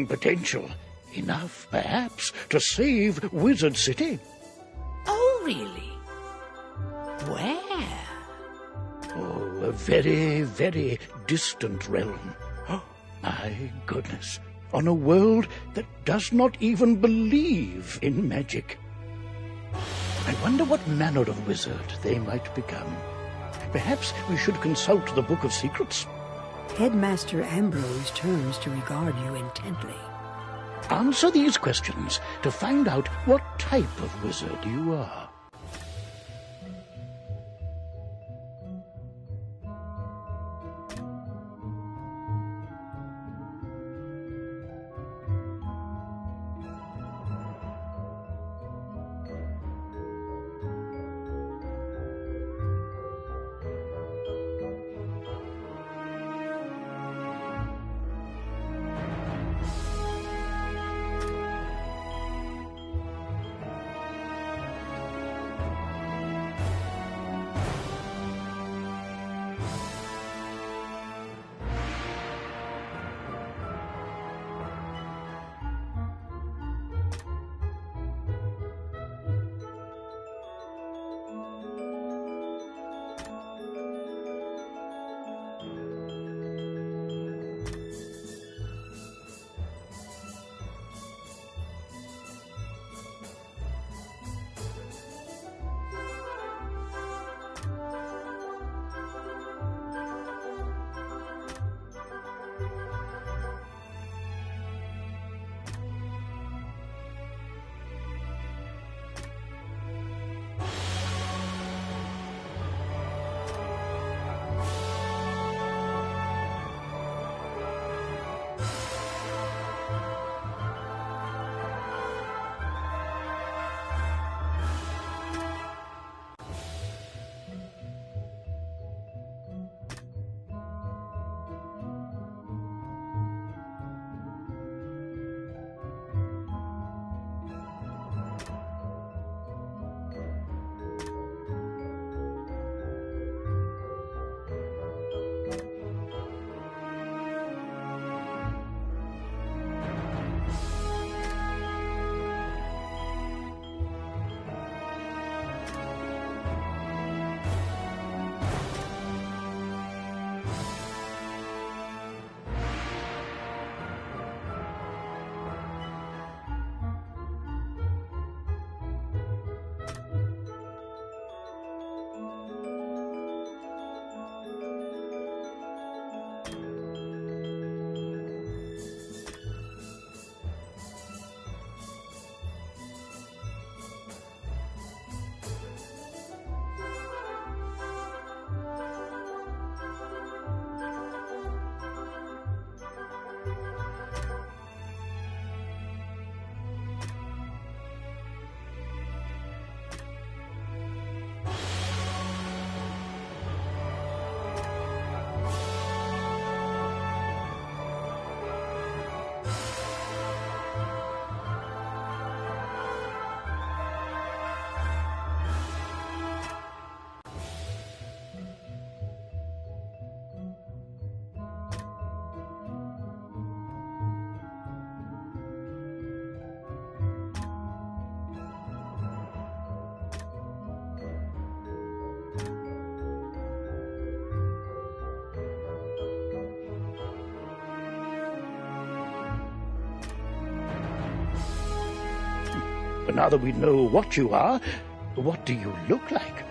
Potential. Enough, perhaps, to save Wizard City. Oh, really? Where? Oh, a very, very distant realm. Oh, my goodness. On a world that does not even believe in magic. I wonder what manner of wizard they might become. Perhaps we should consult the Book of Secrets. Headmaster Ambrose turns to regard you intently. Answer these questions to find out what type of wizard you are. But now that we know what you are, what do you look like?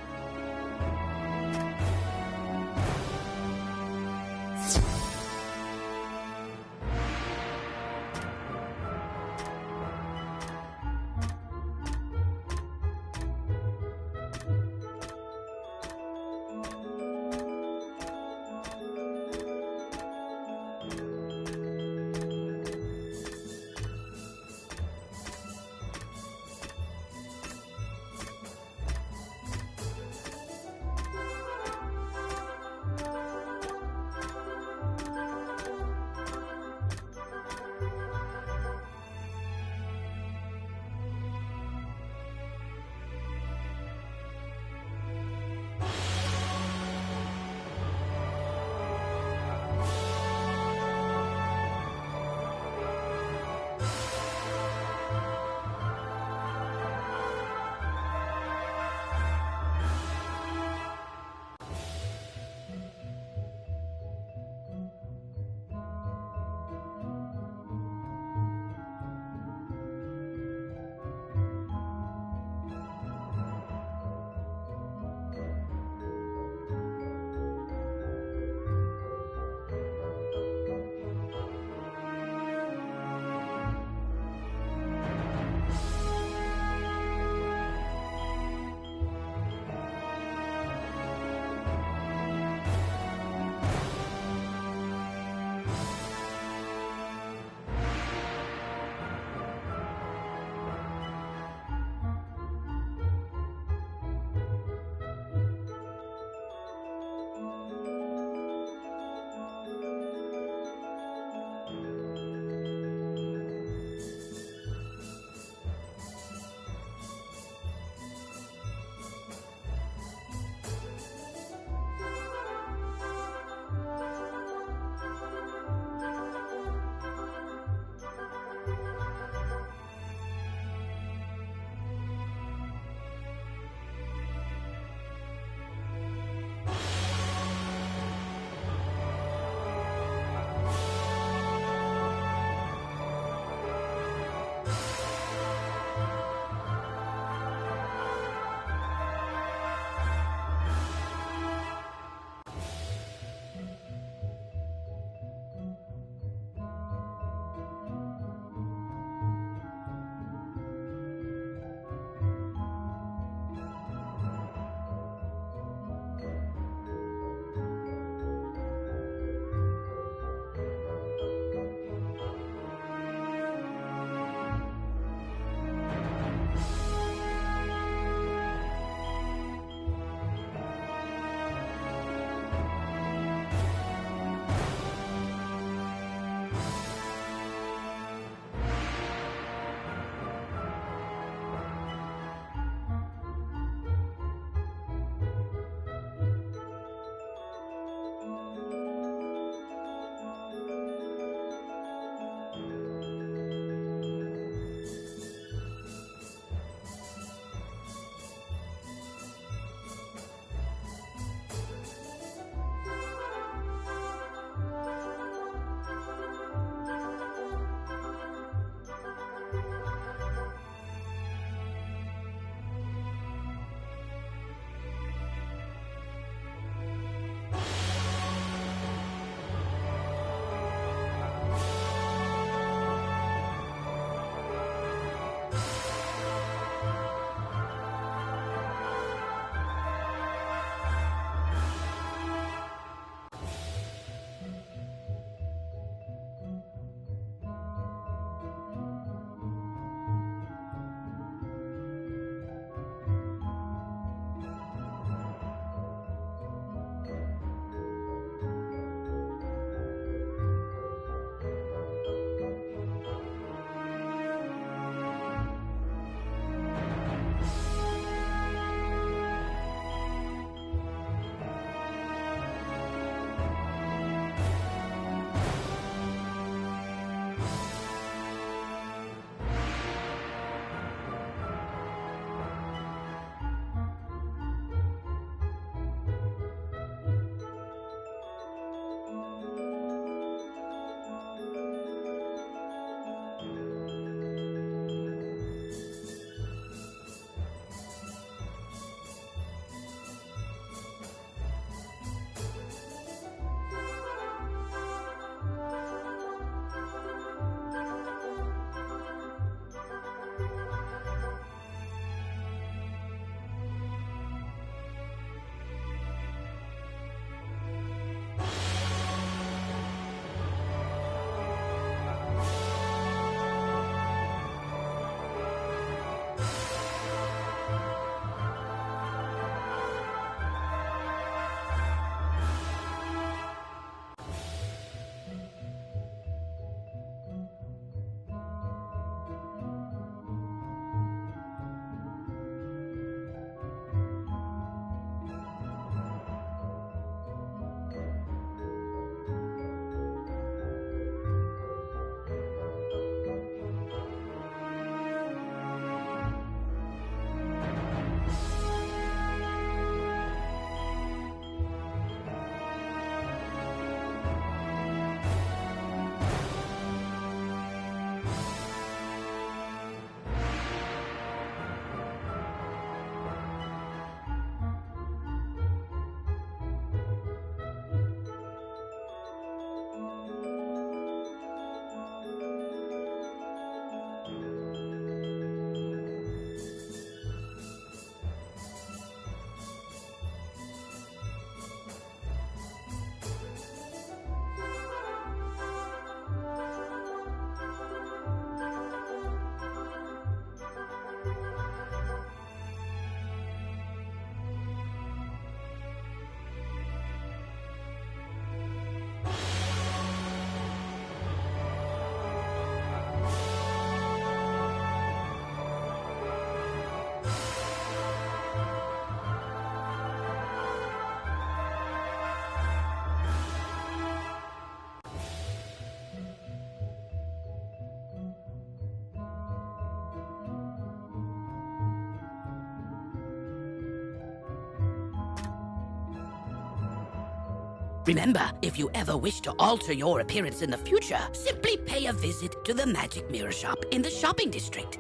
Remember, if you ever wish to alter your appearance in the future, simply pay a visit to the Magic Mirror Shop in the shopping district.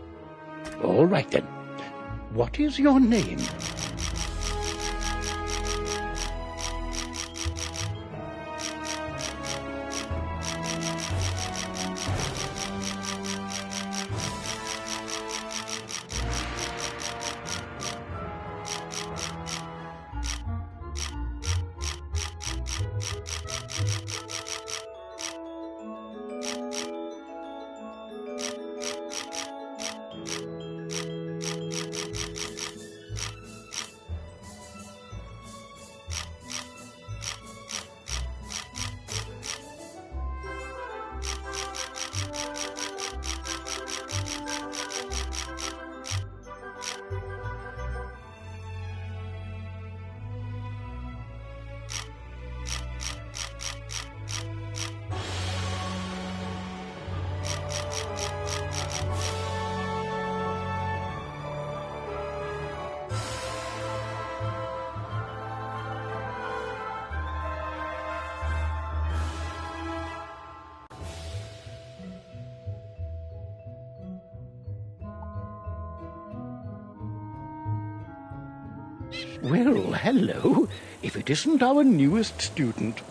All right, then. What is your name? Well, hello, if it isn't our newest student.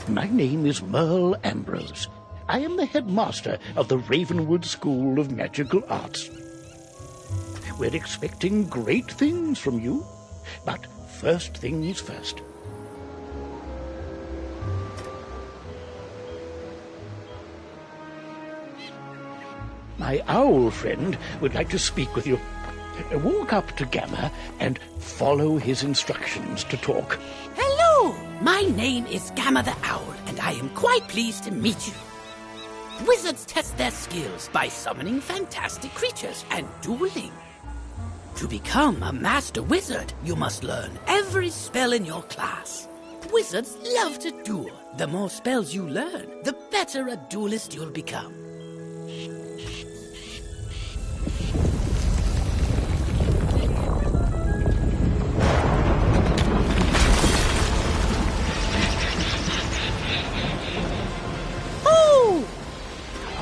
My name is Merle Ambrose. I am the headmaster of the Ravenwood School of Magical Arts. We're expecting great things from you, but first things first. My owl friend would like to speak with you. Walk up to Gamma and follow his instructions to talk. Hello! My name is Gamma the Owl, and I am quite pleased to meet you. Wizards test their skills by summoning fantastic creatures and dueling. To become a master wizard, you must learn every spell in your class. Wizards love to duel. The more spells you learn, the better a duelist you'll become.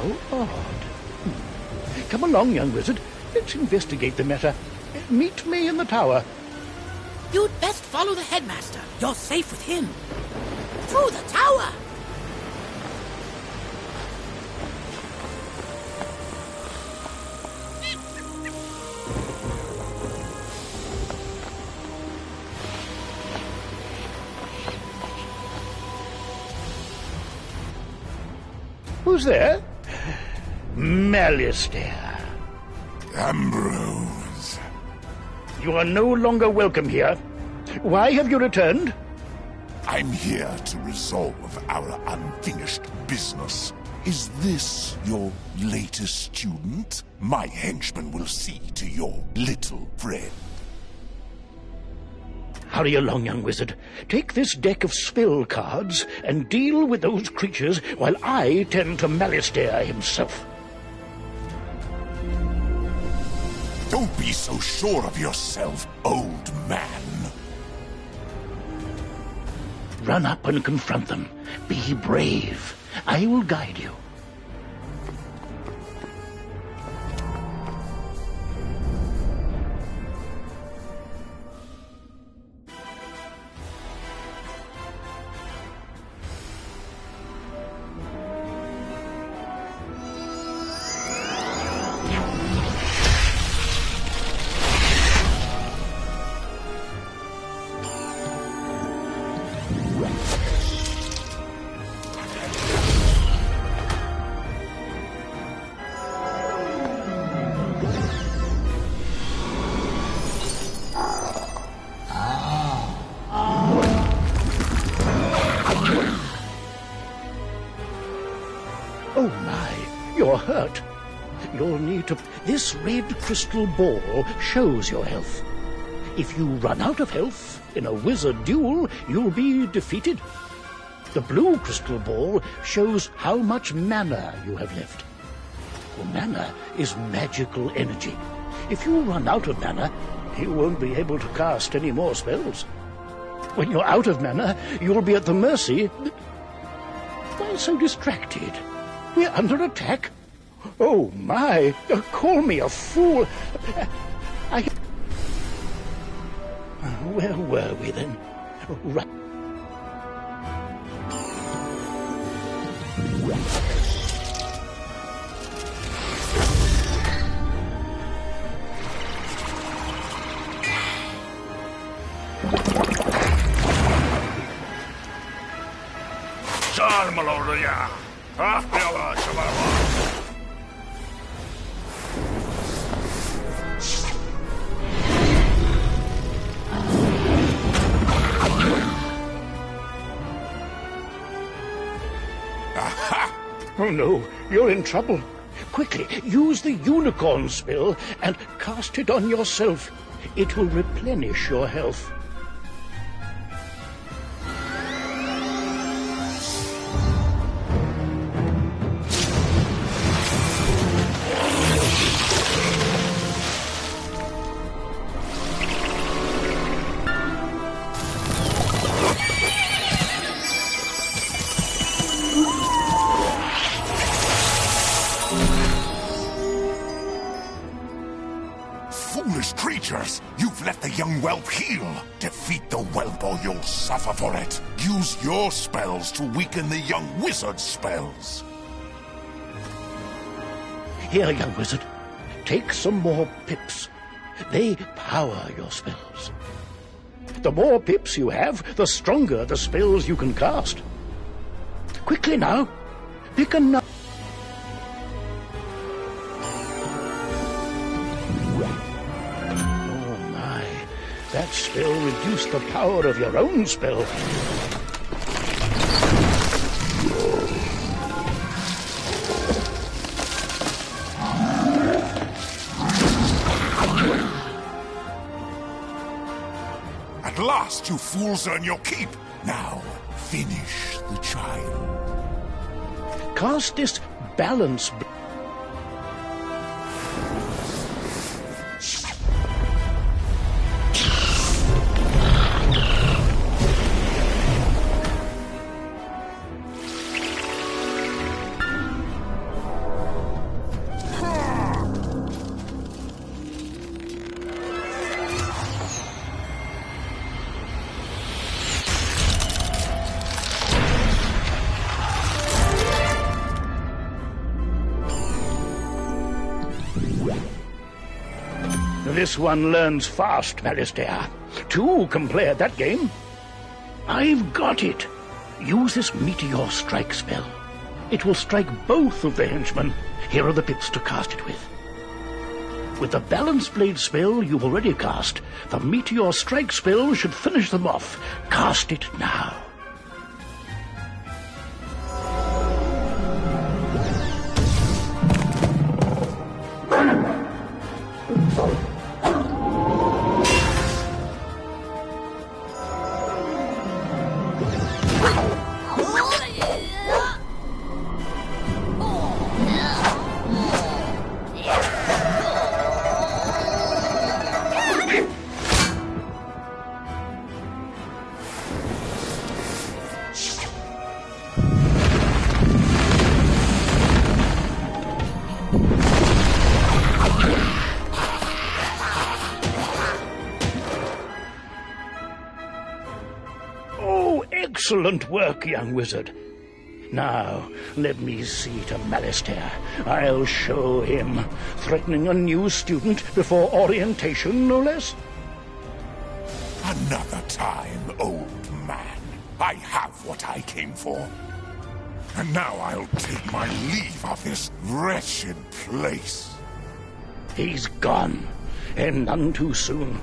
How odd. Come along, young wizard. Let's investigate the matter. Meet me in the tower. You'd best follow the headmaster. You're safe with him. Through the tower! Who's there? Malistaire. Ambrose. You are no longer welcome here. Why have you returned? I'm here to resolve our unfinished business. Is this your latest student? My henchman will see to your little friend. Hurry along, young wizard. Take this deck of spell cards and deal with those creatures while I tend to Malistaire himself. Don't be so sure of yourself, old man. Run up and confront them. Be brave. I will guide you. Oh my, you're hurt. You'll need to... This red crystal ball shows your health. If you run out of health in a wizard duel, you'll be defeated. The blue crystal ball shows how much mana you have left. Well, mana is magical energy. If you run out of mana, you won't be able to cast any more spells. When you're out of mana, you'll be at the mercy... Why so distracted? We're under attack. Oh, my. Call me a fool. Where were we then? Right. Oh no, you're in trouble. Quickly, use the unicorn spell and cast it on yourself. It will replenish your health. Foolish creatures! You've let the young whelp heal! Defeat the whelp or you'll suffer for it! Use your spells to weaken the young wizard's spells! Here, young wizard. Take some more pips. They power your spells. The more pips you have, the stronger the spells you can cast. Quickly now. Pick a number. That spell reduced the power of your own spell. At last, you fools earn your keep. Now, finish the child. Cast this balance. This one learns fast, Malistaire. Two can play at that game. I've got it. Use this Meteor Strike spell. It will strike both of the henchmen. Here are the pips to cast it with. With the Balance Blade spell you've already cast, the Meteor Strike spell should finish them off. Cast it now. Excellent work, young wizard. Now, let me see to Malistaire. I'll show him. Threatening a new student before orientation, no less. Another time, old man. I have what I came for. And now I'll take my leave of this wretched place. He's gone, and none too soon.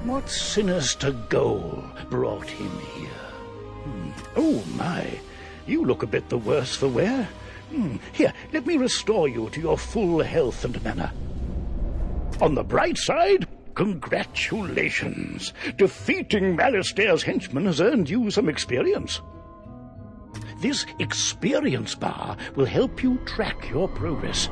What sinister goal brought him here? Oh, my. You look a bit the worse for wear. Here, let me restore you to your full health and mana. On the bright side, congratulations. Defeating Malistaire's henchmen has earned you some experience. This experience bar will help you track your progress.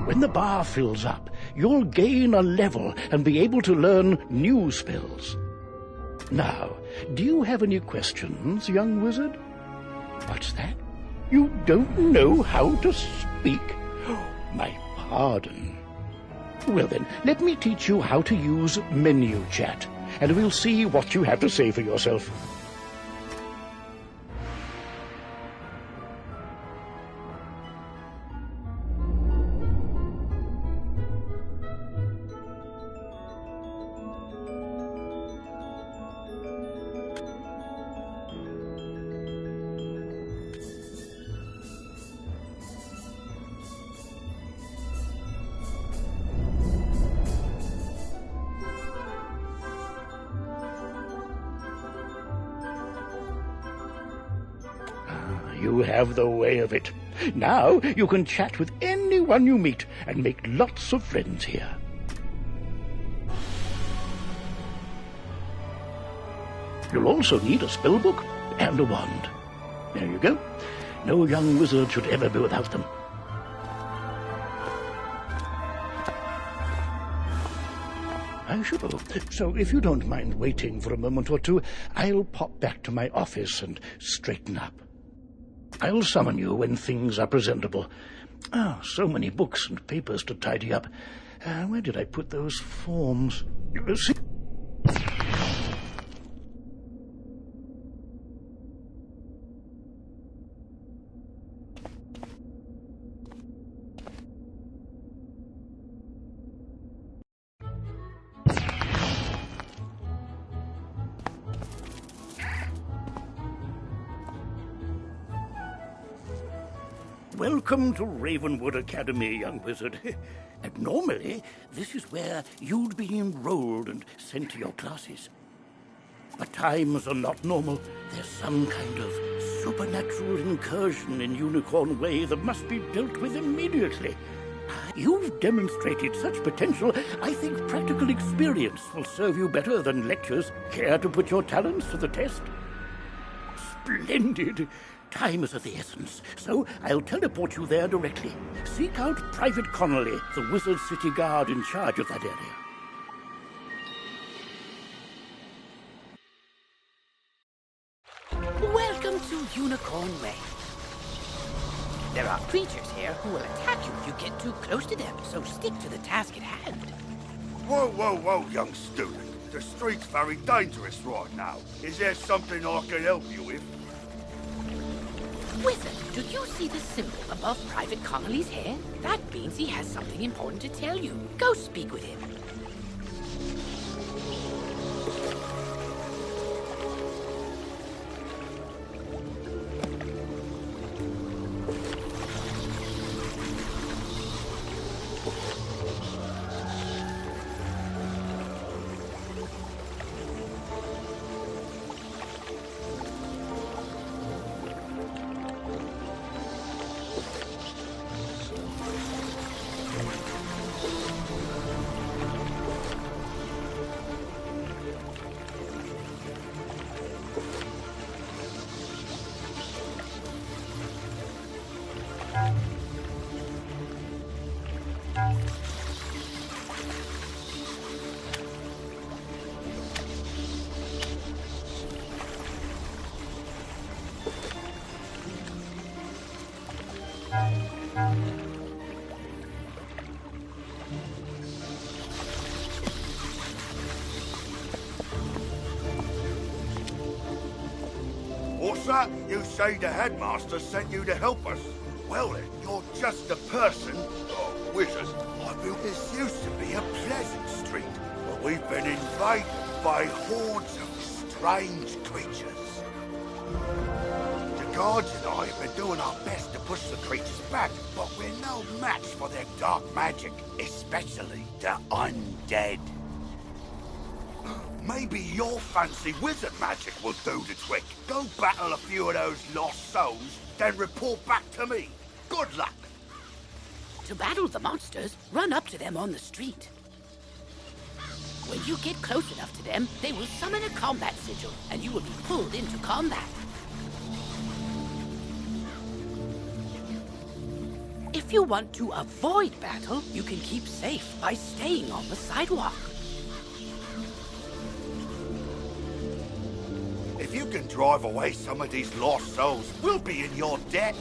When the bar fills up, you'll gain a level and be able to learn new spells. Now, do you have any questions, young wizard? What's that? You don't know how to speak? My pardon. Well then, let me teach you how to use menu chat, and we'll see what you have to say for yourself. You have the way of it. Now you can chat with anyone you meet and make lots of friends here. You'll also need a spell book and a wand. There you go. No young wizard should ever be without them. I should. So if you don't mind waiting for a moment or two, I'll pop back to my office and straighten up. I'll summon you when things are presentable. Oh, so many books and papers to tidy up. Where did I put those forms? See? Welcome to Ravenwood Academy, young wizard. And normally, this is where you'd be enrolled and sent to your classes. But times are not normal. There's some kind of supernatural incursion in Unicorn Way that must be dealt with immediately. You've demonstrated such potential, I think practical experience will serve you better than lectures. Care to put your talents to the test? Splendid! Time is of the essence, so I'll teleport you there directly. Seek out Private Connolly, the wizard city guard in charge of that area. Welcome to Unicorn Way. There are creatures here who will attack you if you get too close to them, so stick to the task at hand. Whoa, whoa, whoa, young student. The street's very dangerous right now. Is there something I can help you with? Wizard, do you see the symbol above Private Connolly's hair? That means he has something important to tell you. Go speak with him. What's that? You say the headmaster sent you to help us? Well then, you're just the person, or wizard. I feel this used to be a pleasant street, but we've been invaded by hordes of strange creatures. The guards and I have been doing our best to push the creatures back, but we're no match for their dark magic, especially the undead. Maybe your fancy wizard magic will do the trick. Go battle a few of those lost souls, then report back to me. Good luck. To battle the monsters, run up to them on the street. When you get close enough to them, they will summon a combat sigil, and you will be pulled into combat. If you want to avoid battle, you can keep safe by staying on the sidewalk. can drive away some of these lost souls, we'll be in your debt.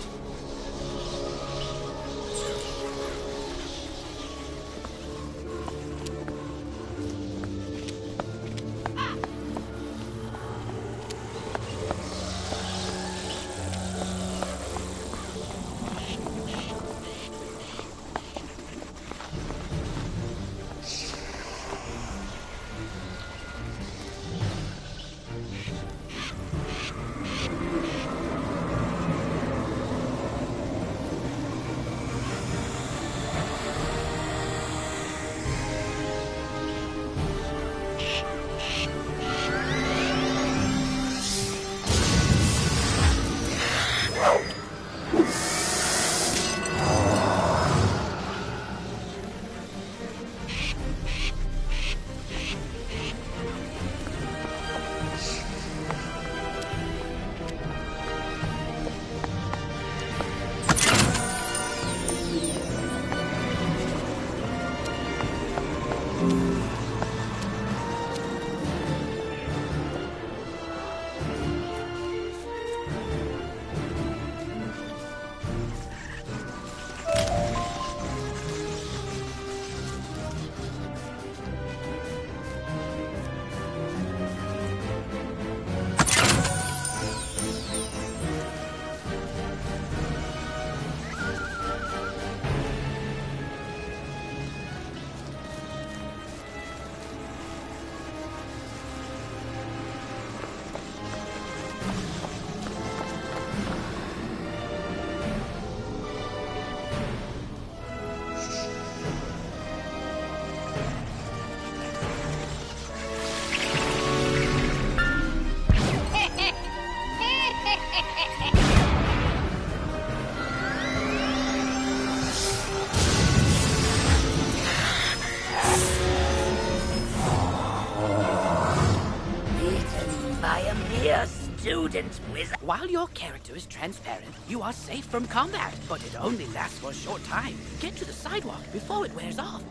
Student wizard. While your character is transparent, you are safe from combat, but it only lasts for a short time. Get to the sidewalk before it wears off.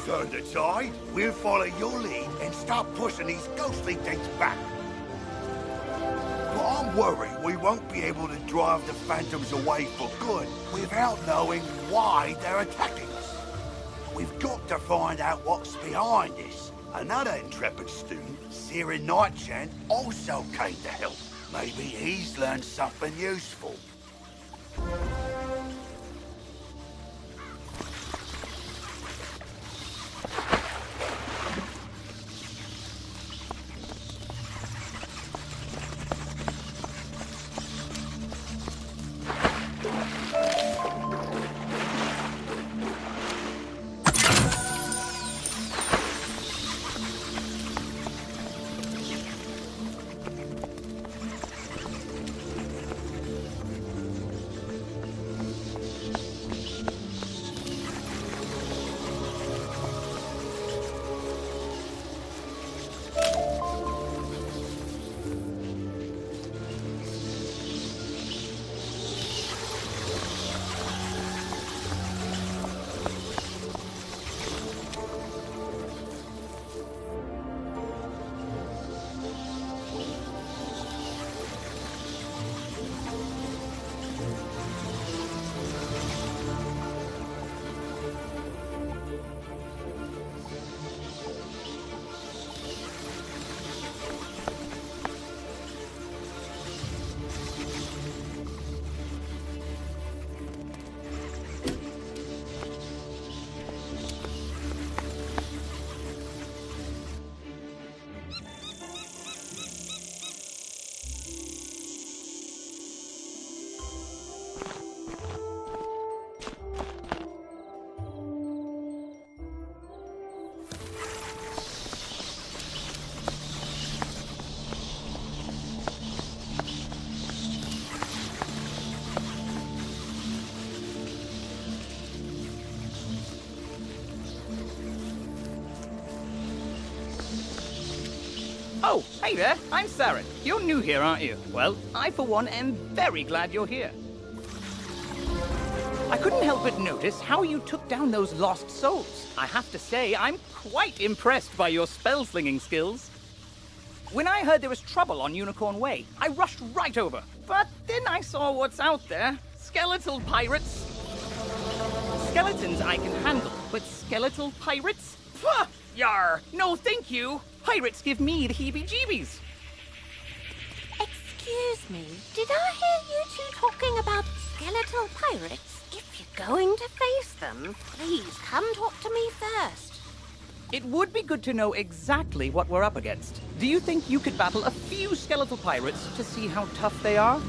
turn the tide, we'll follow your lead and start pushing these ghostly things back. But I'm worried we won't be able to drive the phantoms away for good without knowing why they're attacking us. We've got to find out what's behind this. Another intrepid student, Sirin Nightchant, also came to help. Maybe he's learned something useful. Oh, hey there, I'm Saren. You're new here, aren't you? Well, I, for one, am very glad you're here. I couldn't help but notice how you took down those lost souls. I have to say, I'm quite impressed by your spell-slinging skills. When I heard there was trouble on Unicorn Way, I rushed right over. But then I saw what's out there. Skeletal pirates. Skeletons I can handle, but skeletal pirates? Pah! Yar! No, thank you! Pirates give me the heebie-jeebies. Excuse me, did I hear you two talking about skeletal pirates? If you're going to face them, please come talk to me first. It would be good to know exactly what we're up against. Do you think you could battle a few skeletal pirates to see how tough they are?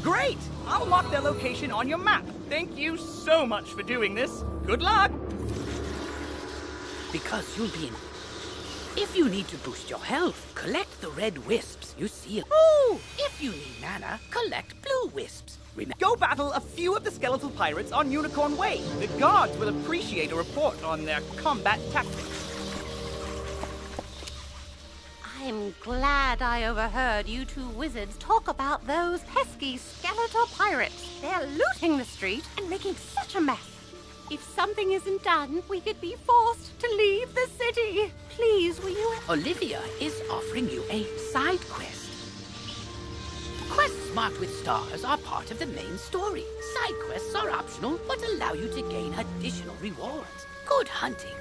Great! I'll mark their location on your map. Thank you so much for doing this. Good luck! Because you'll be in... If you need to boost your health, collect the red wisps you see. Ooh! If you need mana, collect blue wisps. Go battle a few of the skeletal pirates on Unicorn Way. The guards will appreciate a report on their combat tactics. I'm glad I overheard you two wizards talk about those pesky skeletal pirates. They're looting the street and making such a mess. If something isn't done, we could be forced to leave the city. Please, will you... Olivia is offering you a side quest. Quests marked with stars are part of the main story. Side quests are optional, but allow you to gain additional rewards. Good hunting.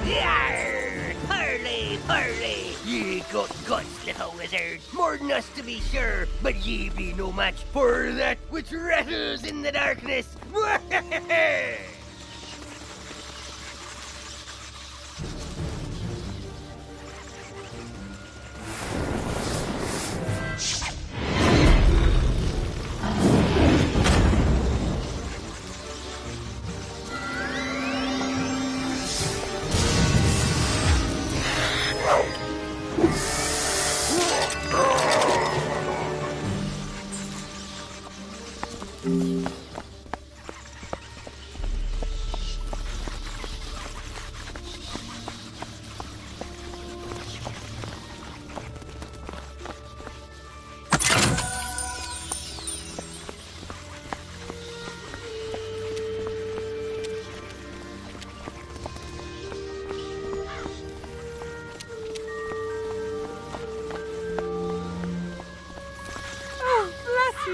Yarr! Parley, parley! Ye got guts, little wizard. More than us, to be sure, but ye be no match for that which rattles in the darkness.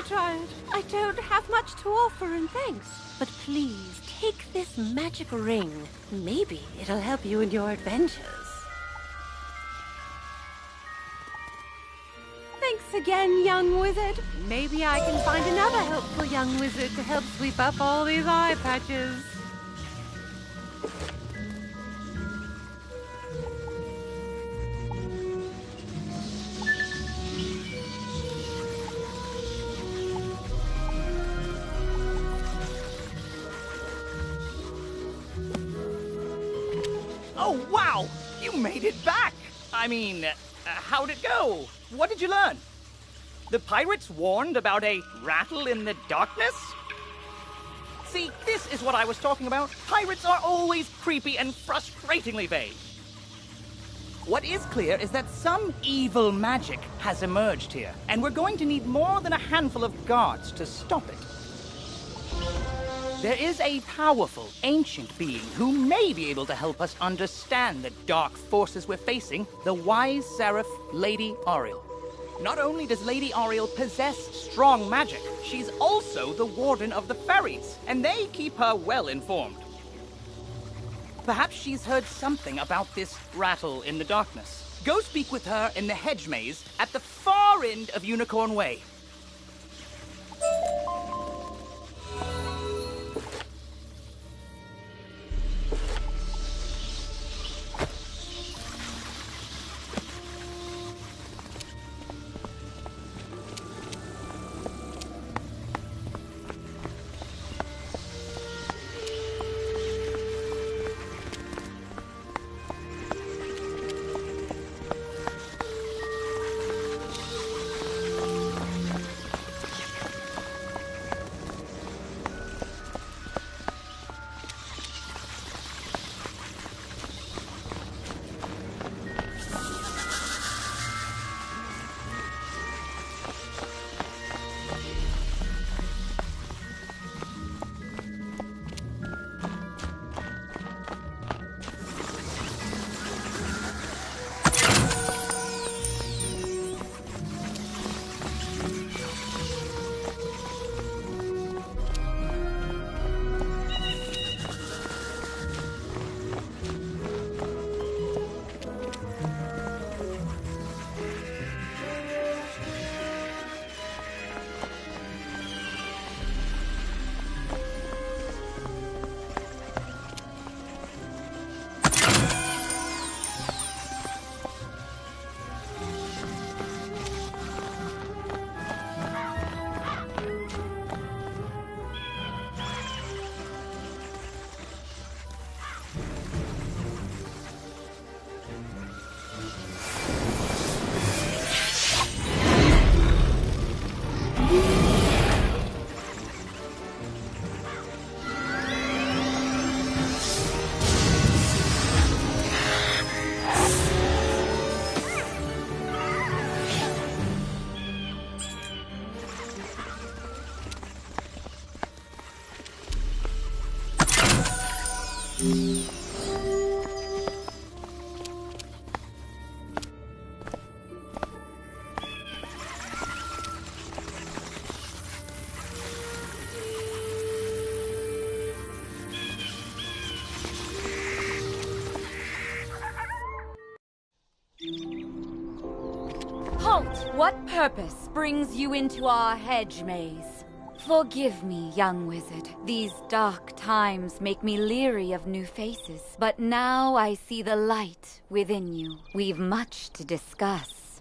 Child, I don't have much to offer in thanks, but please take this magic ring. Maybe it'll help you in your adventures. Thanks again, young wizard. Maybe I can find another helpful young wizard to help sweep up all these eye patches. Oh, wow! You made it back! I mean, how'd it go? What did you learn? The pirates warned about a rattle in the darkness? See, this is what I was talking about. Pirates are always creepy and frustratingly vague. What is clear is that some evil magic has emerged here, and we're going to need more than a handful of guards to stop it. There is a powerful, ancient being who may be able to help us understand the dark forces we're facing, the wise seraph, Lady Ariel. Not only does Lady Ariel possess strong magic, she's also the warden of the ferries, and they keep her well informed. Perhaps she's heard something about this rattle in the darkness. Go speak with her in the hedge maze at the far end of Unicorn Way. What purpose brings you into our hedge maze? Forgive me, young wizard. These dark times make me leery of new faces. But now I see the light within you. We've much to discuss.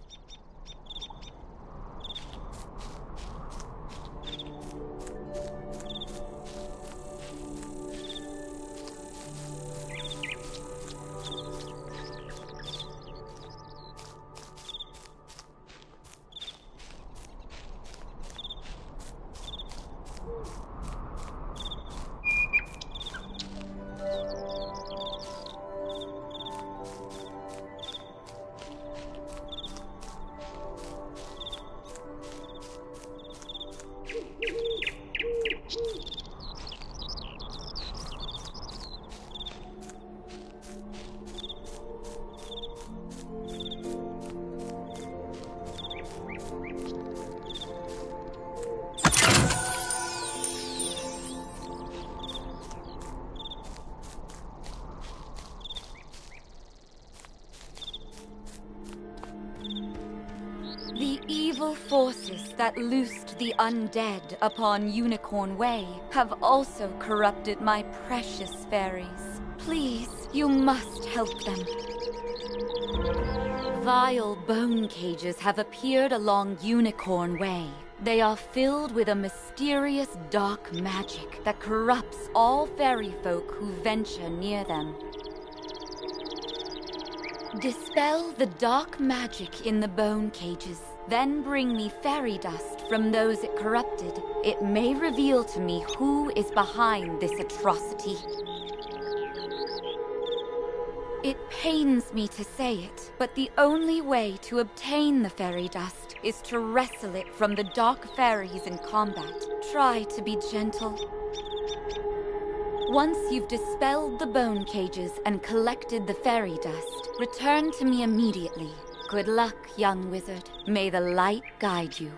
The evil forces that loosed the undead upon Unicorn Way have also corrupted my precious fairies. Please, you must help them. Vile bone cages have appeared along Unicorn Way. They are filled with a mysterious dark magic that corrupts all fairy folk who venture near them. Dispel the dark magic in the bone cages, then bring me fairy dust from those it corrupted. It may reveal to me who is behind this atrocity. It pains me to say it, but the only way to obtain the fairy dust is to wrestle it from the dark fairies in combat. Try to be gentle. Once you've dispelled the bone cages and collected the fairy dust, return to me immediately. Good luck, young wizard. May the light guide you.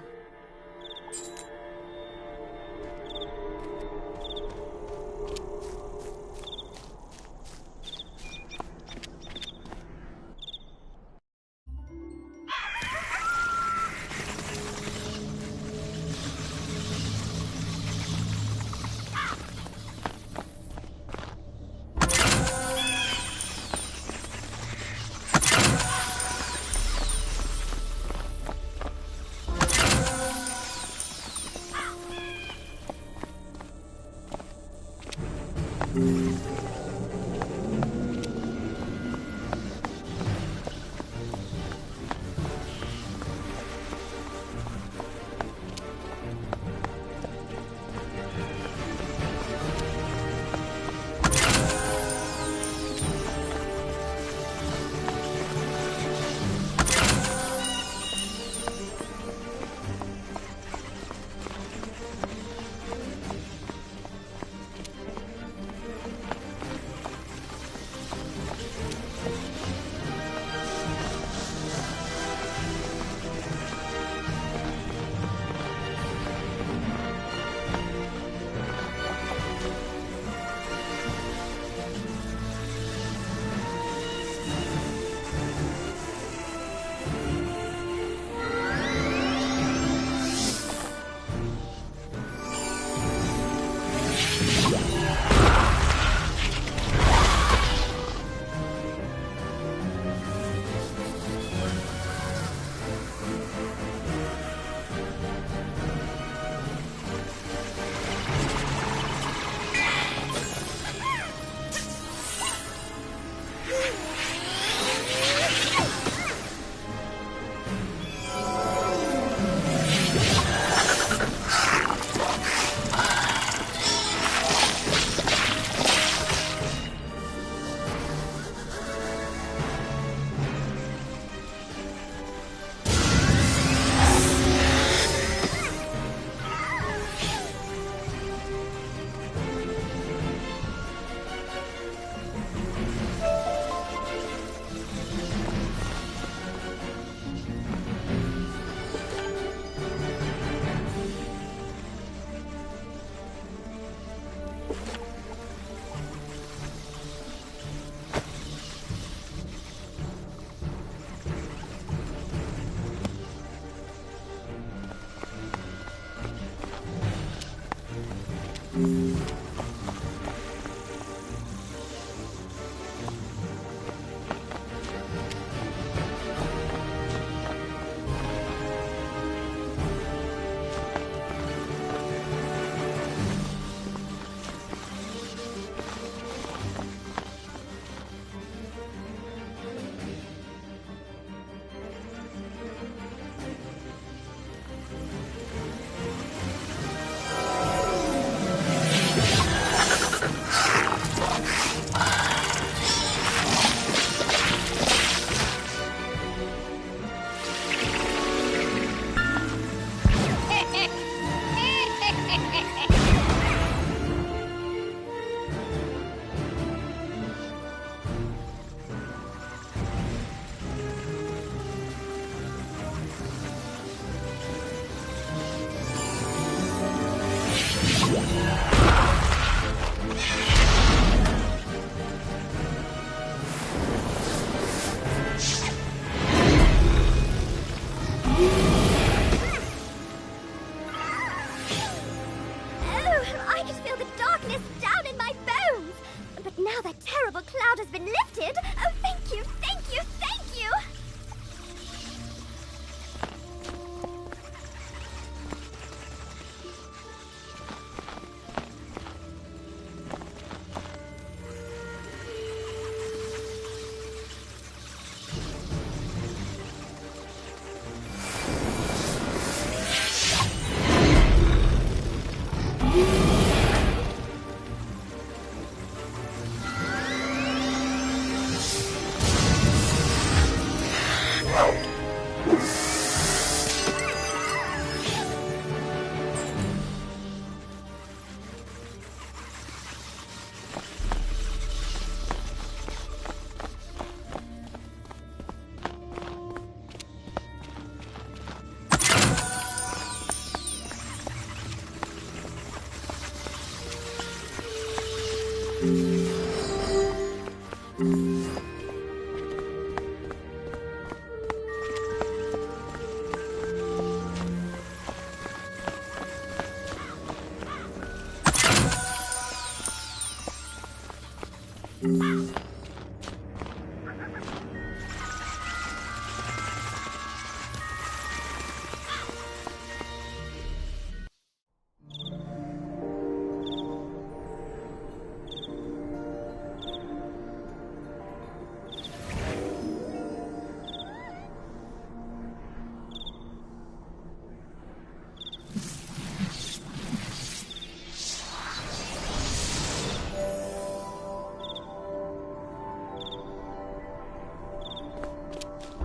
terrible cloud has been lifted. Oh, thank you, thank you, thank you!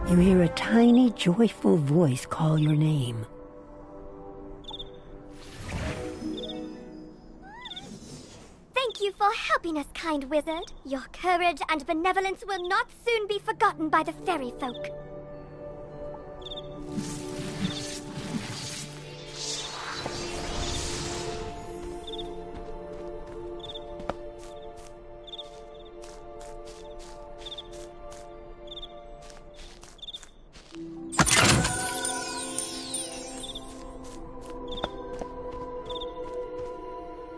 You hear a tiny, joyful voice call your name. Thank you for helping us, kind wizard. Your courage and benevolence will not soon be forgotten by the fairy folk.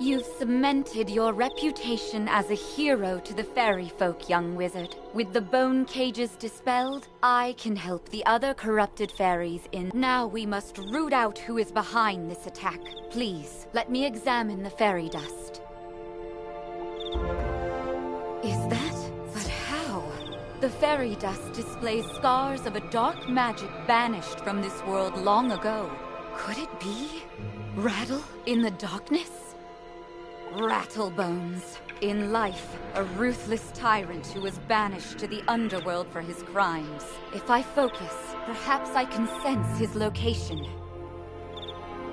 You've cemented your reputation as a hero to the fairy folk, young wizard. With the bone cages dispelled, I can help the other corrupted fairies in. Now we must root out who is behind this attack. Please, let me examine the fairy dust. Is that? But how? The fairy dust displays scars of a dark magic banished from this world long ago. Could it be? Rattle in the darkness? Rattlebones. In life, a ruthless tyrant who was banished to the underworld for his crimes. If I focus, perhaps I can sense his location.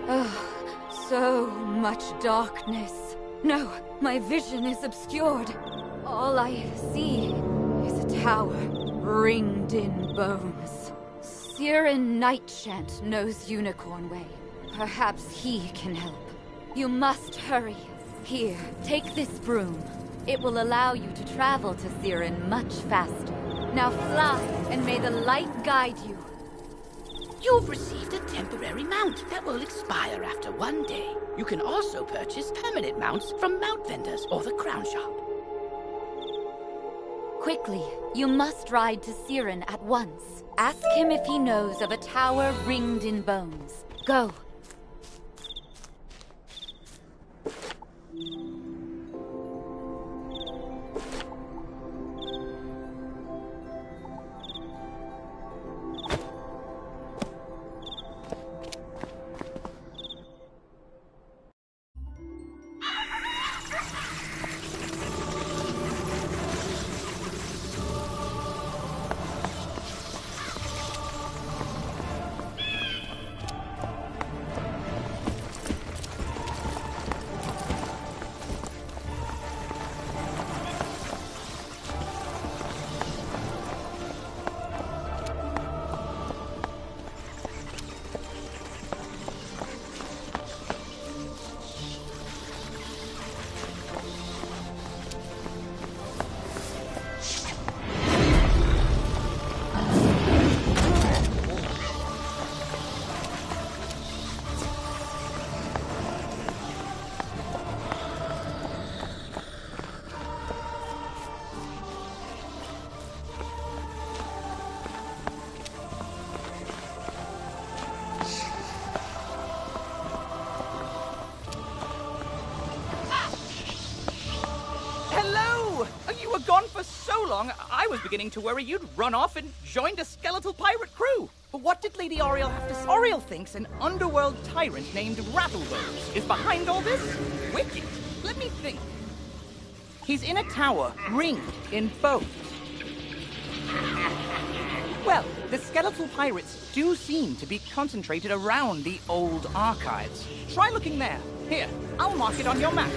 Oh, so much darkness. No, my vision is obscured. All I see is a tower ringed in bones. Siren Nightchant knows Unicorn Way. Perhaps he can help. You must hurry. Here, take this broom. It will allow you to travel to Siren much faster. Now fly, and may the light guide you. You've received a temporary mount that will expire after 1 day. You can also purchase permanent mounts from mount vendors or the crown shop. Quickly, you must ride to Siren at once. Ask him if he knows of a tower ringed in bones. Go. you! You were gone for so long, I was beginning to worry you'd run off and joined a skeletal pirate crew. But what did Lady Oriel have to say? Oriel thinks an underworld tyrant named Rattlebones is behind all this? Wicked. Let me think. He's in a tower, ringed in boats. Well, the skeletal pirates do seem to be concentrated around the old archives. Try looking there. Here, I'll mark it on your map.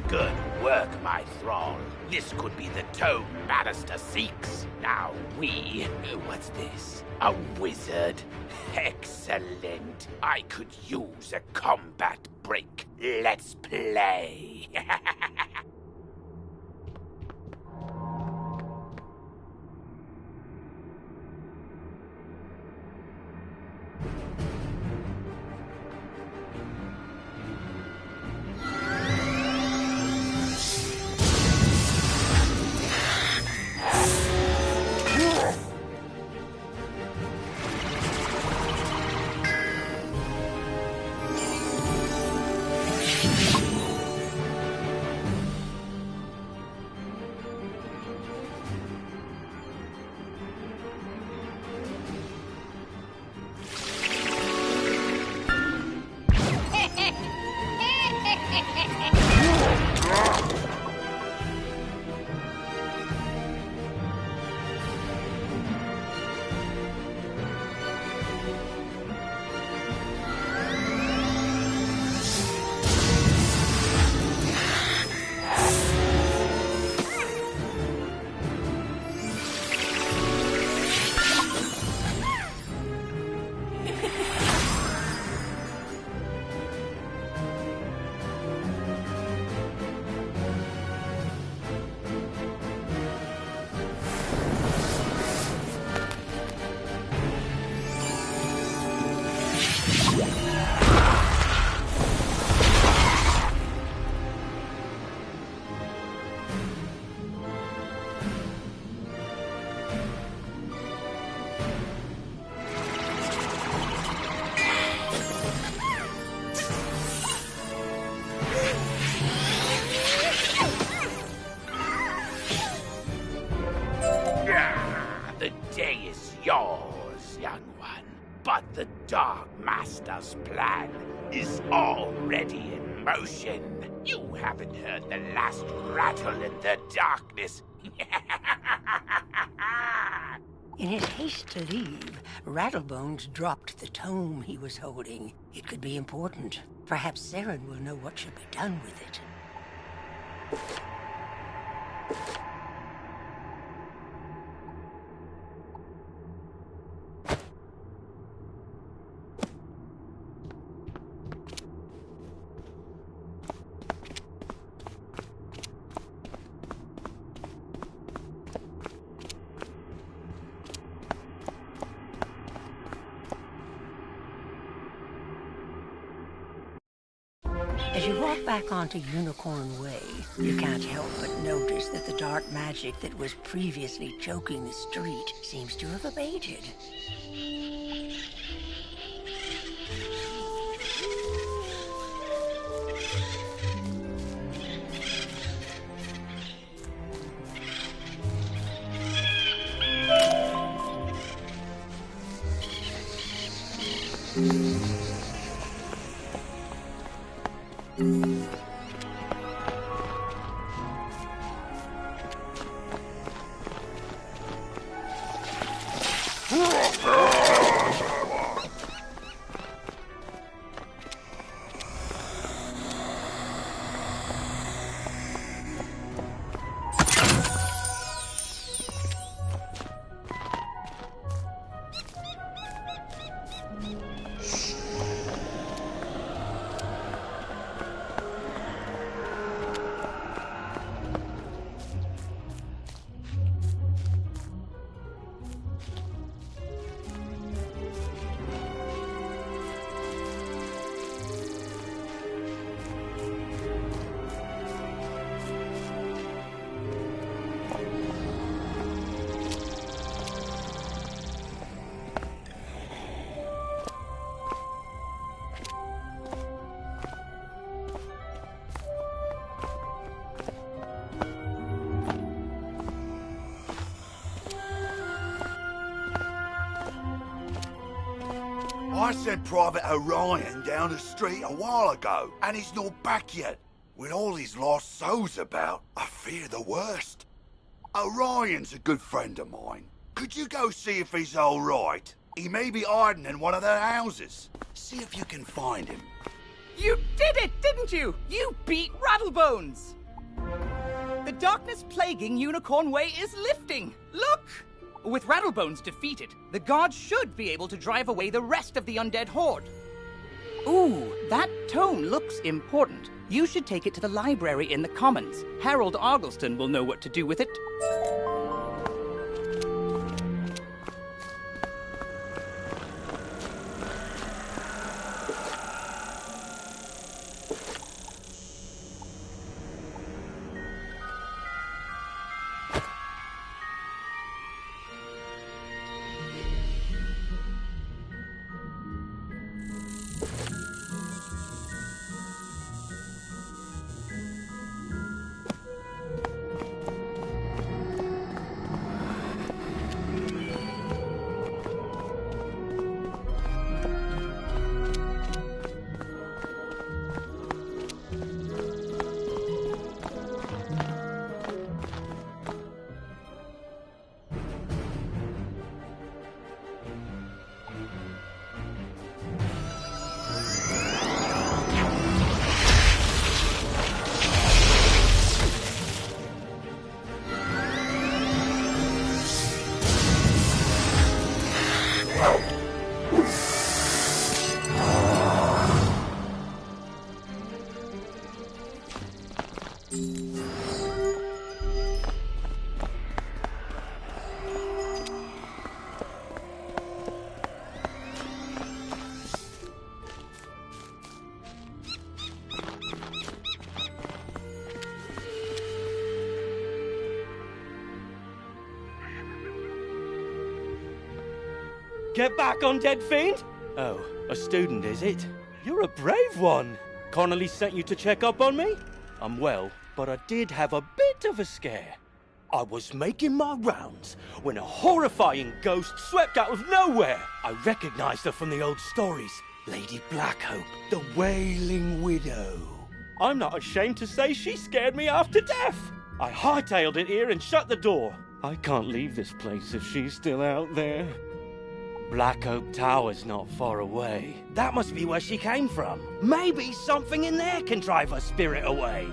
Good work, my thrall. This could be the tome Bannister seeks. Now what's this? A wizard? Excellent. I could use a combat break. Let's play. Yours, young one. But the Dark Master's plan is already in motion. You haven't heard the last rattle in the darkness. In his haste to leave, Rattlebones dropped the tome he was holding. It could be important. Perhaps Saren will know what should be done with it. As you walk back onto Unicorn Way, you can't help but notice that the dark magic that was previously choking the street seems to have abated. I sent Private Orion down the street a while ago, and he's not back yet. With all these lost souls about, I fear the worst. Orion's a good friend of mine. Could you go see if he's all right? He may be hiding in one of their houses. See if you can find him. You did it, didn't you? You beat Rattlebones! The darkness plaguing Unicorn Way is lifting. Look! With Rattlebones defeated, the guards should be able to drive away the rest of the undead horde. Ooh, that tome looks important. You should take it to the library in the Commons. Harold Argleston will know what to do with it. Get back, undead fiend! Oh, a student, is it? You're a brave one. Connolly sent you to check up on me? I'm well, but I did have a bit of a scare. I was making my rounds when a horrifying ghost swept out of nowhere. I recognized her from the old stories. Lady Blackhope, the Wailing Widow. I'm not ashamed to say she scared me half to death. I hightailed it here and shut the door. I can't leave this place if she's still out there. Black Oak Tower's not far away. That must be where she came from. Maybe something in there can drive her spirit away.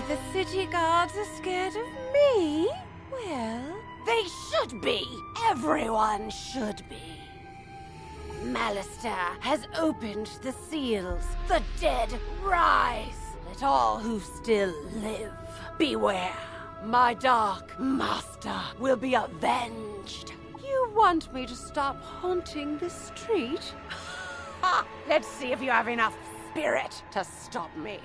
The city guards are scared of me? Well, They should be. Everyone should be. Malister has opened the seals. The dead rise. Let all who still live beware. My dark master will be avenged. you want me to stop haunting the street? Ha! Let's see if you have enough spirit to stop me.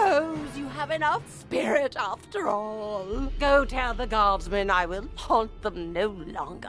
suppose you have enough spirit after all. Go tell the guardsmen I will haunt them no longer.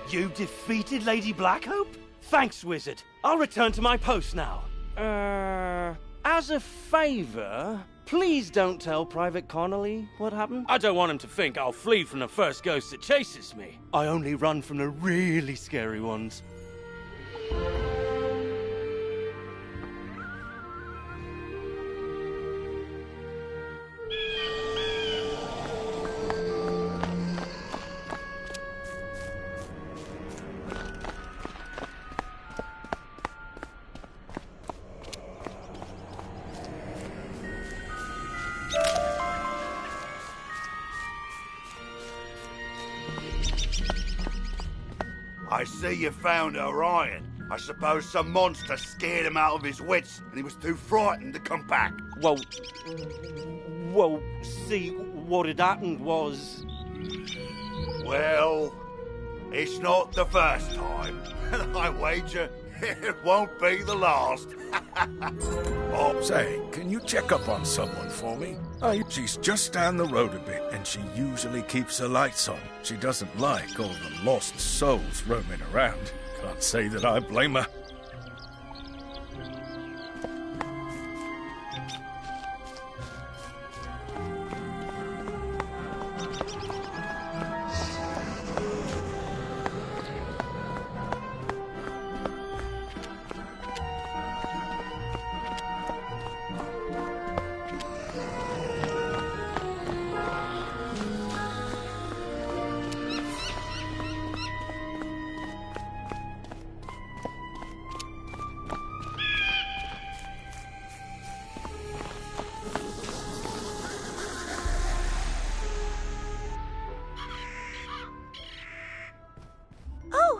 You defeated Lady Blackhope? Thanks, wizard. I'll return to my post now. As a favor, please don't tell Private Connolly what happened. I don't want him to think I'll flee from the first ghost that chases me. I only run from the really scary ones. I see you found Orion. I suppose some monster scared him out of his wits and he was too frightened to come back. Well, see, what had happened was... Well, it's not the first time. And I wager it won't be the last. Oh, say, can you check up on someone for me? She's just down the road a bit, and she usually keeps her lights on. She doesn't like all the lost souls roaming around. Can't say that I blame her.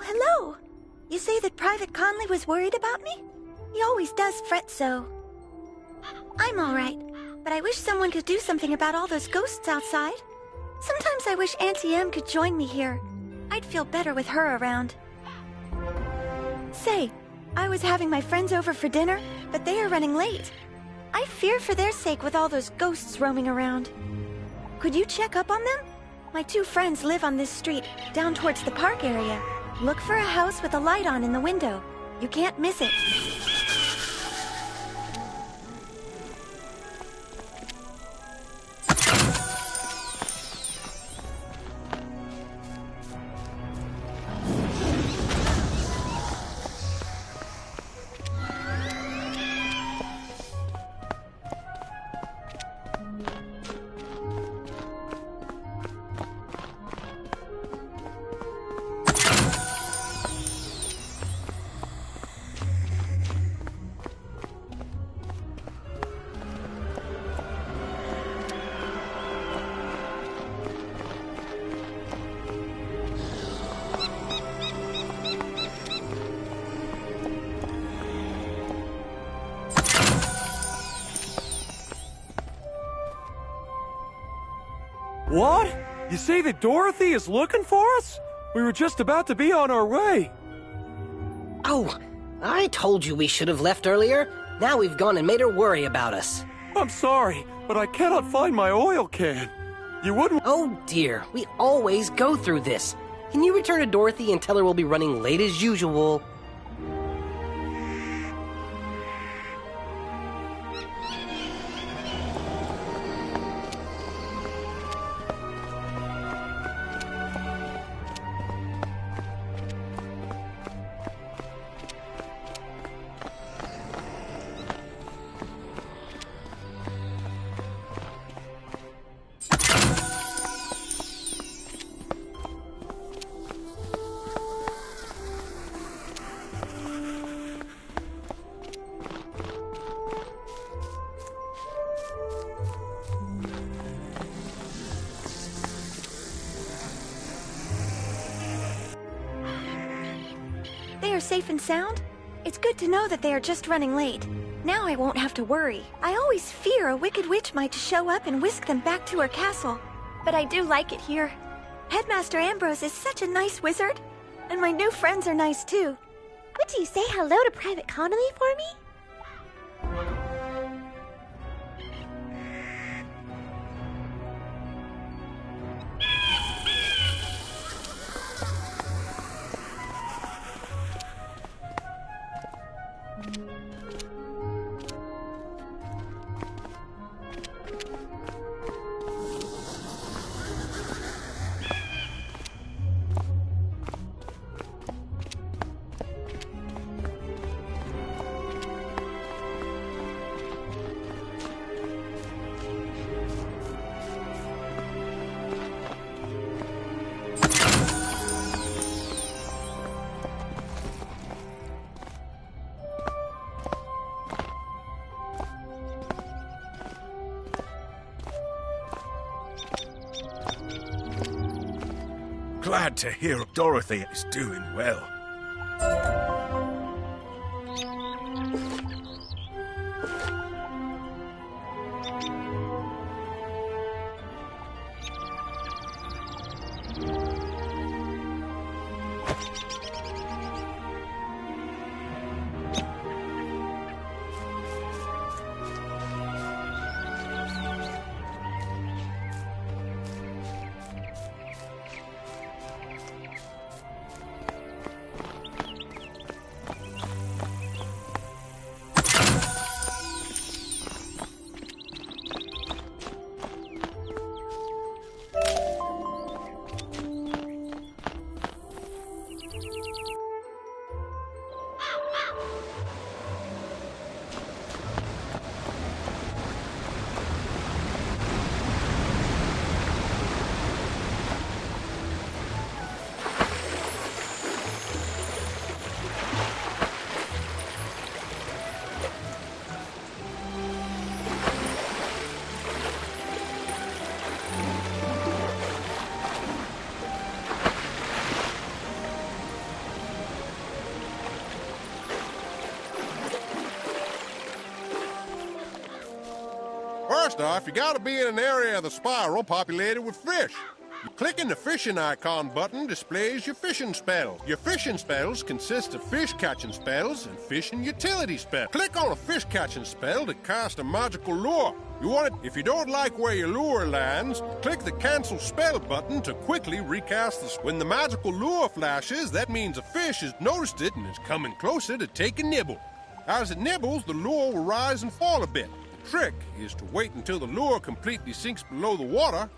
Hello! You say that Private Conley was worried about me? He always does fret so. I'm alright, but I wish someone could do something about all those ghosts outside. Sometimes I wish Auntie Em could join me here. I'd feel better with her around. Say, I was having my friends over for dinner, but they are running late. I fear for their sake with all those ghosts roaming around. Could you check up on them? My two friends live on this street, down towards the park area. Look for a house with a light on in the window. You can't miss it. What? You say that Dorothy is looking for us? We were just about to be on our way. Oh, I told you we should have left earlier. Now we've gone and made her worry about us. I'm sorry, but I cannot find my oil can. You wouldn't... Oh dear, we always go through this. Can you return to Dorothy and tell her we'll be running late as usual? They are safe and sound? It's good to know that they are just running late. Now I won't have to worry. I always fear a wicked witch might show up and whisk them back to her castle. But I do like it here. Headmaster Ambrose is such a nice wizard. And my new friends are nice too. Would you say hello to Private Connolly for me? Glad to hear Dorothy is doing well. First off, you gotta be in an area of the spiral populated with fish. Clicking the fishing icon button displays your fishing spells. Your fishing spells consist of fish catching spells and fishing utility spells. Click on a fish catching spell to cast a magical lure. If you don't like where your lure lands, click the cancel spell button to quickly recast the spell. When the magical lure flashes, that means a fish has noticed it and is coming closer to take a nibble. As it nibbles, the lure will rise and fall a bit. The trick is to wait until the lure completely sinks below the water.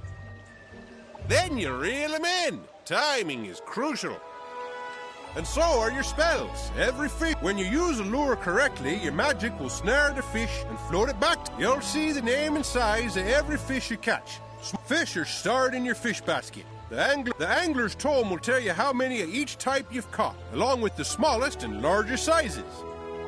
Then you reel them in. Timing is crucial. And so are your spells. Every fish. When you use a lure correctly, your magic will snare the fish and float it back. You'll see the name and size of every fish you catch. Fish are stored in your fish basket. The angler's tome will tell you how many of each type you've caught, along with the smallest and larger sizes.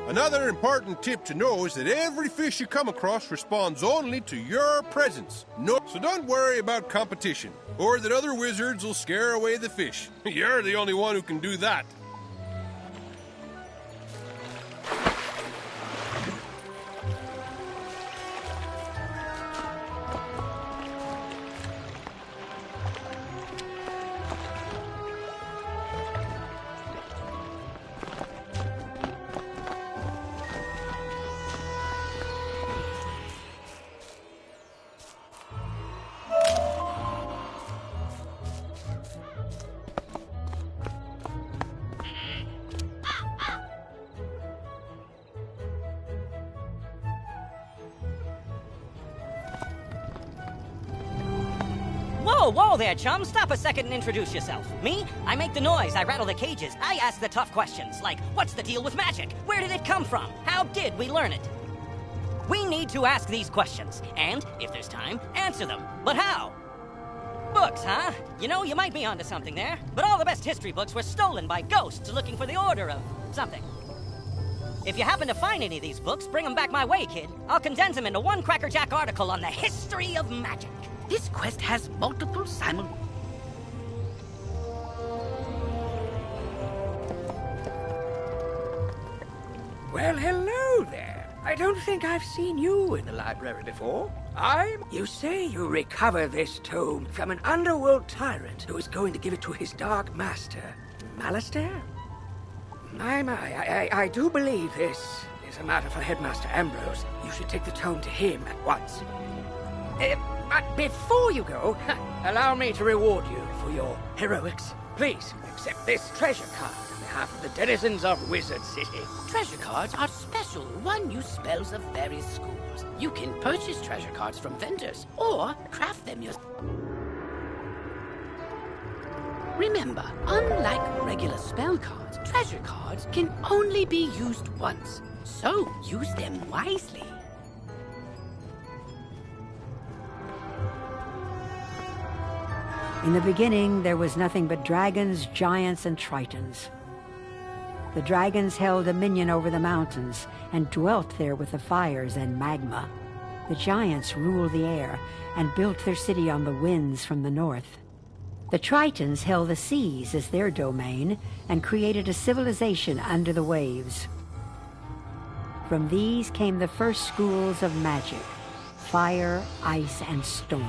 Another important tip to know is that every fish you come across responds only to your presence. So don't worry about competition, or that other wizards will scare away the fish. You're the only one who can do that. Whoa, whoa there, chum. Stop a second and introduce yourself. Me? I make the noise, I rattle the cages, I ask the tough questions, like, what's the deal with magic? Where did it come from? How did we learn it? We need to ask these questions, and, if there's time, answer them. But how? Books, huh? You know, you might be onto something there, but all the best history books were stolen by ghosts looking for the order of something. If you happen to find any of these books, bring them back my way, kid. I'll condense them into one crackerjack article on the history of magic. This quest has multiple Well, hello there. I don't think I've seen you in the library before. You say you recover this tome from an underworld tyrant who is going to give it to his dark master, Malistaire? My, I do believe this is a matter for Headmaster Ambrose. You should take the tome to him at once. But before you go, allow me to reward you for your heroics. Please, accept this treasure card on behalf of the denizens of Wizard City. Treasure cards are special one-use spells of various schools. You can purchase treasure cards from vendors or craft them yourself. Remember, unlike regular spell cards, treasure cards can only be used once. So use them wisely. In the beginning, there was nothing but dragons, giants, and tritons. The dragons held dominion over the mountains and dwelt there with the fires and magma. The giants ruled the air and built their city on the winds from the north. The tritons held the seas as their domain and created a civilization under the waves. From these came the first schools of magic: fire, ice, and storm.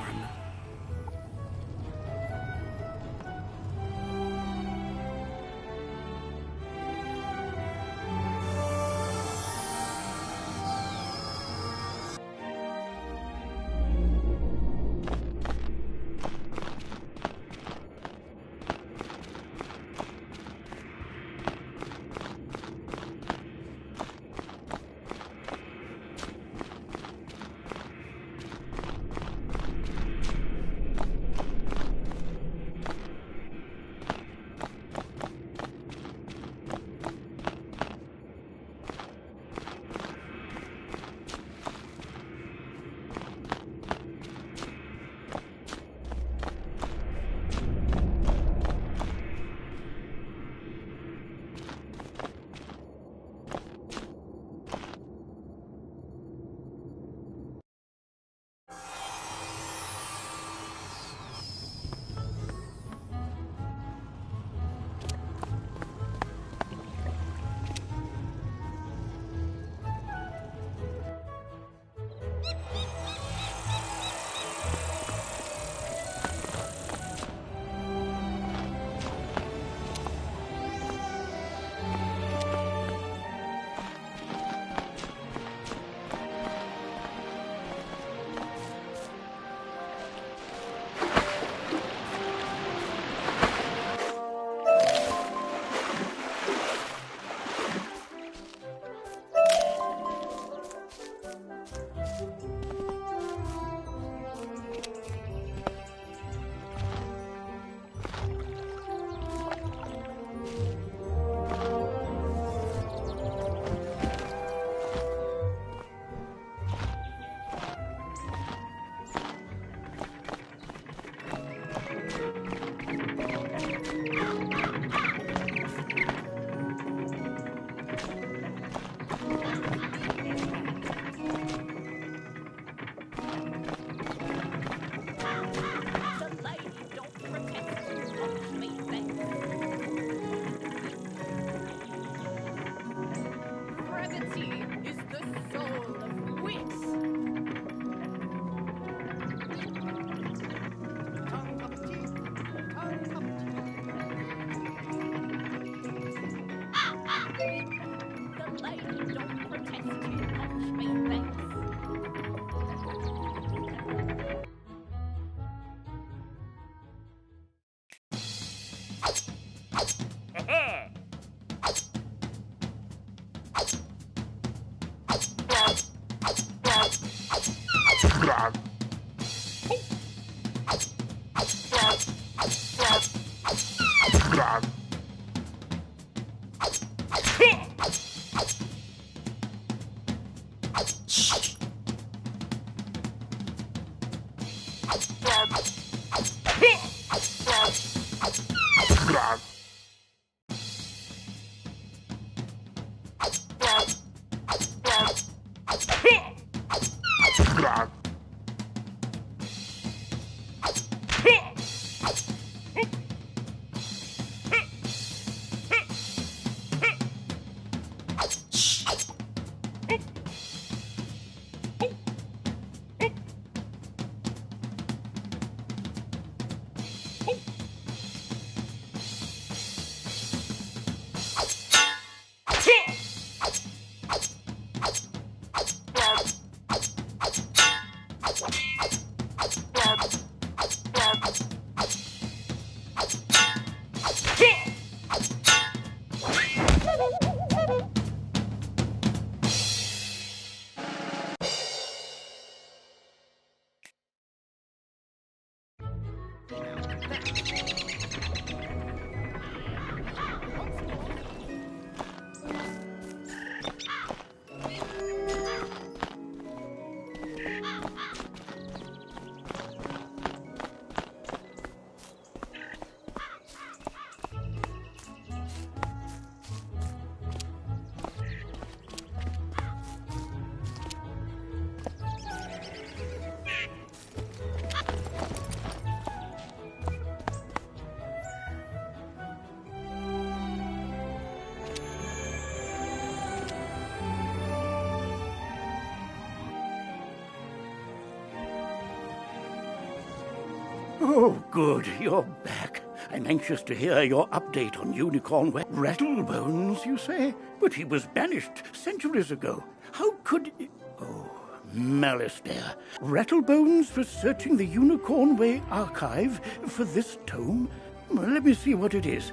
Oh, good, you're back. I'm anxious to hear your update on Unicorn Way. Rattlebones, you say? But he was banished centuries ago. How could... Oh, malice there. Rattlebones was searching the Unicorn Way archive for this tome? Well, let me see what it is.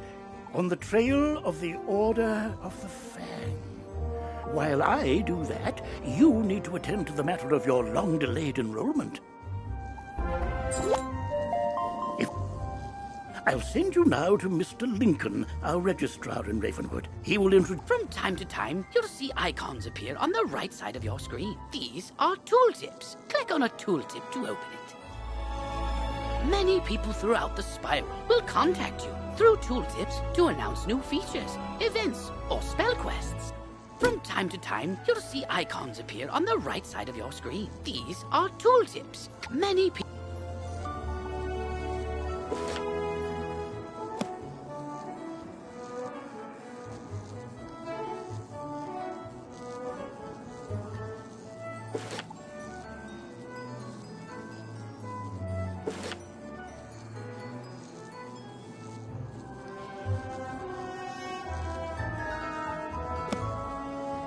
On the Trail of the Order of the Fang. While I do that, you need to attend to the matter of your long-delayed enrollment. I'll send you now to Mr. Lincoln, our registrar in Ravenwood. He will introduce... From time to time, you'll see icons appear on the right side of your screen. These are tooltips. Click on a tooltip to open it. Many people throughout the spiral will contact you through tooltips to announce new features, events, or spell quests. From time to time, you'll see icons appear on the right side of your screen. These are tooltips. Many people...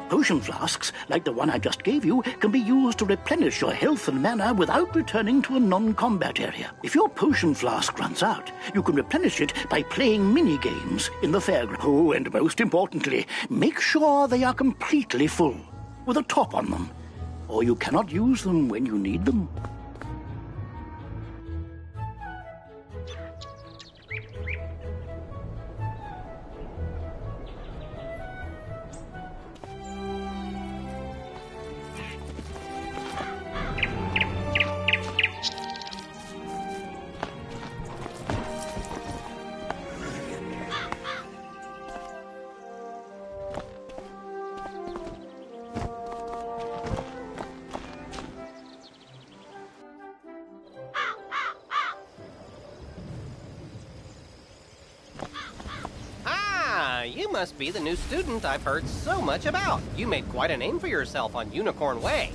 Potion flasks, like the one I just gave you, can be used to replenish your health and mana without returning to a non-combat area. If your potion flask runs out, you can replenish it by playing mini-games in the fairground. Oh, and most importantly, make sure they are completely full, with a top on them, or you cannot use them when you need them. You must be the new student I've heard so much about. You made quite a name for yourself on Unicorn Way.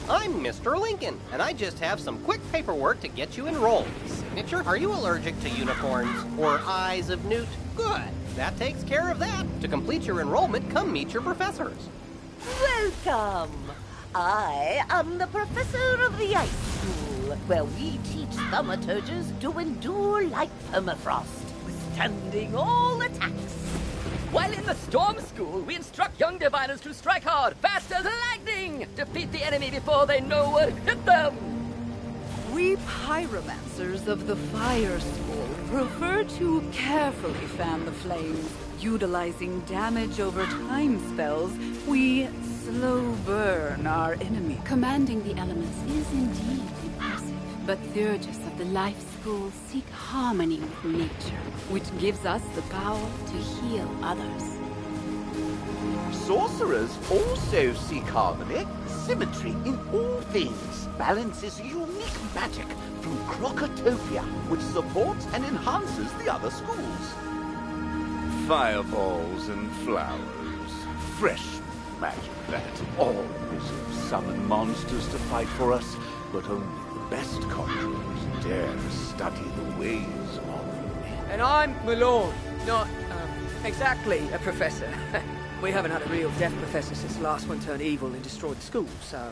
I'm Mr. Lincoln, and I just have some quick paperwork to get you enrolled. Signature? Are you allergic to unicorns or eyes of newt? Good. That takes care of that. To complete your enrollment, come meet your professors. Welcome. I am the professor of the Ice School, where we teach thaumaturges to endure like permafrost, withstanding all attacks. While in the Storm School, we instruct young diviners to strike hard, fast as lightning, defeat the enemy before they know what hit them. We pyromancers of the Fire School prefer to carefully fan the flames. Utilizing damage over time spells, we slow burn our enemy. Commanding the elements is indeed impressive. But Theurgis of the Life School seek harmony with nature, which gives us the power to heal others. Sorcerers also seek harmony, symmetry in all things. Balance is unique magic from Crocotopia, which supports and enhances the other schools. Fireballs and flowers. Fresh magic, that. All wizards summon monsters to fight for us, but only the best conjurers dare to study the ways of... And I'm Malone, not, exactly a professor. We haven't had a real deaf professor since the last one turned evil and destroyed the school, so...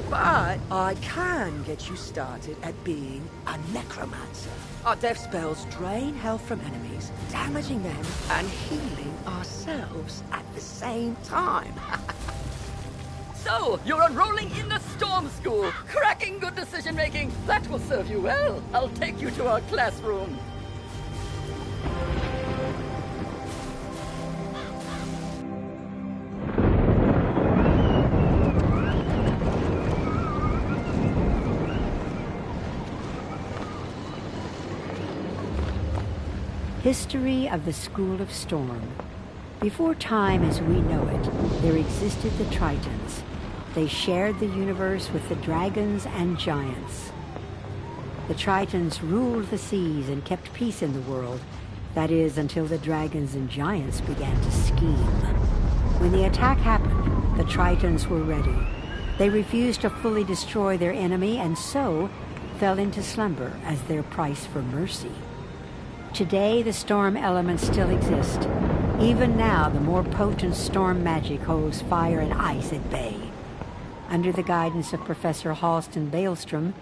But I can get you started at being a necromancer. Our death spells drain health from enemies, damaging them and healing ourselves at the same time. So, you're enrolling in the Storm School. Cracking good decision-making. That will serve you well. I'll take you to our classroom. History of the School of Storm. Before time as we know it, there existed the Tritons. They shared the universe with the dragons and giants. The Tritons ruled the seas and kept peace in the world. That is, until the dragons and giants began to scheme. When the attack happened, the Tritons were ready. They refused to fully destroy their enemy and so fell into slumber as their price for mercy. Today, the storm elements still exist. Even now, the more potent storm magic holds fire and ice at bay. Under the guidance of Professor Halston Baelstrom,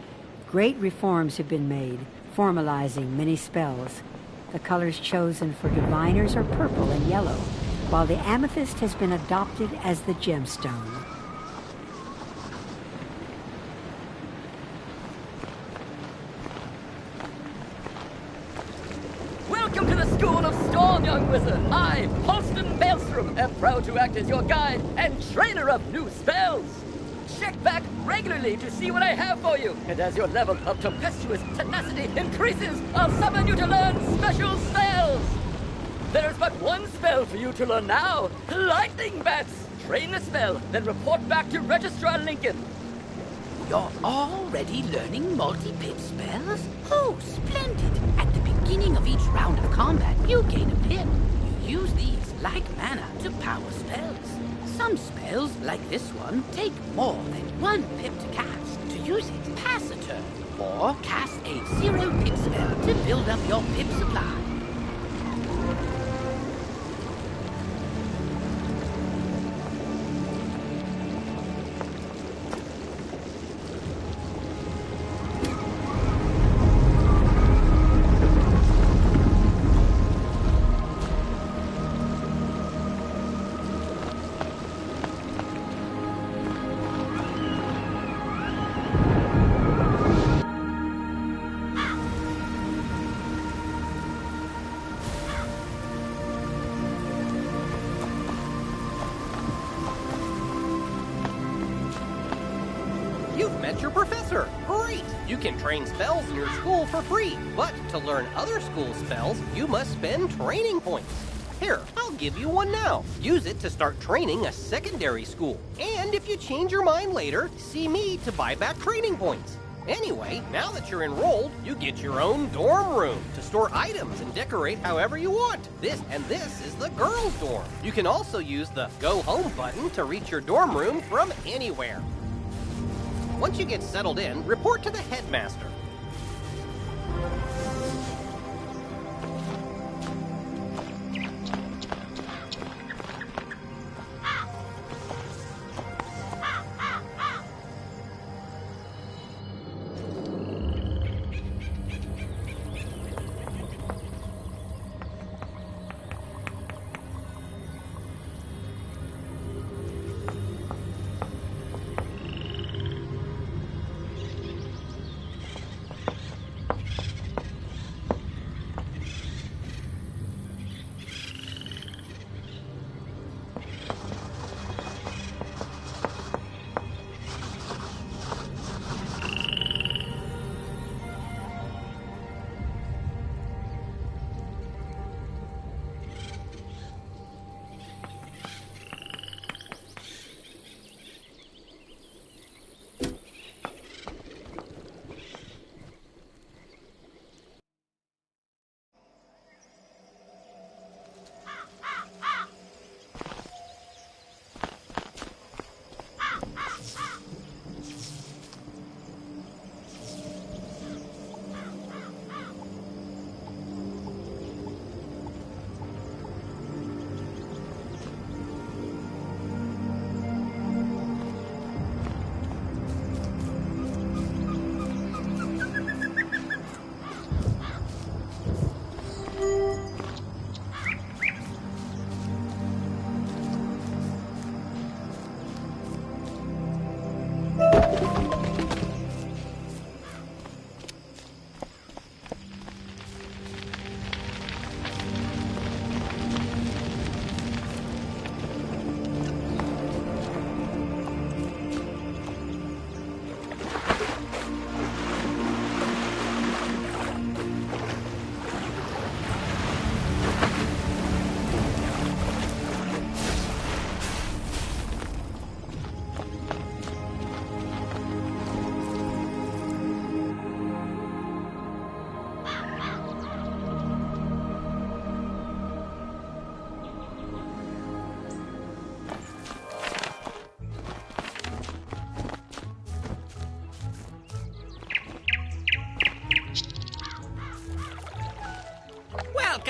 great reforms have been made, formalizing many spells. The colors chosen for diviners are purple and yellow, while the amethyst has been adopted as the gemstone. Welcome to the School of Storm, young wizard. I, Halston Baelstrom, am proud to act as your guide and trainer of new spells. Check back regularly to see what I have for you. And as your level of tempestuous tenacity increases, I'll summon you to learn special spells. There's but one spell for you to learn now. Lightning Bats. Train the spell, then report back to Registrar Lincoln. You're already learning multi-pip spells? Oh, splendid. At the beginning of each round of combat, you gain a pip. You use these, like mana, to power spells. Some spells, like this one, take more than 1 pip to cast. To use it, pass a turn. Or cast a 0 pip spell to build up your pip supply. Your professor. Great! You can train spells in your school for free, but to learn other school spells, you must spend training points. Here, I'll give you one now. Use it to start training a secondary school. And if you change your mind later, see me to buy back training points. Anyway, now that you're enrolled, you get your own dorm room to store items and decorate however you want. This is the girls' dorm. You can also use the Go Home button to reach your dorm room from anywhere. Once you get settled in, report to the headmaster.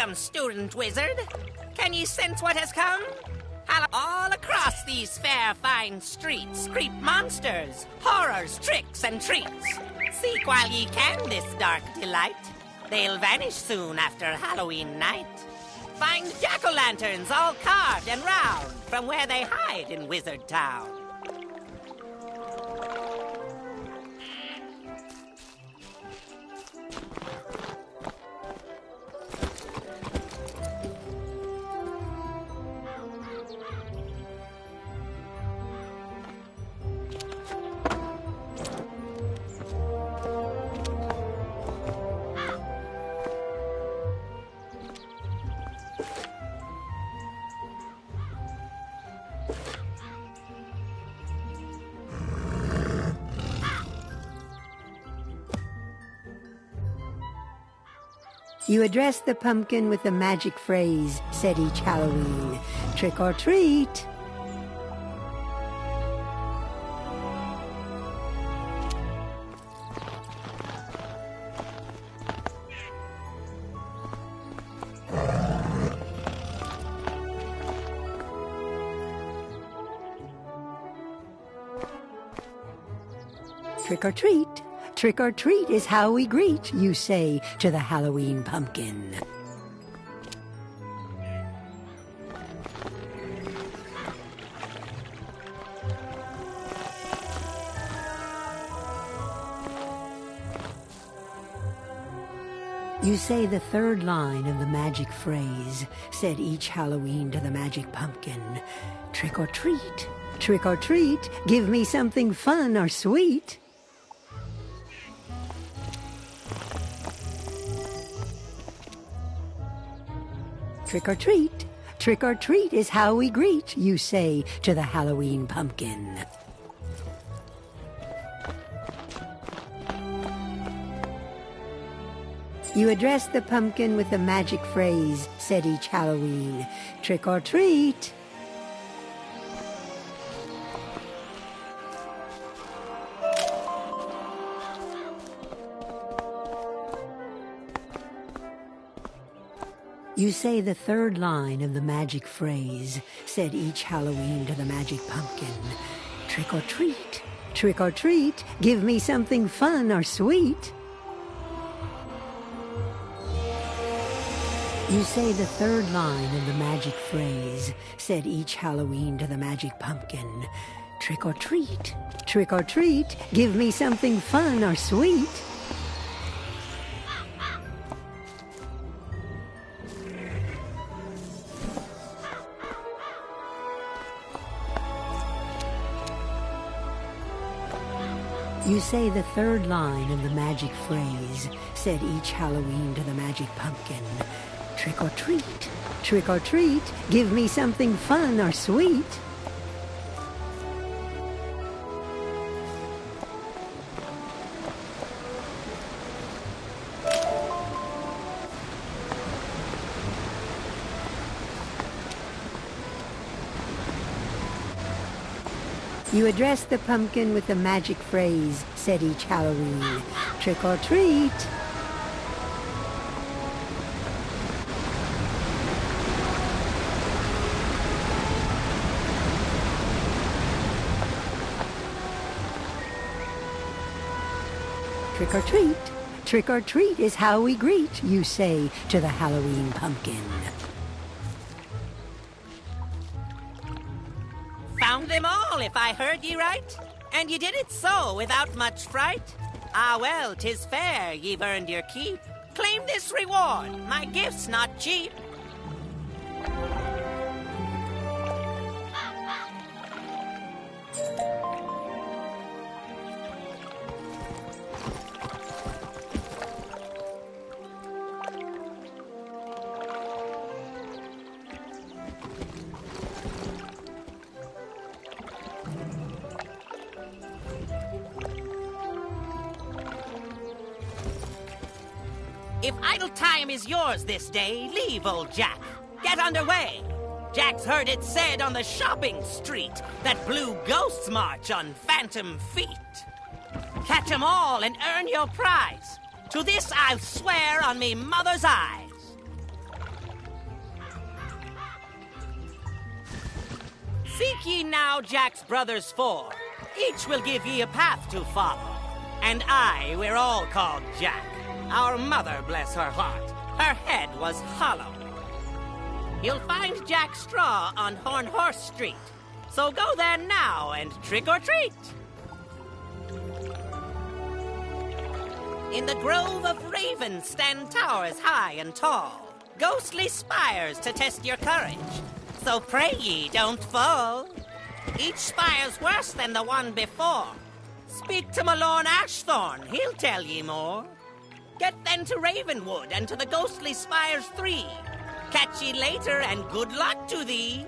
Welcome, student wizard. Can ye sense what has come? All across these fair, fine streets creep monsters, horrors, tricks, and treats. Seek while ye can this dark delight. They'll vanish soon after Halloween night. Find jack-o'-lanterns all carved and round from where they hide in Wizard Town. You address the pumpkin with the magic phrase said each Halloween. Trick or treat. Trick or treat. Trick or treat is how we greet, you say to the Halloween pumpkin. You say the third line of the magic phrase, said each Halloween to the magic pumpkin. Trick or treat, trick or treat, give me something fun or sweet. Trick or treat is how we greet, you say to the Halloween pumpkin. You address the pumpkin with the magic phrase, said each Halloween. Trick or treat. You say the third line of the magic phrase, said each Halloween to the magic pumpkin. Trick or treat, give me something fun or sweet. You say the third line of the magic phrase, said each Halloween to the magic pumpkin. Trick or treat, give me something fun or sweet. You say the third line of the magic phrase, said each Halloween to the magic pumpkin. Trick or treat, give me something fun or sweet. You address the pumpkin with the magic phrase, said each Halloween. Trick or treat. Trick or treat is how we greet, you say to the Halloween pumpkin. Found them all, if I heard ye right, and ye did it so without much fright. Ah well, 'tis fair, ye've earned your keep. Claim this reward, my gift's not cheap. If idle time is yours this day, leave old Jack. Get underway. Jack's heard it said on the shopping street that blue ghosts march on phantom feet. Catch 'em all and earn your prize. To this I'll swear on me mother's eyes. Seek ye now Jack's brothers 4. Each will give ye a path to follow. And we're all called Jack. Our mother, bless her heart, her head was hollow. You'll find Jack Straw on Horn Horse Street. So go there now and trick or treat. In the grove of ravens stand towers high and tall, ghostly spires to test your courage. So pray ye don't fall. Each spire's worse than the one before. Speak to Malorn Ashthorn, he'll tell ye more. Get then to Ravenwood and to the ghostly spires 3. Catch ye later and good luck to thee.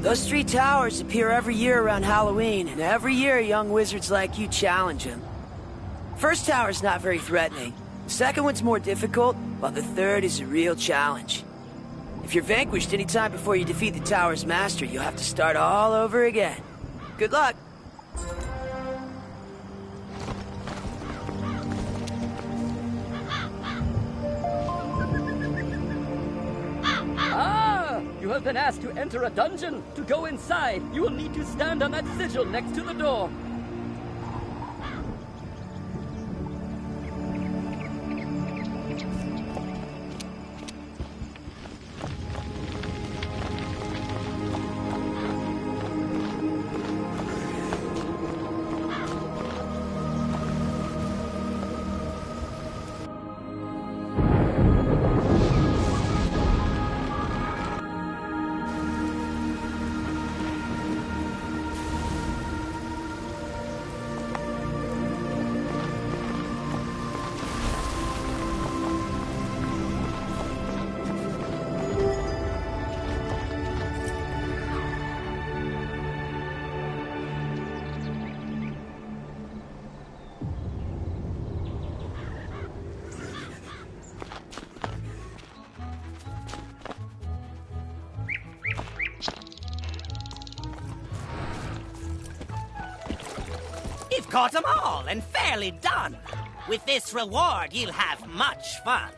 Those 3 towers appear every year around Halloween, and every year young wizards like you challenge them. First tower's not very threatening. The second one's more difficult, while the third is a real challenge. If you're vanquished any time before you defeat the tower's master, you'll have to start all over again. Good luck! You have been asked to enter a dungeon. To go inside, you will need to stand on that sigil next to the door. You've caught them all and fairly done. With this reward, you'll have much fun.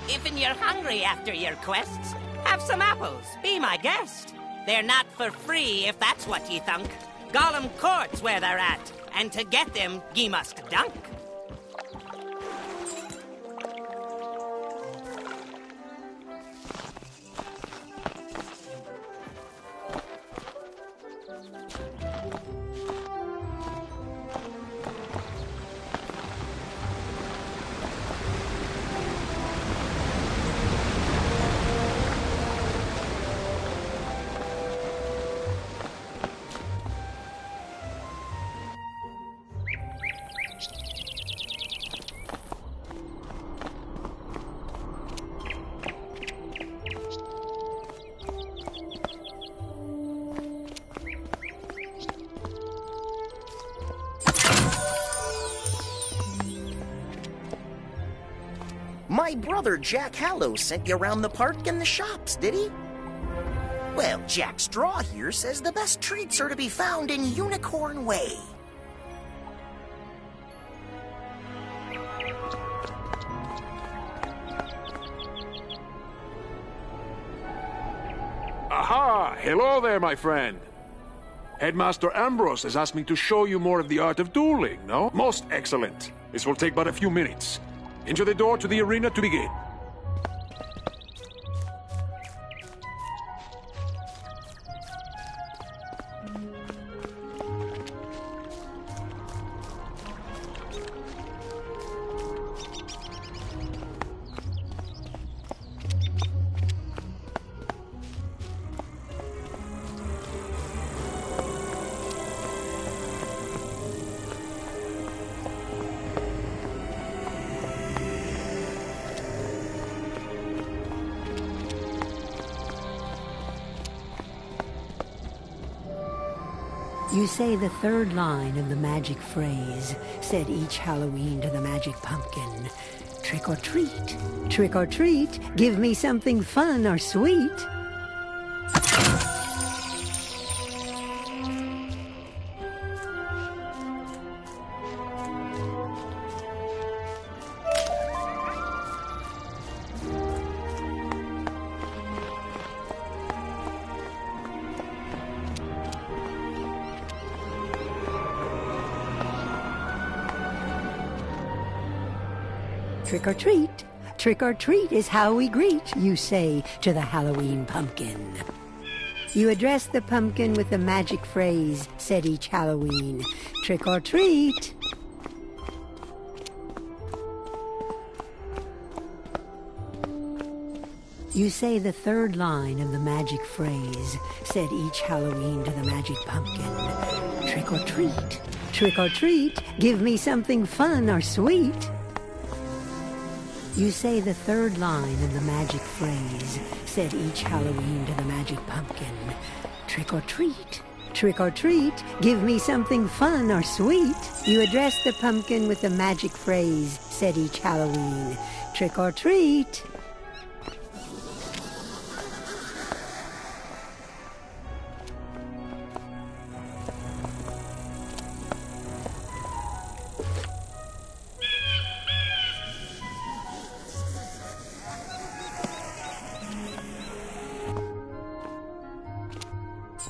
If you're hungry after your quests, have some apples. Be my guest. They're not for free, if that's what ye thunk. Gollum Court's where they're at, and to get them, ye must dunk. My brother Jack Hallow sent you around the park and the shops, did he? Well, Jack Straw here says the best treats are to be found in Unicorn Way. Aha! Hello there, my friend. Headmaster Ambrose has asked me to show you more of the art of dueling, no? Most excellent. This will take but a few minutes. Enter the door to the arena to begin. You say the third line of the magic phrase, said each Halloween to the magic pumpkin. Trick or treat, trick or treat, give me something fun or sweet. Trick or treat is how we greet, you say to the Halloween pumpkin. You address the pumpkin with the magic phrase, said each Halloween. Trick or treat. You say the third line of the magic phrase, said each Halloween to the magic pumpkin. Trick or treat, give me something fun or sweet. You say the third line of the magic phrase, said each Halloween to the magic pumpkin. Trick or Trick or treat, give me something fun or sweet. You address the pumpkin with a magic phrase said each Halloween. Trick or treat.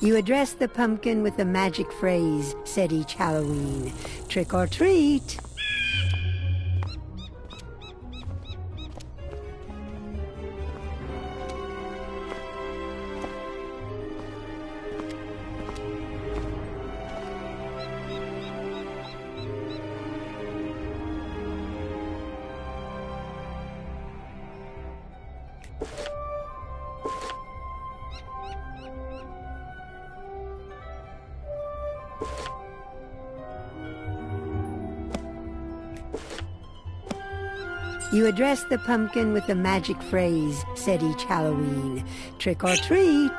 You address the pumpkin with a magic phrase said each Halloween. Trick or treat. You address the pumpkin with a magic phrase said each Halloween. Trick or treat.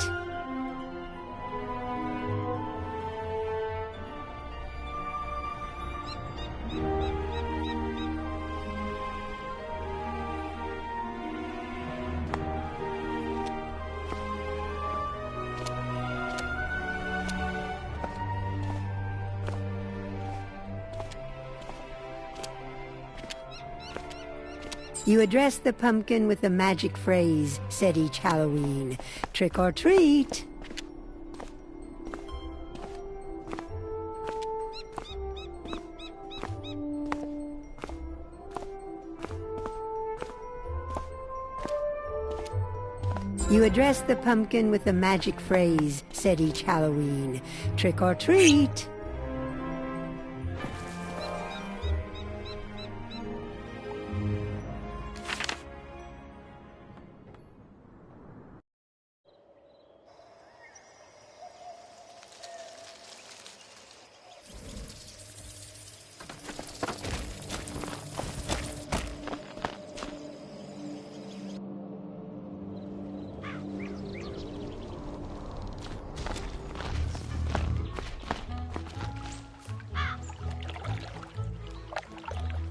You address the pumpkin with a magic phrase said each Halloween. Trick or treat. You address the pumpkin with a magic phrase said each Halloween. Trick or treat.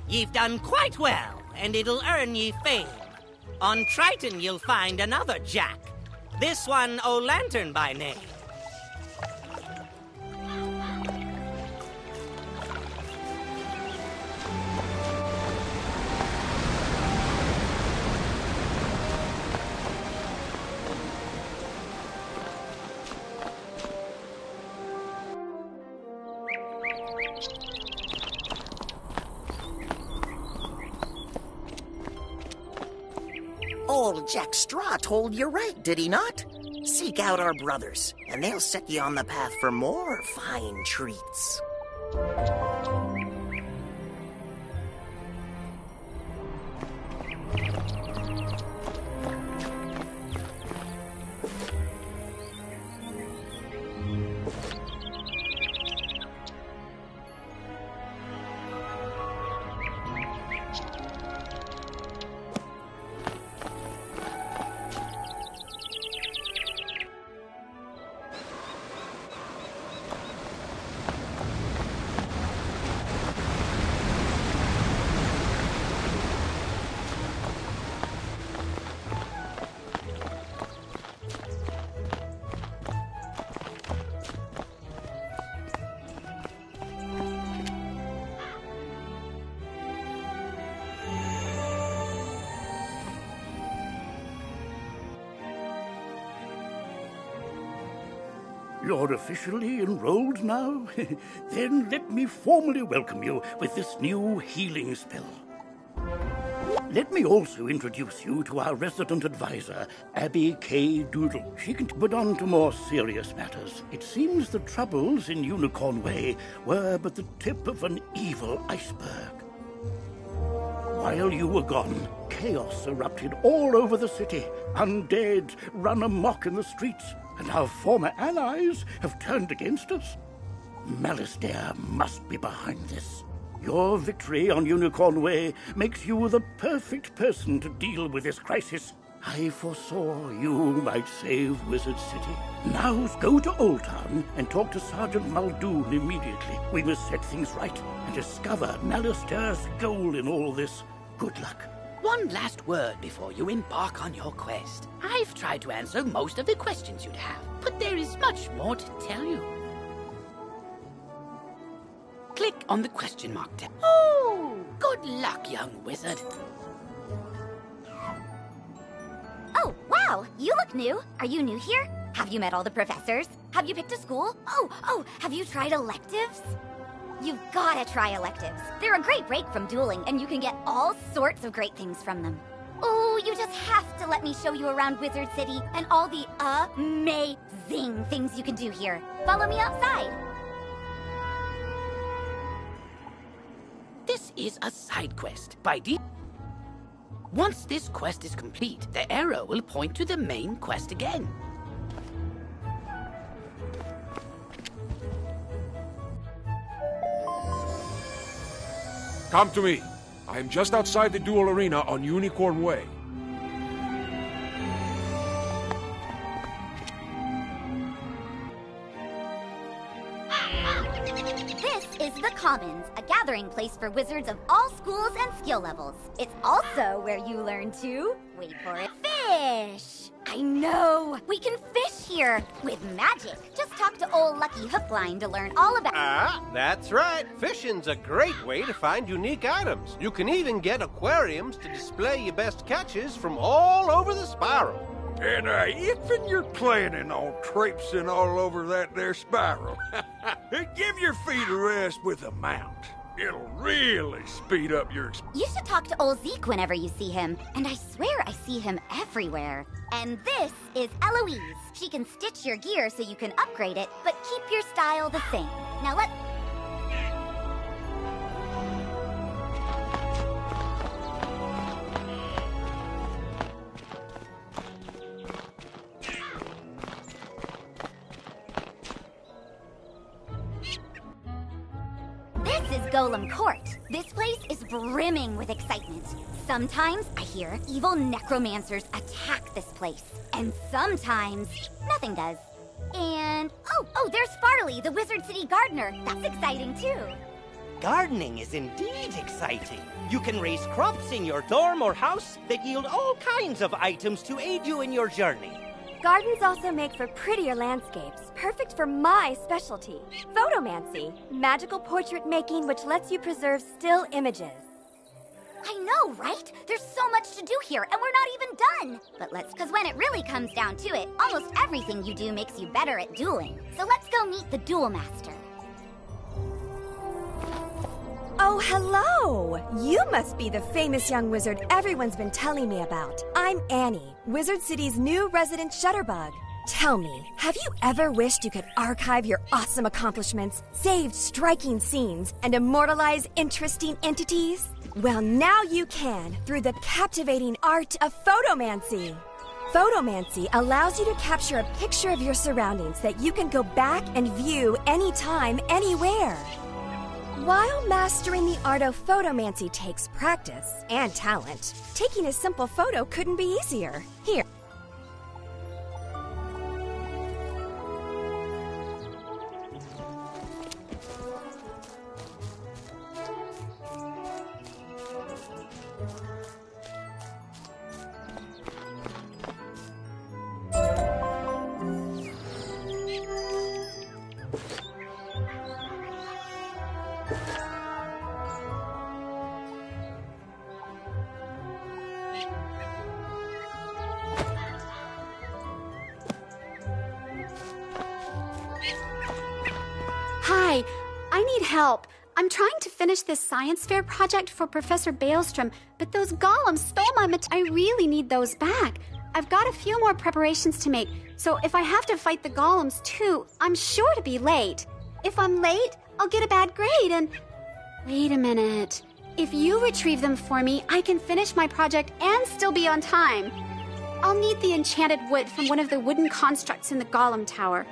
You've done quite well, and it'll earn ye fame. On Triton you'll find another Jack. This one O'Lantern by name. Old Jack Straw told you right, did he not? Seek out our brothers, and they'll set you on the path for more fine treats. You're officially enrolled now? Then let me formally welcome you with this new healing spell. Let me also introduce you to our resident advisor, Abby K. Doodle. She can put on to more serious matters. It seems the troubles in Unicorn Way were but the tip of an evil iceberg. While you were gone, chaos erupted all over the city. Undead run amok in the streets, and our former allies have turned against us. Malastare must be behind this. Your victory on Unicorn Way makes you the perfect person to deal with this crisis. I foresaw you might save Wizard City. Now go to Old Town and talk to Sergeant Muldoon immediately. We must set things right and discover Nalister's goal in all this. Good luck. One last word before you embark on your quest. I've tried to answer most of the questions you'd have, but there is much more to tell you. Click on the question mark tab. Oh, good luck, young wizard. Oh, wow, you look new. Are you new here? Have you met all the professors? Have you picked a school? Oh, have you tried electives? You've gotta try electives. They're a great break from dueling, and you can get all sorts of great things from them. Oh, you just have to let me show you around Wizard City and all the amazing things you can do here. Follow me outside. This is a side quest. Once this quest is complete, the arrow will point to the main quest again. Come to me. I am just outside the duel arena on Unicorn Way. This is the Commons, a gathering place for wizards of all schools and skill levels. It's also where you learn to, wait for it, fish. I know, we can fish here with magic. Just talk to old Lucky Hookline to learn all about That's right. Fishing's a great way to find unique items. You can even get aquariums to display your best catches from all over the spiral. And if you're planning on traipsing all over that there spiral, give your feet a rest with a mount. It'll really speed up your experience. You should talk to old Zeke whenever you see him, and I swear I see him everywhere. And this is Eloise. She can stitch your gear so you can upgrade it, but keep your style the same. Now let... This is Golem Court. This place is brimming with excitement. Sometimes I hear evil necromancers attack this place. And sometimes nothing does. And, oh, there's Farley, the Wizard City gardener. That's exciting too. Gardening is indeed exciting. You can raise crops in your dorm or house that yield all kinds of items to aid you in your journey. Gardens also make for prettier landscapes, perfect for my specialty, photomancy, magical portrait making which lets you preserve still images. I know, right? There's so much to do here, and we're not even done. But because when it really comes down to it, almost everything you do makes you better at dueling. So let's go meet the Duel Master. Oh, hello! You must be the famous young wizard everyone's been telling me about. I'm Annie, Wizard City's new resident shutterbug. Tell me, have you ever wished you could archive your awesome accomplishments, save striking scenes, and immortalize interesting entities? Well, now you can through the captivating art of photomancy. Photomancy allows you to capture a picture of your surroundings that you can go back and view anytime, anywhere. While mastering the art of photomancy takes practice and talent, taking a simple photo couldn't be easier. Here. Hi, I need help. I'm trying to finish this science fair project for Professor Baelstrom, but those golems stole my I really need those back. I've got a few more preparations to make, so if I have to fight the golems too, I'm sure to be late. If I'm late, I'll get a bad grade and... Wait a minute. If you retrieve them for me, I can finish my project and still be on time. I'll need the enchanted wood from one of the wooden constructs in the golem tower.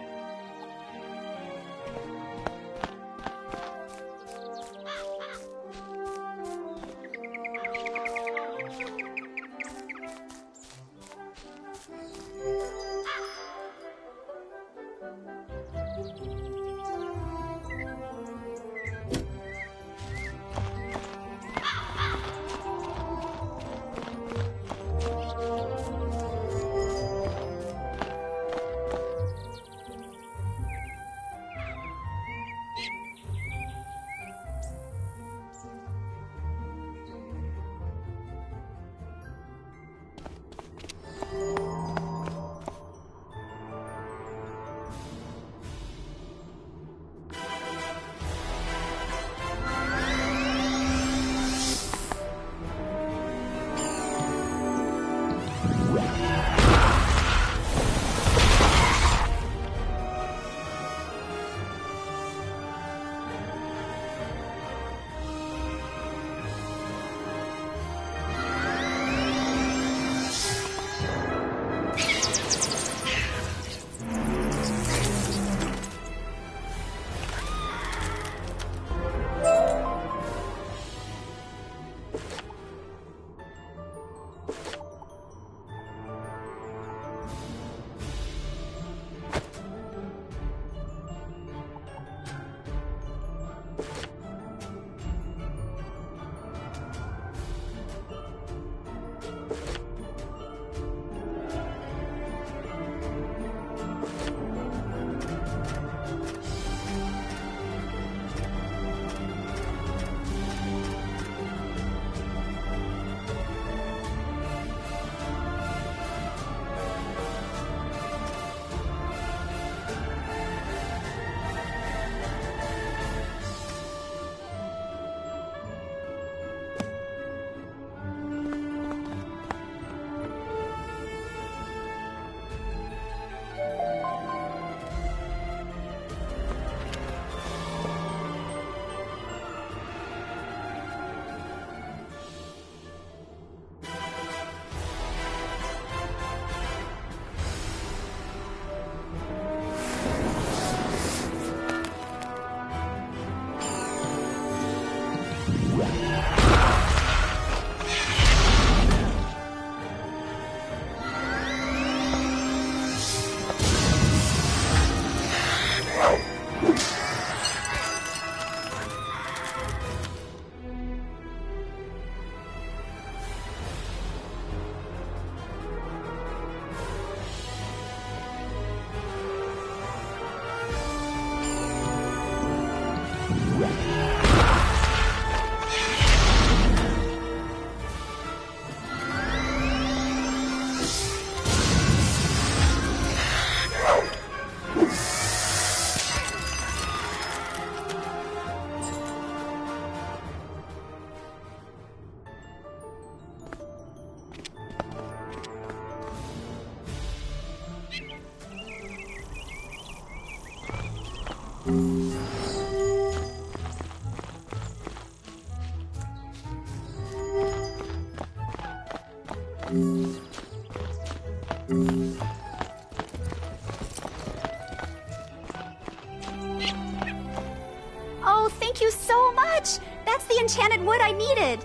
Oh, thank you so much! That's the enchanted wood I needed!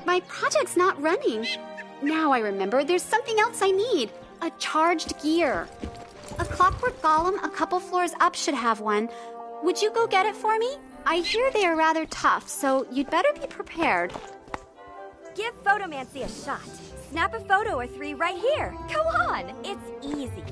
My project's not running. Now I remember, there's something else I need. A charged gear. A clockwork golem a couple floors up should have one. Would you go get it for me? I hear they are rather tough, so you'd better be prepared. Give photomancy a shot. Snap a photo or 3 right here. Go on, it's easy.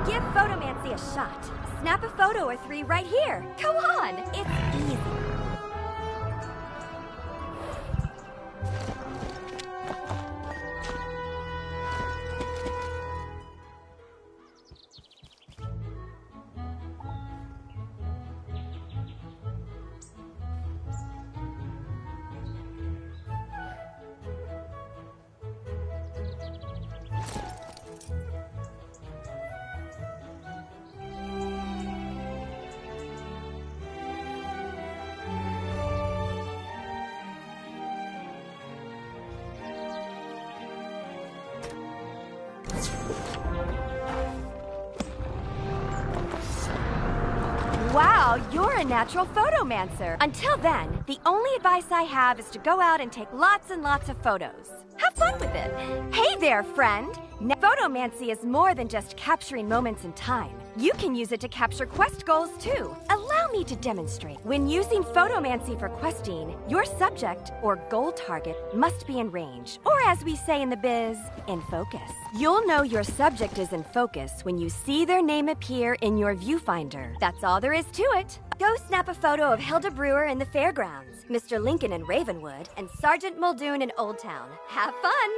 Give photomancy a shot. Snap a photo or 3 right here. Go on, it's easy. Wow, you're a natural photomancer. Until then, the only advice I have is to go out and take lots and lots of photos. Have fun with it. Hey there, friend. Photomancy is more than just capturing moments in time. You can use it to capture quest goals, too. Allow me to demonstrate. When using photomancy for questing, your subject, or goal target, must be in range. Or as we say in the biz, in focus. You'll know your subject is in focus when you see their name appear in your viewfinder. That's all there is to it. Go snap a photo of Hilda Brewer in the fairgrounds, Mr. Lincoln in Ravenwood, and Sergeant Muldoon in Old Town. Have fun!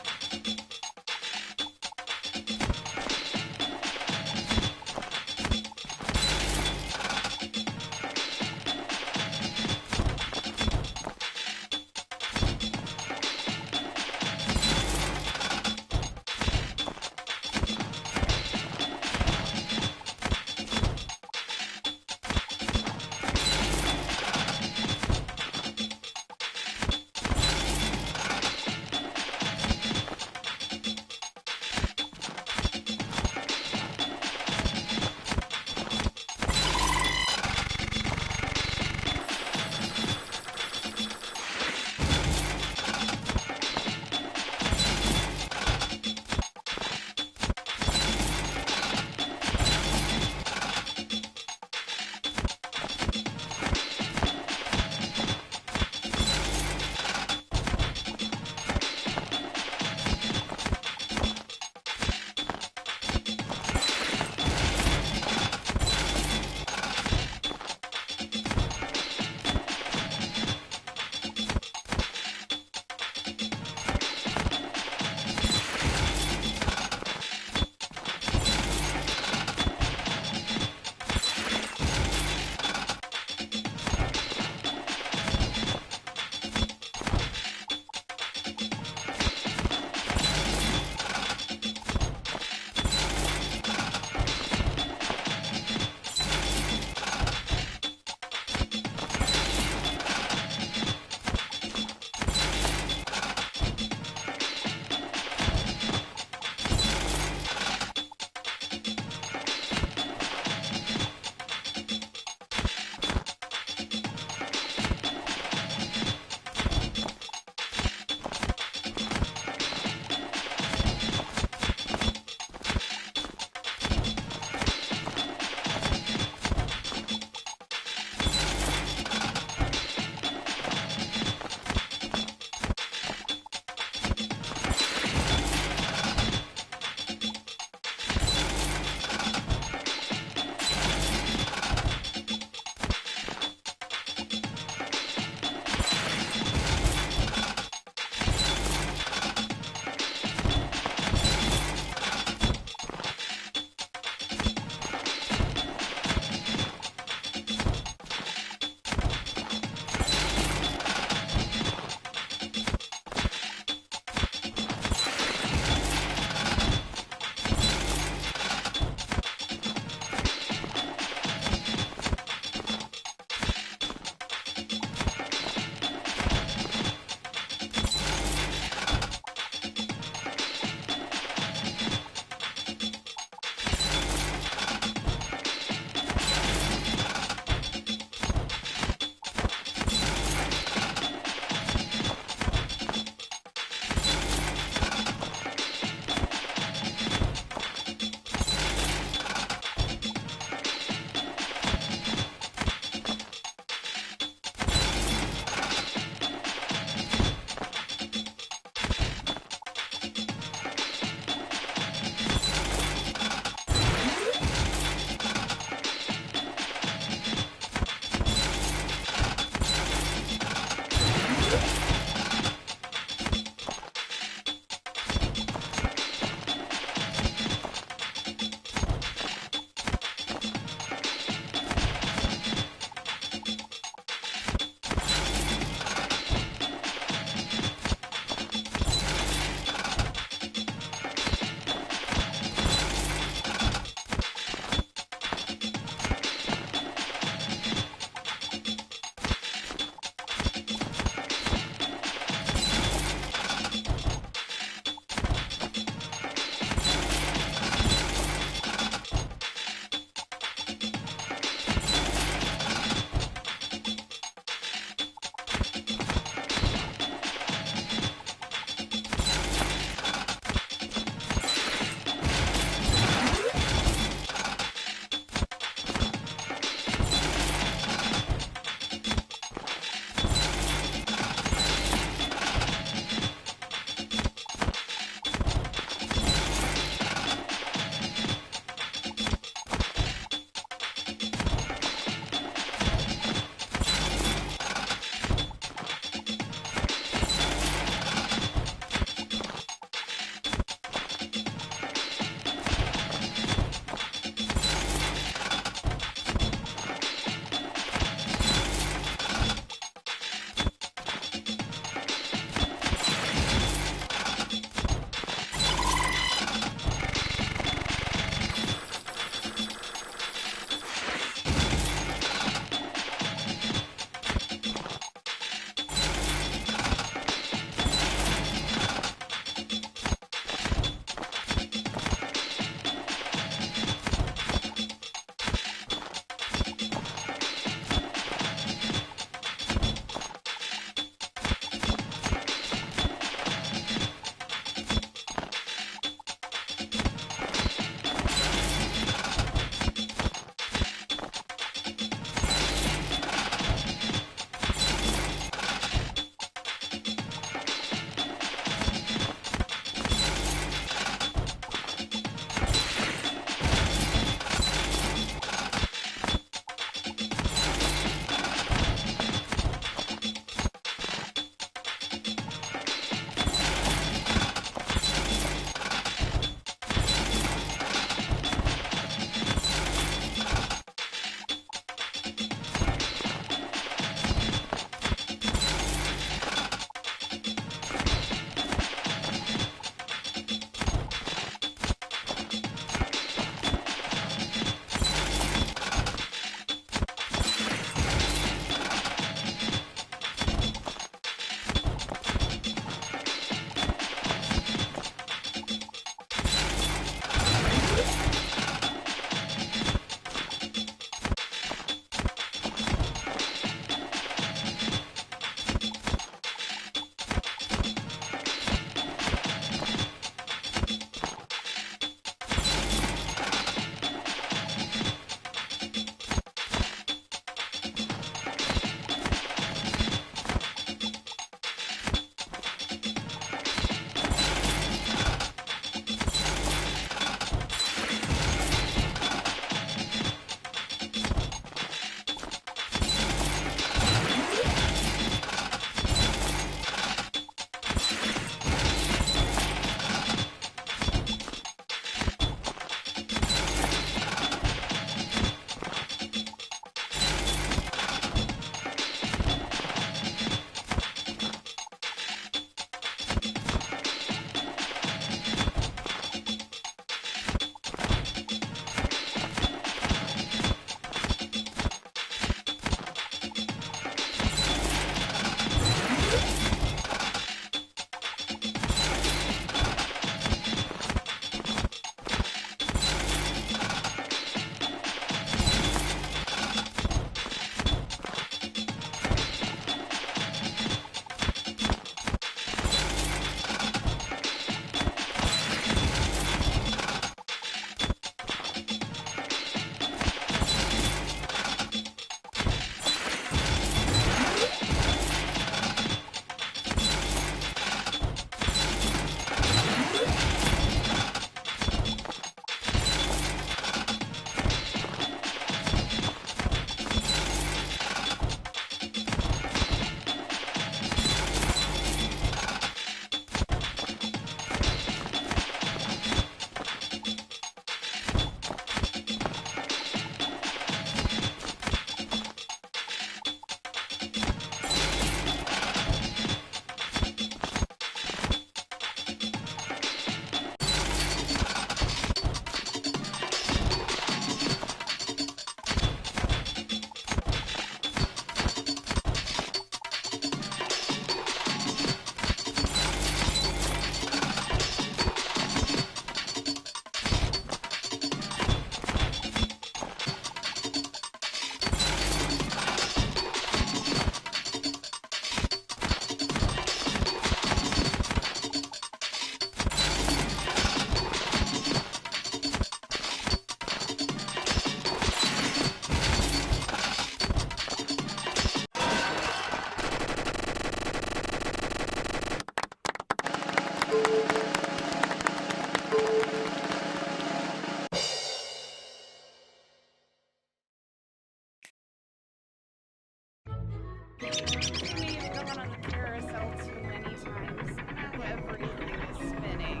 We've gone on the carousel too many times. Now everything is spinning.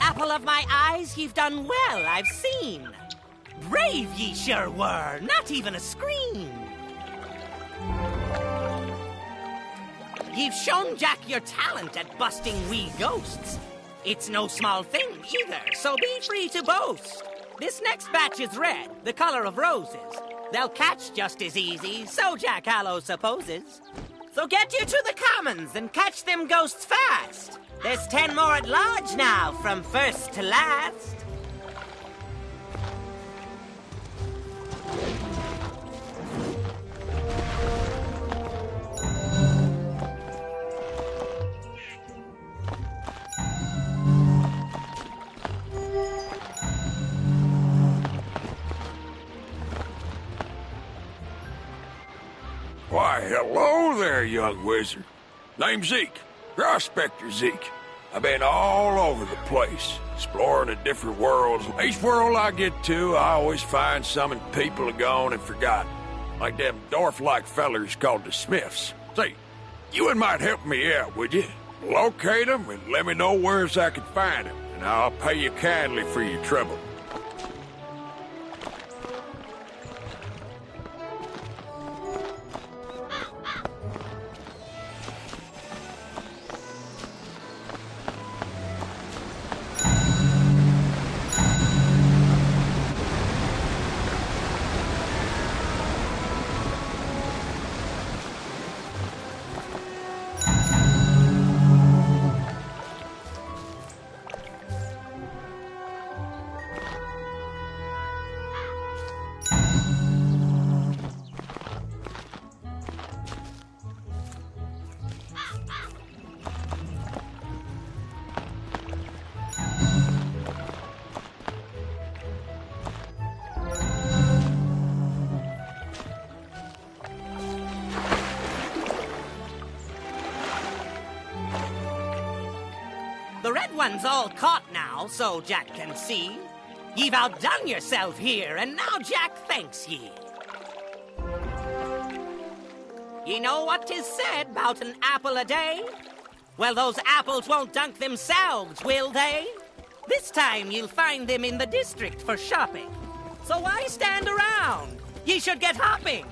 Apple of my eyes, you've done well, I've seen. Brave ye sure were, not even a scream. You've shown Jack your talent at busting wee ghosts. It's no small thing either, so be free to boast. This next batch is red, the color of roses. They'll catch just as easy, so Jack Hallow supposes. So get you to the commons and catch them ghosts fast. There's 10 more at large now, from first to last. Why, hello there, young wizard. Name's Zeke. Prospector Zeke. I've been all over the place, exploring the different worlds. Each world I get to, I always find something people have gone and forgotten. Like them dwarf-like fellers called the Smiths. Say, you might help me out, would you? Locate them and let me know where's I can find them, and I'll pay you kindly for your trouble. The red one's all caught now, so Jack can see. Ye've outdone yourself here, and now Jack thanks ye. Ye know what 'tis said about an apple a day? Well, those apples won't dunk themselves, will they? This time you'll find them in the district for shopping. So why stand around? Ye should get hopping.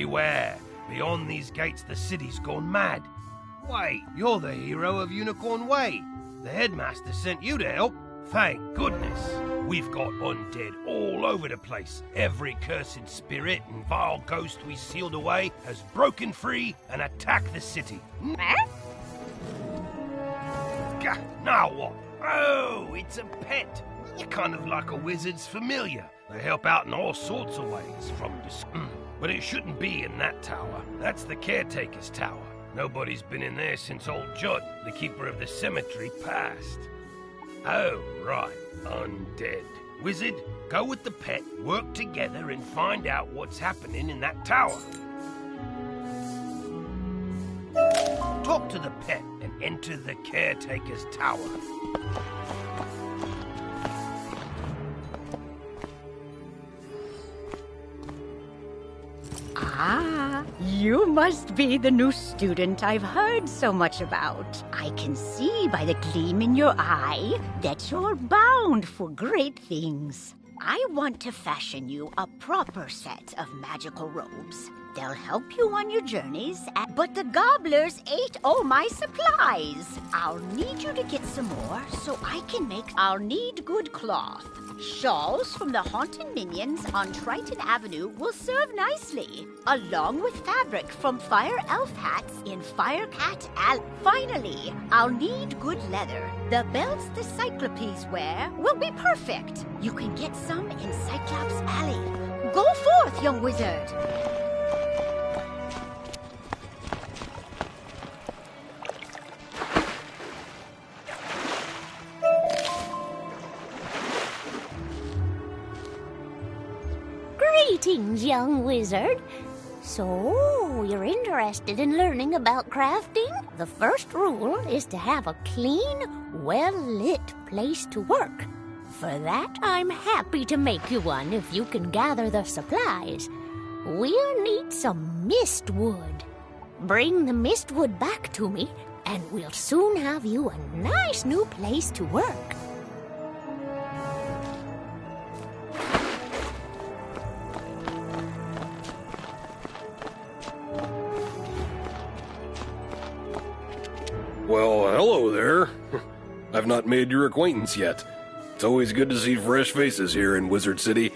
Beware. Beyond these gates, the city's gone mad. Wait, you're the hero of Unicorn Way. The headmaster sent you to help. Thank goodness. We've got undead all over the place. Every cursed spirit and vile ghost we sealed away has broken free and attacked the city. Now what? Oh, it's a pet. You're kind of like a wizard's familiar. They help out in all sorts of ways, but it shouldn't be in that tower. That's the caretaker's tower. Nobody's been in there since old Judd, the keeper of the cemetery, passed. Oh, right. Undead. Wizard, go with the pet, work together, and find out what's happening in that tower. Talk to the pet and enter the caretaker's tower. Ah, you must be the new student I've heard so much about. I can see by the gleam in your eye that you're bound for great things. I want to fashion you a proper set of magical robes. They'll help you on your journeys, but the gobblers ate all my supplies. I'll need you to get some more so I can make our need good cloth. Shawls from the haunted minions on Triton Avenue will serve nicely, along with fabric from Fire Elf hats in Firecat Alley. Finally, I'll need good leather. The belts the Cyclopes wear will be perfect. You can get some in Cyclops Alley. Go forth, young wizard. Greetings, young wizard. So, you're interested in learning about crafting? The first rule is to have a clean, well-lit place to work. For that, I'm happy to make you one if you can gather the supplies. We'll need some mistwood. Bring the mistwood back to me, and we'll soon have you a nice new place to work. Well, hello there. I've not made your acquaintance yet. It's always good to see fresh faces here in Wizard City.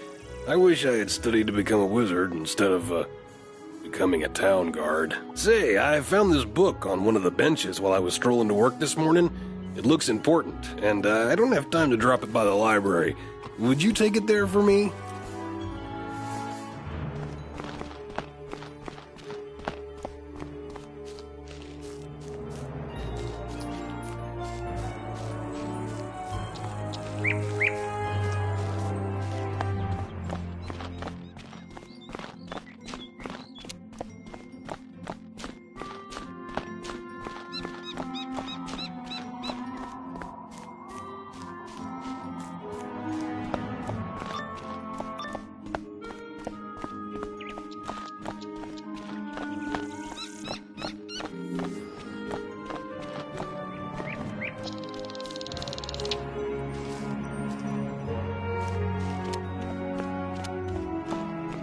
I wish I had studied to become a wizard instead of, becoming a town guard. Say, I found this book on one of the benches while I was strolling to work this morning. It looks important, and I don't have time to drop it by the library. Would you take it there for me?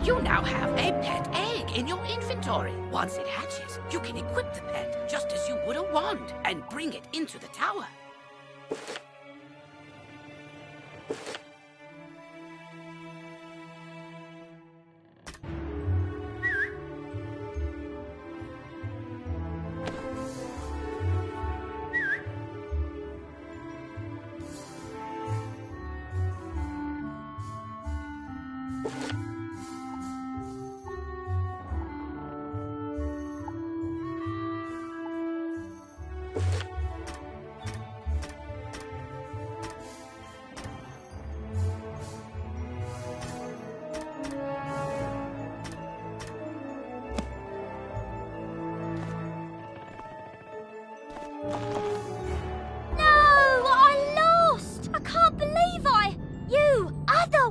You now have a pet egg in your inventory. Once it hatches, you can equip the pet just as you would a wand and bring it into the tower.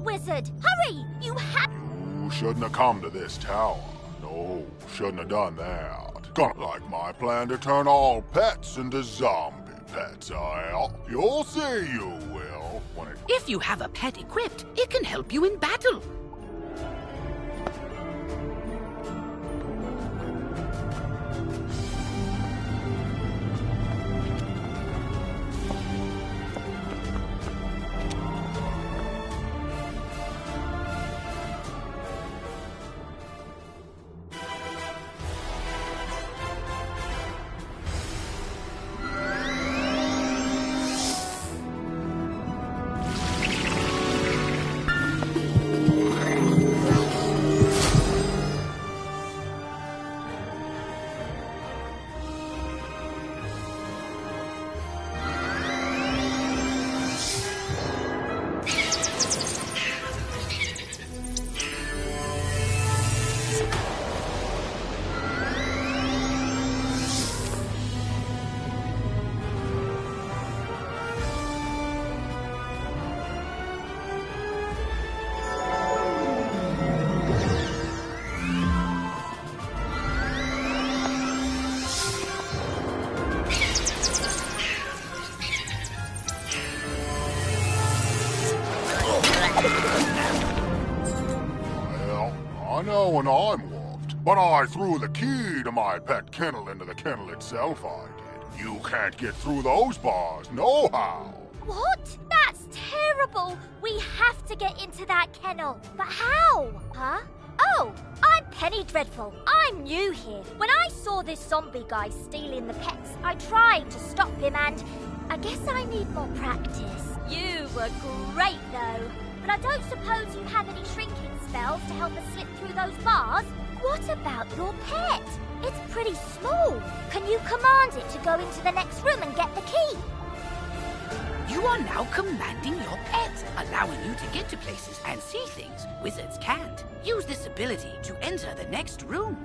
Wizard! Hurry! You have... You shouldn't have come to this tower. No, shouldn't have done that. Got like my plan to turn all pets into zombie pets, You'll see you will. If you have a pet equipped, it can help you in battle. when I'm walked. But I threw the key to my pet kennel into the kennel itself, I did. You can't get through those bars, nohow. What? That's terrible! We have to get into that kennel. But how? Huh? Oh, I'm Penny Dreadful. I'm new here. When I saw this zombie guy stealing the pets, I tried to stop him and I guess I need more practice. You were great though. But I don't suppose you have any shrinking spells to help us slip through those bars? What about your pet? It's pretty small. Can you command it to go into the next room and get the key? You are now commanding your pet, allowing you to get to places and see things wizards can't. Use this ability to enter the next room.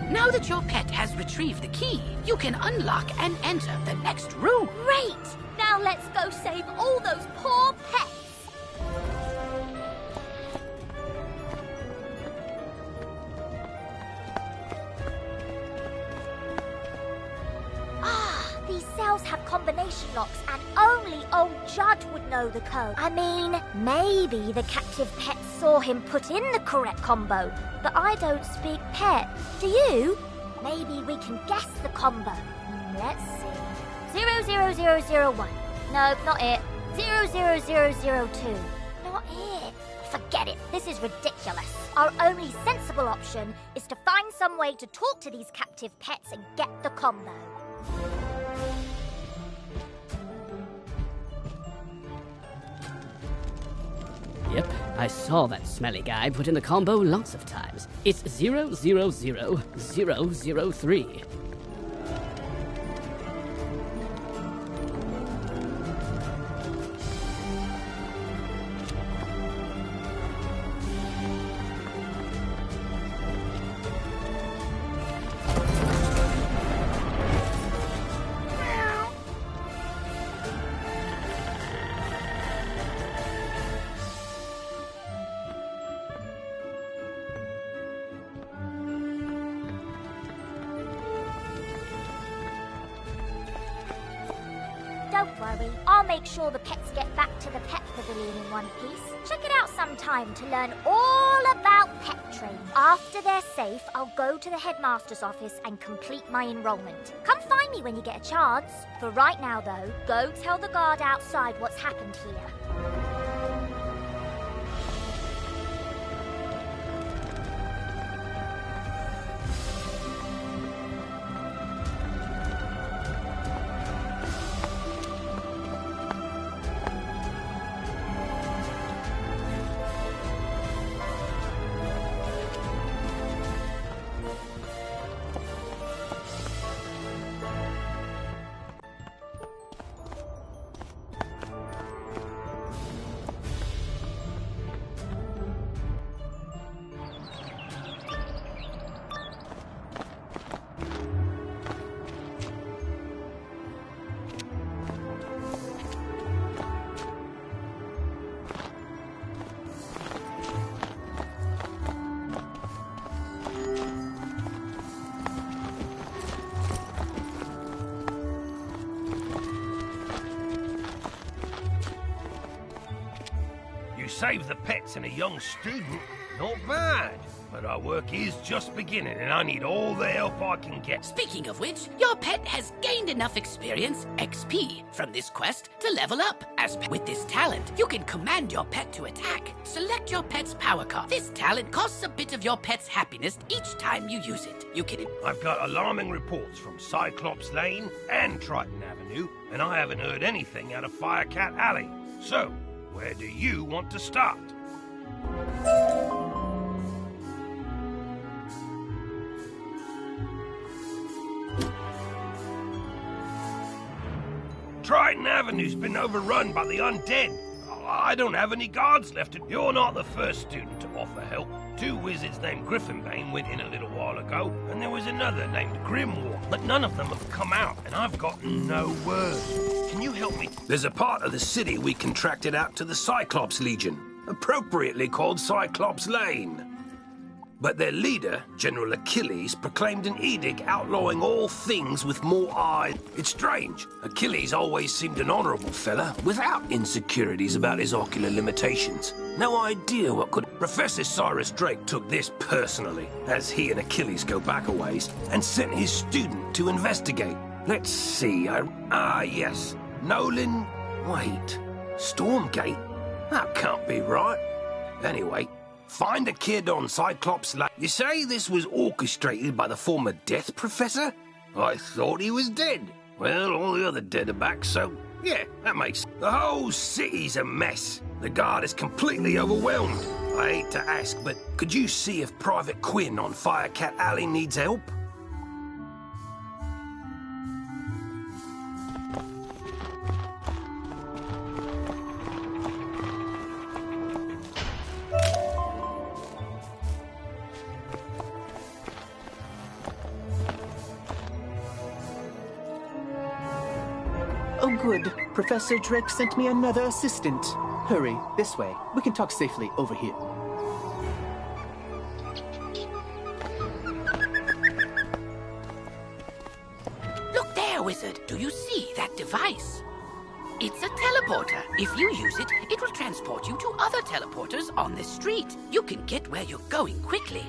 Now that your pet has retrieved the key, you can unlock and enter the next room. Great! Now let's go save all those poor pets! These cells have combination locks and only old Judd would know the code. I mean, maybe the captive pet saw him put in the correct combo, but I don't speak pet. Do you? Maybe we can guess the combo. Let's see. 00001. Nope, not it. 00002. Not it. Forget it. This is ridiculous. Our only sensible option is to find some way to talk to these captive pets and get the combo. Yep, I saw that smelly guy put in the combo lots of times. It's 000003. Don't worry, I'll make sure the pets get back to the pet pavilion in one piece. Check it out sometime to learn all about pet training. After they're safe, I'll go to the headmaster's office and complete my enrollment. Come find me when you get a chance. For right now, though, go tell the guard outside what's happened here. to save the pets and a young student, not bad. But our work is just beginning, and I need all the help I can get. Speaking of which, your pet has gained enough experience, XP, from this quest to level up. With this talent, you can command your pet to attack. Select your pet's power card. This talent costs a bit of your pet's happiness each time you use it. You can... I've got alarming reports from Cyclops Lane and Triton Avenue, and I haven't heard anything out of Firecat Alley. So, where do you want to start? Triton Avenue's been overrun by the undead. I don't have any guards left. You're not the first student to offer help. 2 wizards named Griffinbane went in a little while ago, and there was another named Grimwar, but none of them have come out, and I've got no word. Can you help me? There's a part of the city we contracted out to the Cyclops Legion, appropriately called Cyclops Lane. But their leader, General Achilles, proclaimed an edict outlawing all things with more eyes. It's strange. Achilles always seemed an honorable fella, without insecurities about his ocular limitations. No idea what could... Professor Cyrus Drake took this personally, as he and Achilles go back a ways, and sent his student to investigate. Let's see, yes. Nolan... Wait. Stormgate? That can't be right. Anyway... Find a kid on Cyclops Lane. You say this was orchestrated by the former Death Professor? I thought he was dead. Well, all the other dead are back, so yeah, that makes sense. The whole city's a mess. The guard is completely overwhelmed. I hate to ask, but could you see if Private Quinn on Firecat Alley needs help? Oh, good. Professor Drake sent me another assistant. Hurry, this way. We can talk safely over here. Look there, wizard. Do you see that device? It's a teleporter. If you use it, it will transport you to other teleporters on this street. You can get where you're going quickly.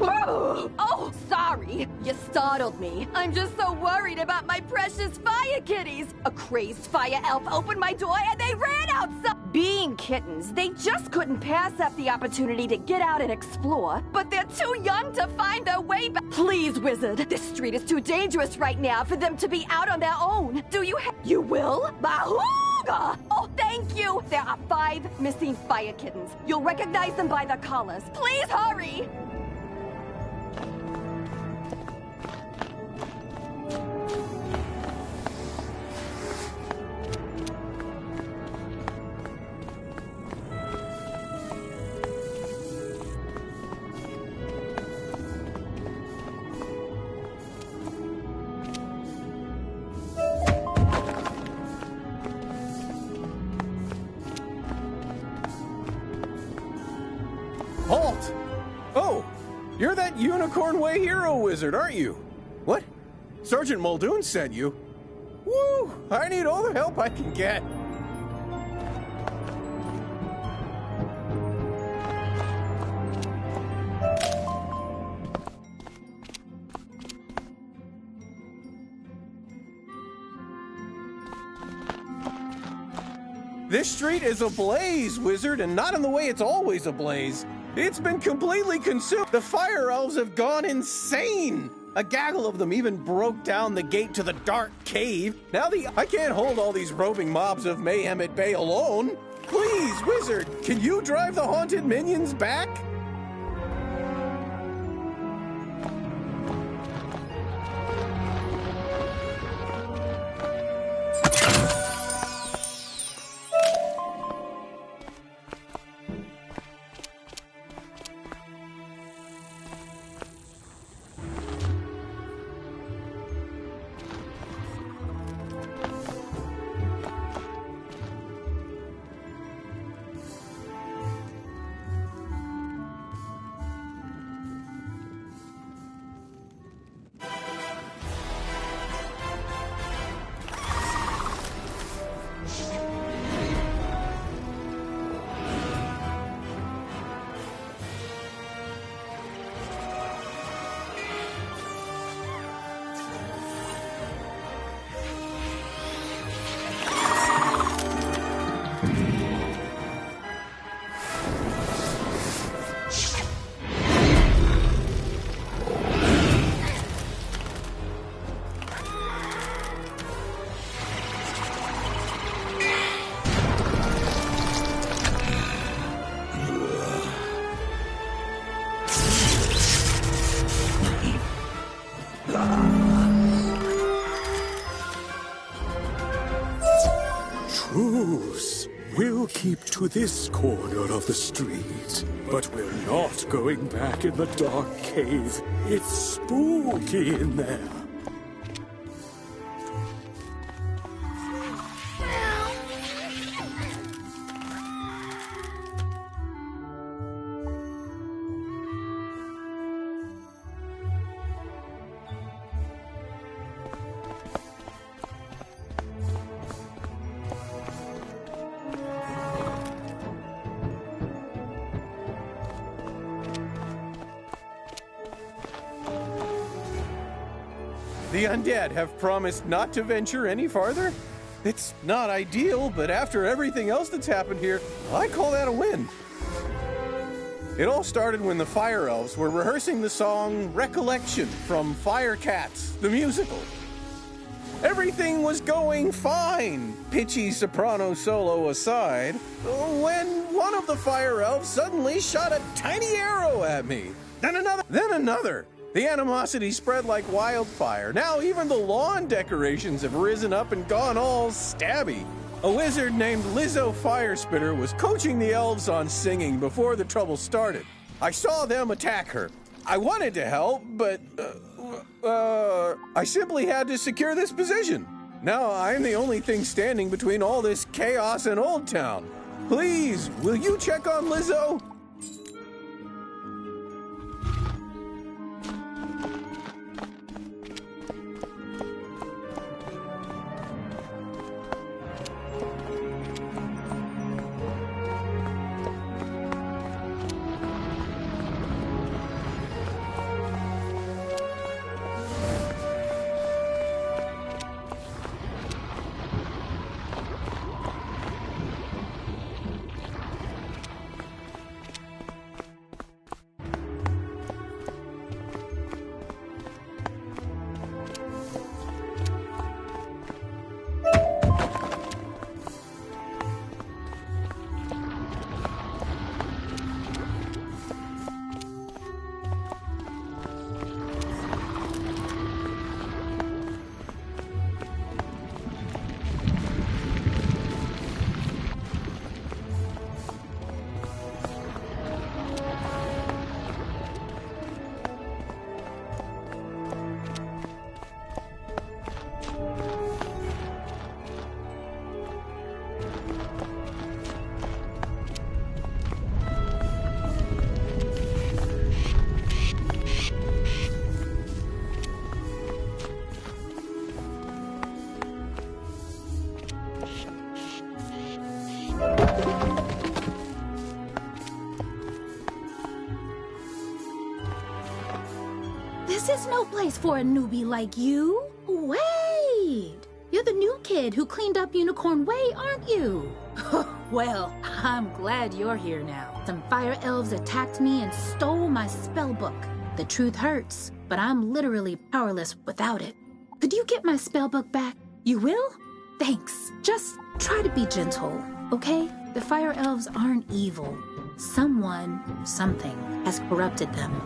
Oh, sorry. You startled me. I'm just so worried about my precious fire kitties. A crazed fire elf opened my door and they ran outside. Being kittens, they just couldn't pass up the opportunity to get out and explore, but they're too young to find their way back. Please, wizard, this street is too dangerous right now for them to be out on their own. You will? Bahooga! Oh, thank you! There are 5 missing fire kittens. You'll recognize them by their collars. Please hurry! Halt! Oh, you're that Unicorn Way hero wizard, aren't you? What? Sergeant Muldoon sent you? Woo! I need all the help I can get. This street is ablaze, wizard, and not in the way it's always ablaze. It's been completely consumed. The fire elves have gone insane. A gaggle of them even broke down the gate to the dark cave. Now I can't hold all these roving mobs of mayhem at bay alone. Please, wizard, can you drive the haunted minions back? Truce. We'll keep to this corner of the street, but we're not going back in the dark cave. It's spooky in there. The undead have promised not to venture any farther? It's not ideal, but after everything else that's happened here, I call that a win. It all started when the Fire Elves were rehearsing the song Recollection from Fire Cats, the musical. Everything was going fine, pitchy soprano solo aside, when one of the Fire Elves suddenly shot a tiny arrow at me. Then another. The animosity spread like wildfire. Now even the lawn decorations have risen up and gone all stabby. A wizard named Lizzo Firespitter was coaching the elves on singing before the trouble started. I saw them attack her. I wanted to help, but I simply had to secure this position. Now I'm the only thing standing between all this chaos and Old Town. Please, will you check on Lizzo? This is no place for a newbie like you. Wait! You're the new kid who cleaned up Unicorn Way, aren't you? Well, I'm glad you're here now. Some fire elves attacked me and stole my spell book. The truth hurts, but I'm literally powerless without it. Could you get my spell book back? You will? Thanks. Just try to be gentle, okay? The fire elves aren't evil. Someone, something, has corrupted them.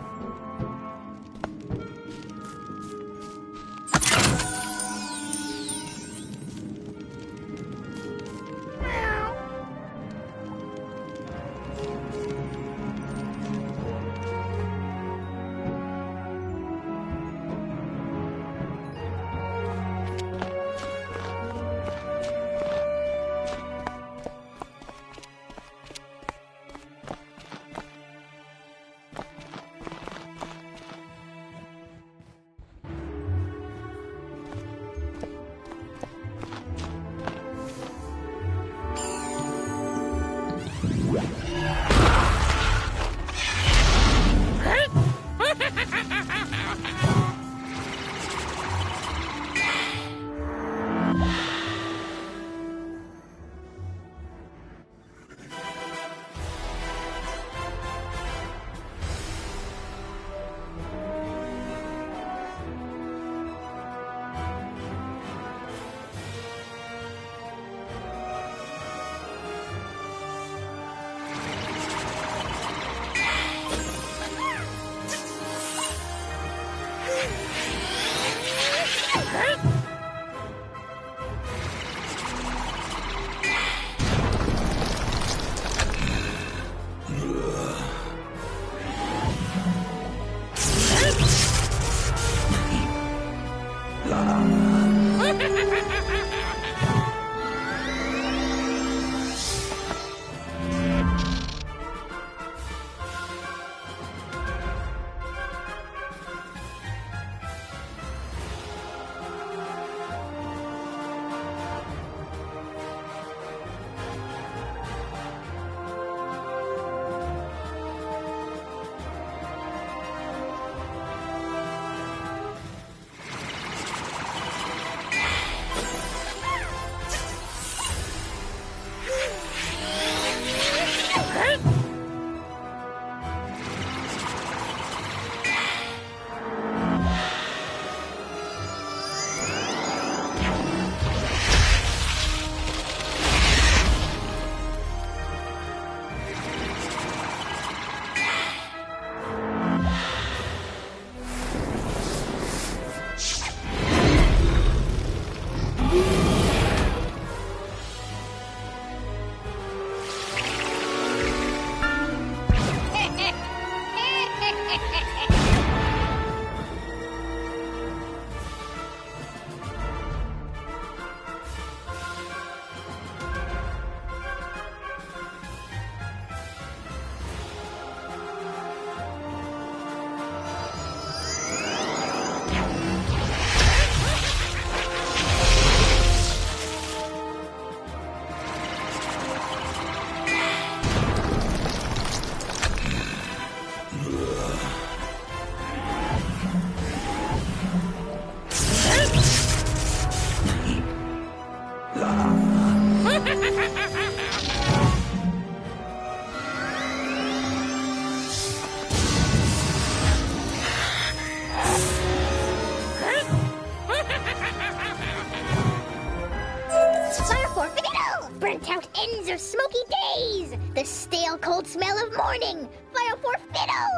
Burnt out ends of smoky days! The stale cold smell of morning! Fire for fiddle!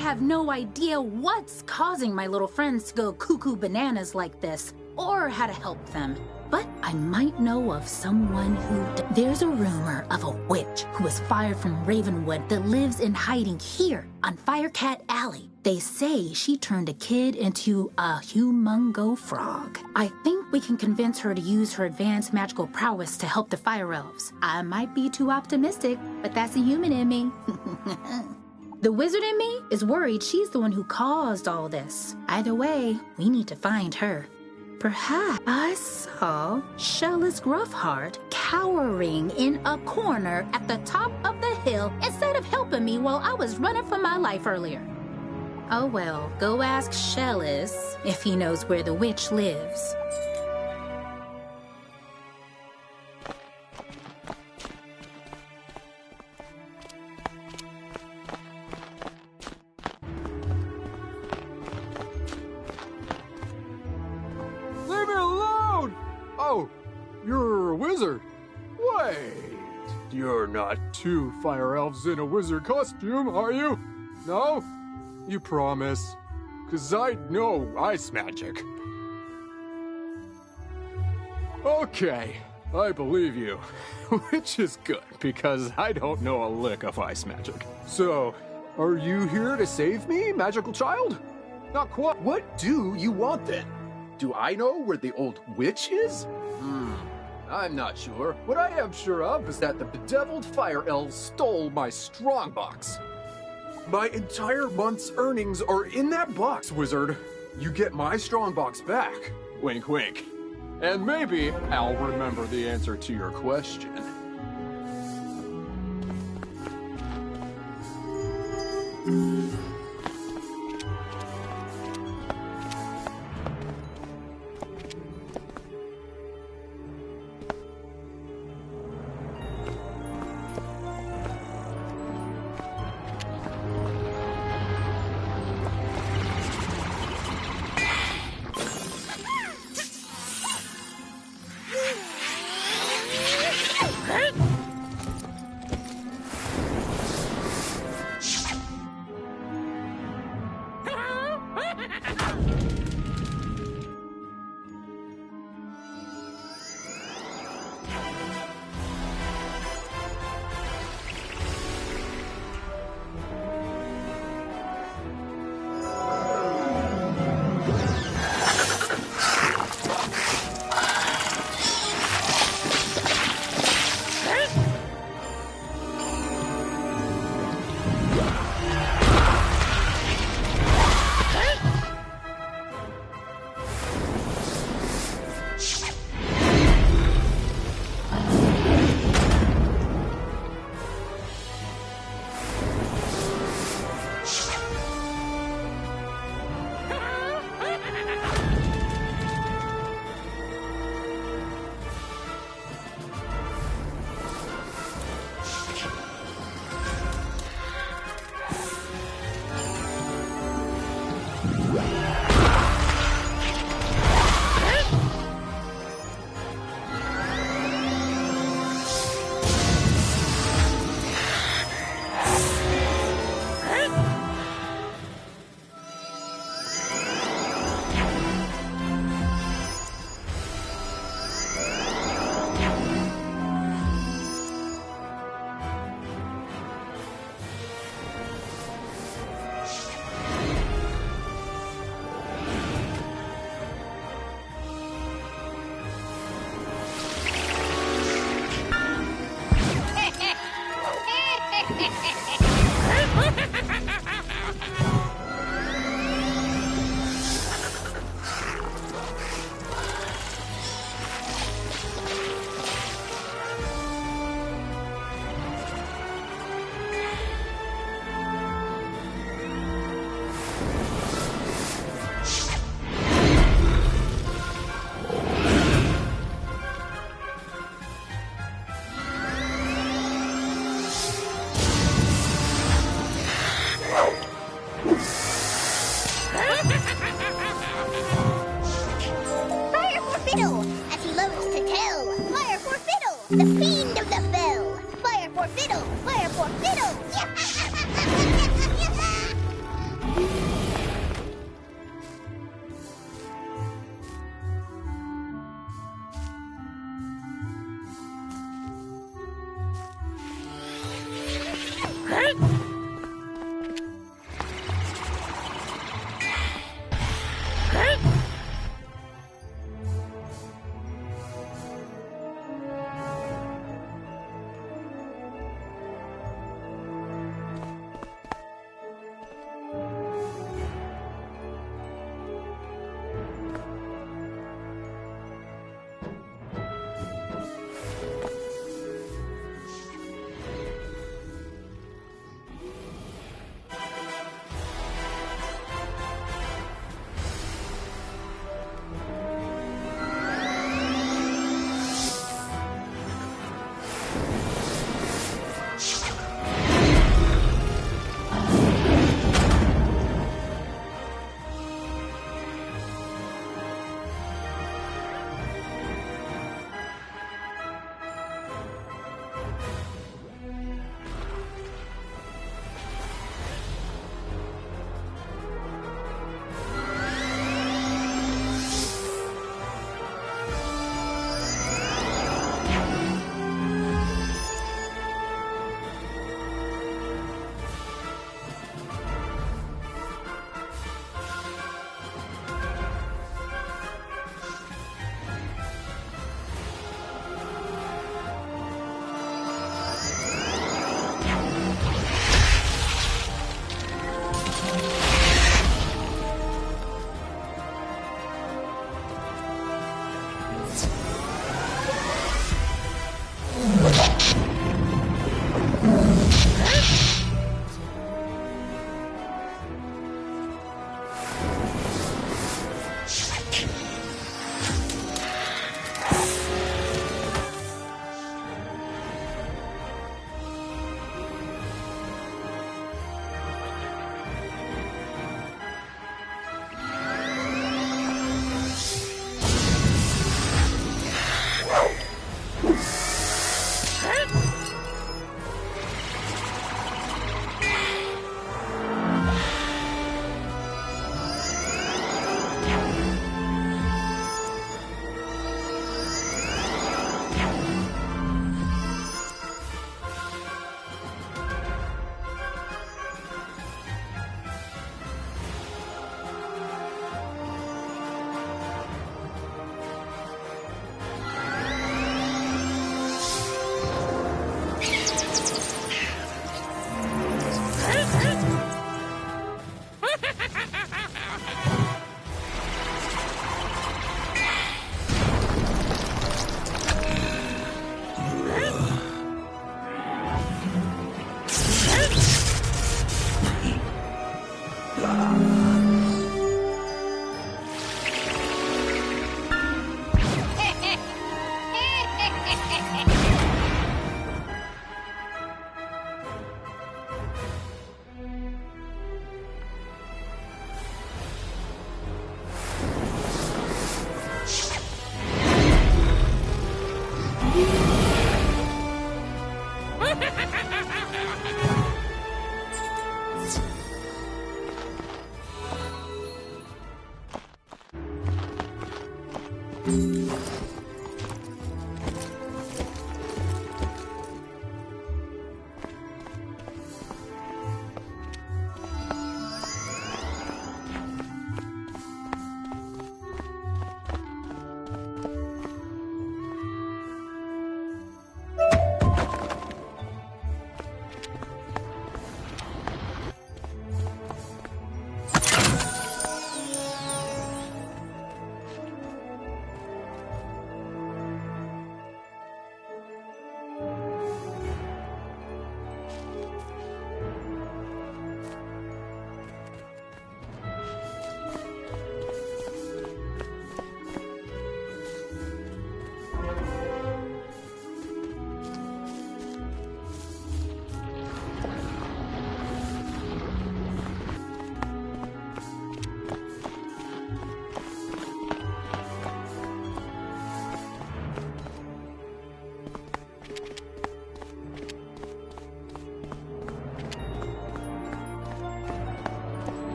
have no idea what's causing my little friends to go cuckoo bananas like this, or how to help them. But I might know of someone who... There's a rumor of a witch who was fired from Ravenwood that lives in hiding here on Firecat Alley. They say she turned a kid into a humongo frog. I think we can convince her to use her advanced magical prowess to help the fire elves. I might be too optimistic, but that's a human in me. The wizard in me is worried she's the one who caused all this. Either way, we need to find her. Perhaps I saw Shellis Gruffheart cowering in a corner at the top of the hill instead of helping me while I was running for my life earlier. Oh well, go ask Shellis if he knows where the witch lives. Leave me alone! Oh, you're a wizard. Wait, you're not two fire elves in a wizard costume, are you? No? You promise? 'Cause I know ice magic. Okay, I believe you. Which is good, because I don't know a lick of ice magic. So, are you here to save me, magical child? Not quite. What do you want then? Do I know where the old witch is? I'm not sure. What I am sure of is that the bedeviled fire elves stole my strongbox. My entire month's earnings are in that box, wizard. You get my strongbox back. Wink, wink. And maybe I'll remember the answer to your question.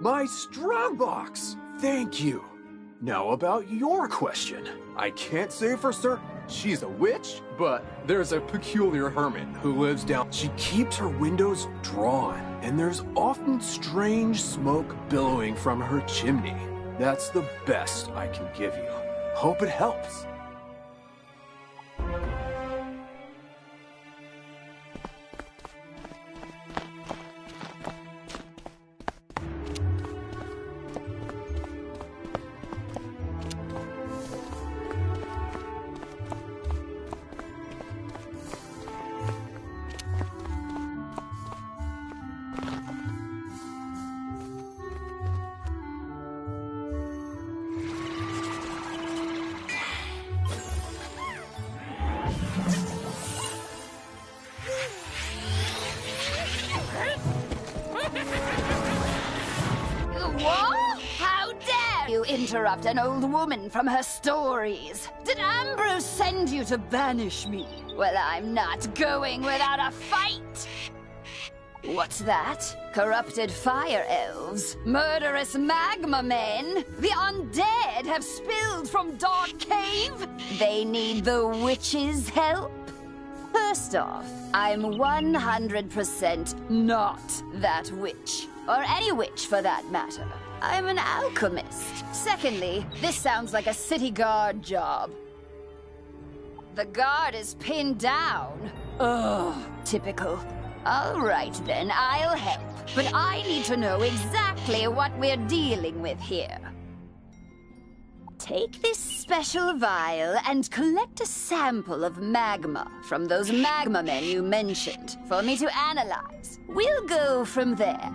My strongbox! Thank you. Now about your question. I can't say for certain she's a witch, but there's a peculiar hermit who lives down. She keeps her windows drawn, and there's often strange smoke billowing from her chimney. That's the best I can give you. Hope it helps. What? How dare you interrupt an old woman from her stories? Did Ambrose send you to banish me? Well, I'm not going without a fight! What's that? Corrupted fire elves? Murderous magma men? The undead have spilled from Dark Cave? They need the witch's help? First off, I'm 100% not that witch. Or any witch, for that matter. I'm an alchemist. Secondly, this sounds like a city guard job. The guard is pinned down. Ugh, typical. All right then, I'll help. But I need to know exactly what we're dealing with here. Take this special vial and collect a sample of magma from those magma men you mentioned for me to analyze. We'll go from there.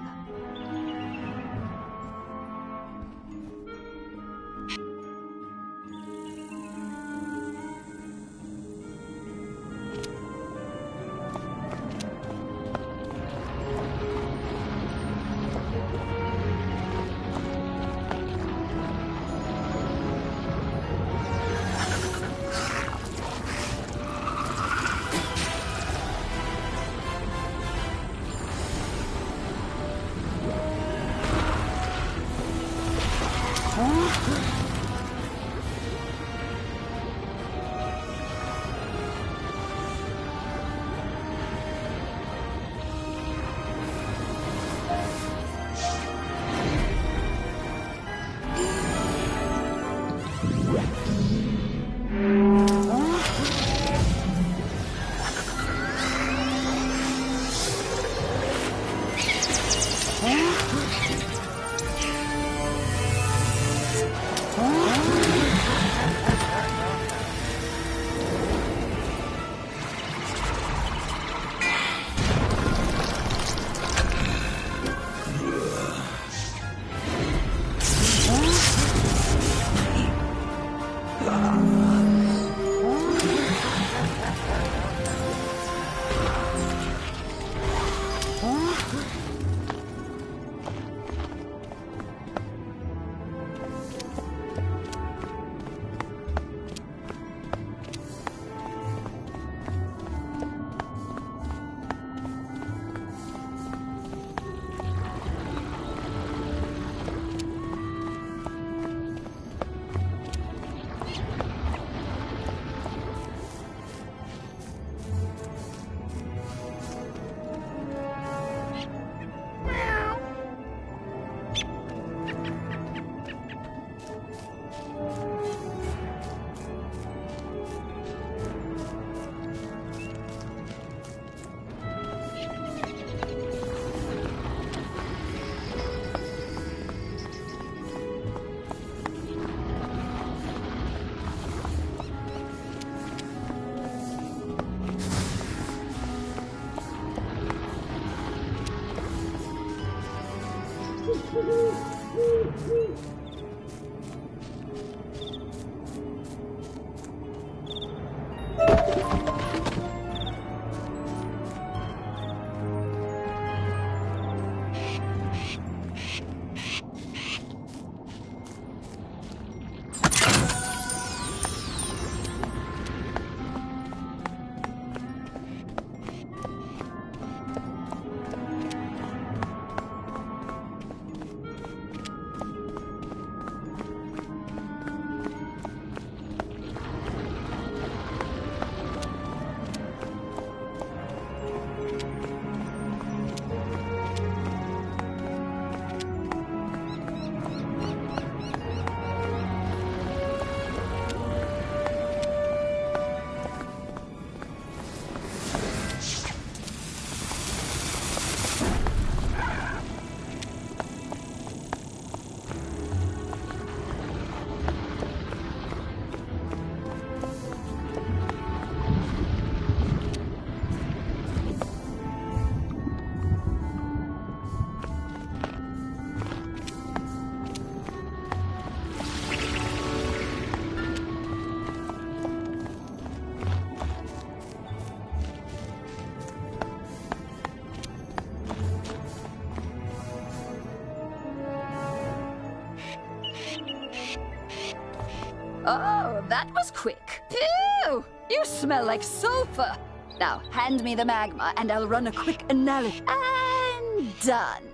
Oh, that was quick. Phew! You smell like sulfur. Now, hand me the magma and I'll run a quick analysis. And done.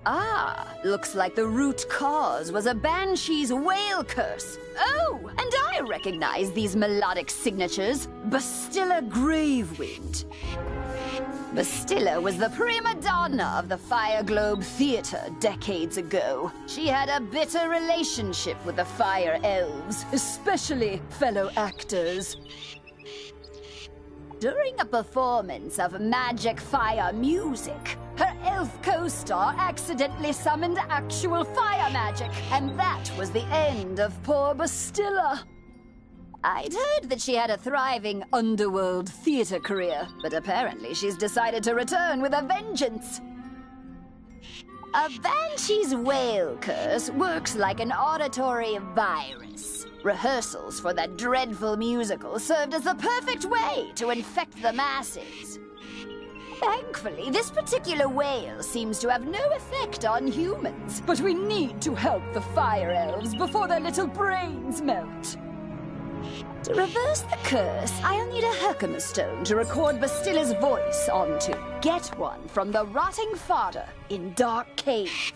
Ah, looks like the root cause was a banshee's whale curse. Oh, and I recognize these melodic signatures. Bastilla Gravewind. Bastilla was the prima donna of the Fire Globe Theater decades ago. She had a bitter relationship with the Fire Elves, especially fellow actors. During a performance of magic fire music, her elf co-star accidentally summoned actual fire magic, and that was the end of poor Bastilla. I'd heard that she had a thriving underworld theater career, but apparently she's decided to return with a vengeance. A banshee's whale curse works like an auditory virus. Rehearsals for that dreadful musical served as the perfect way to infect the masses. Thankfully, this particular whale seems to have no effect on humans, but we need to help the fire elves before their little brains melt. To reverse the curse, I'll need a Herkimer stone to record Bastilla's voice onto. Get one from the rotting fodder in Dark Cave.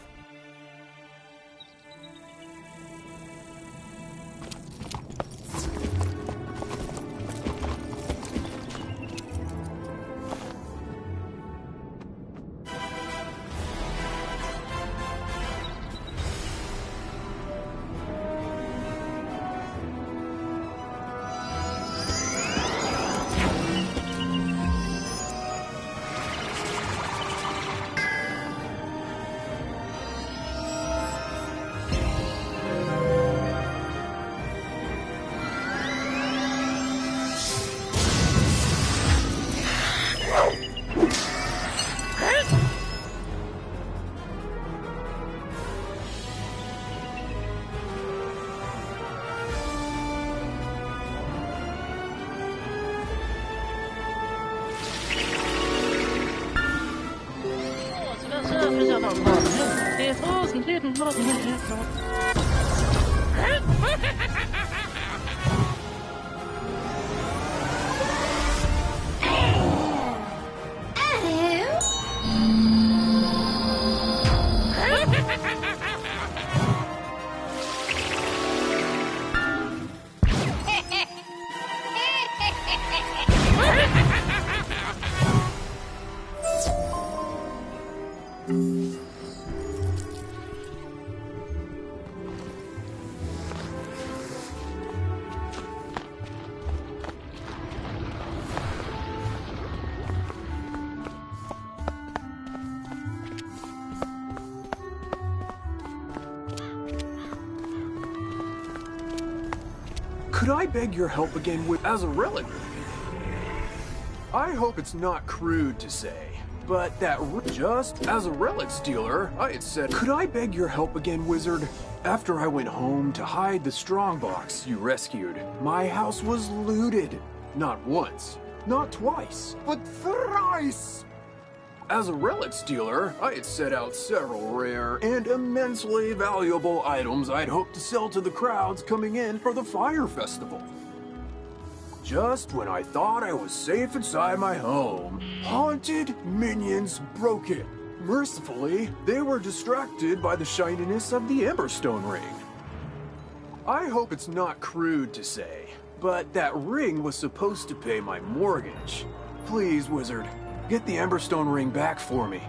Could I beg your help again as a relative? I hope it's not crude to say, but just as a relic stealer, I had said, could I beg your help again, wizard? After I went home to hide the strongbox you rescued, my house was looted. Not once, not twice, but thrice! As a relic stealer, I had set out several rare and immensely valuable items I'd hoped to sell to the crowds coming in for the Fire Festival. Just when I thought I was safe inside my home, haunted minions broke in. Mercifully, they were distracted by the shininess of the Emberstone ring. I hope it's not crude to say, but that ring was supposed to pay my mortgage. Please, Wizard, get the Emberstone ring back for me.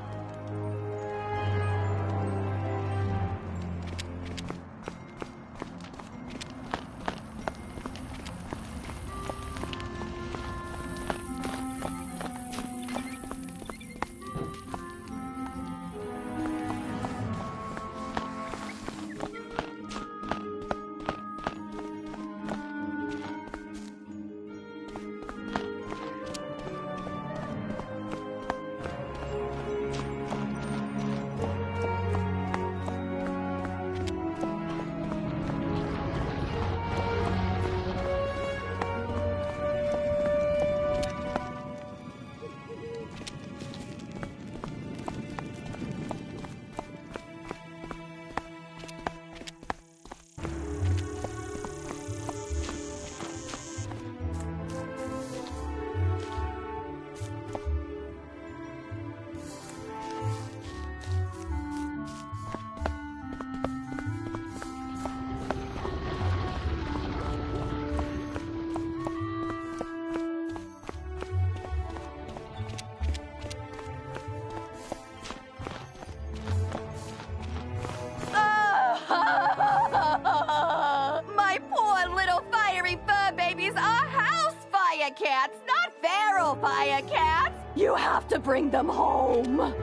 My poor little fiery fur babies are house fire cats, not feral fire cats. You have to bring them home.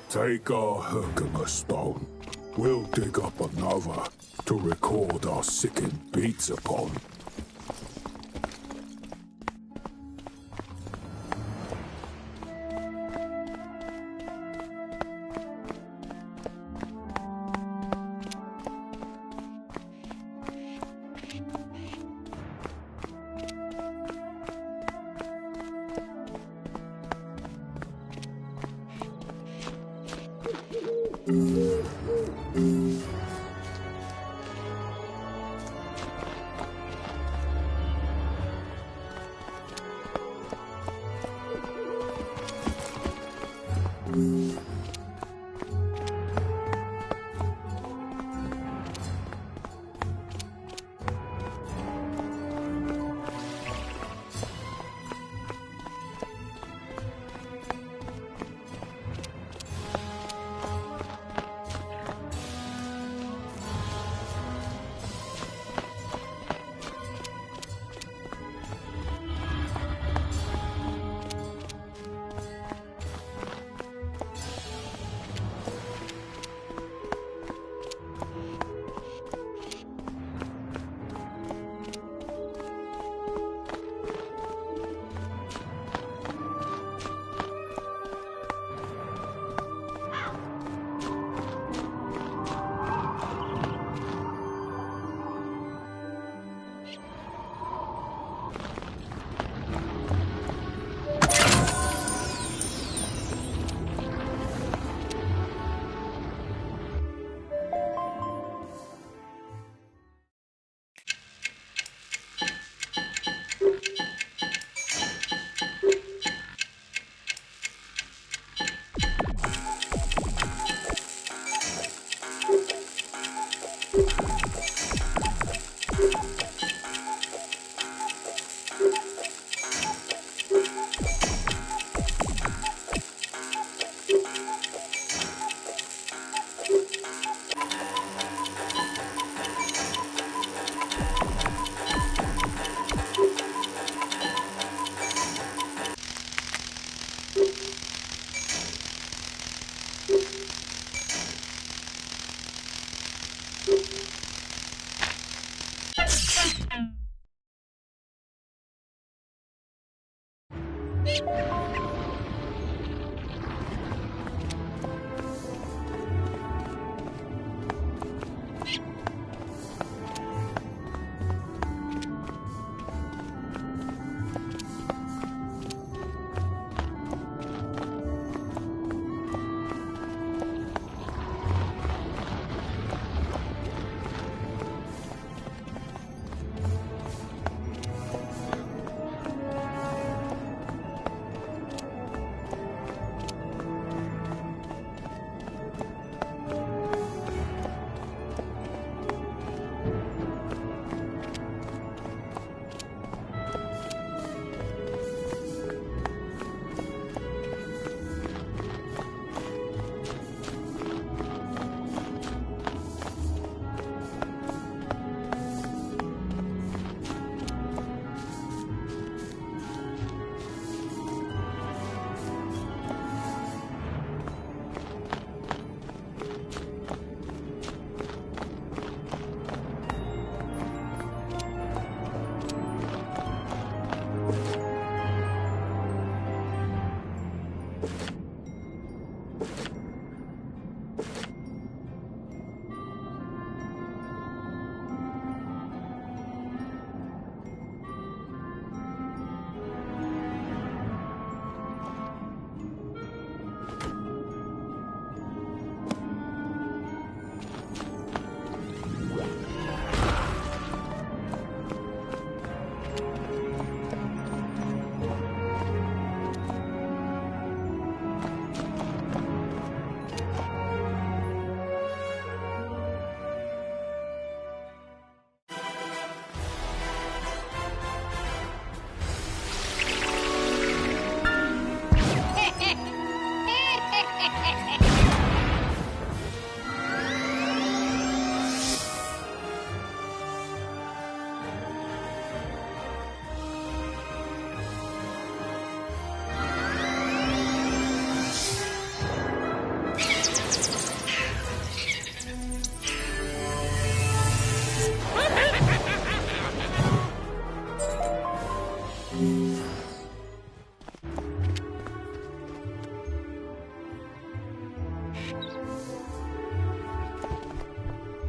Take our Herkimer stone. We'll dig up another to record our sickened beats upon.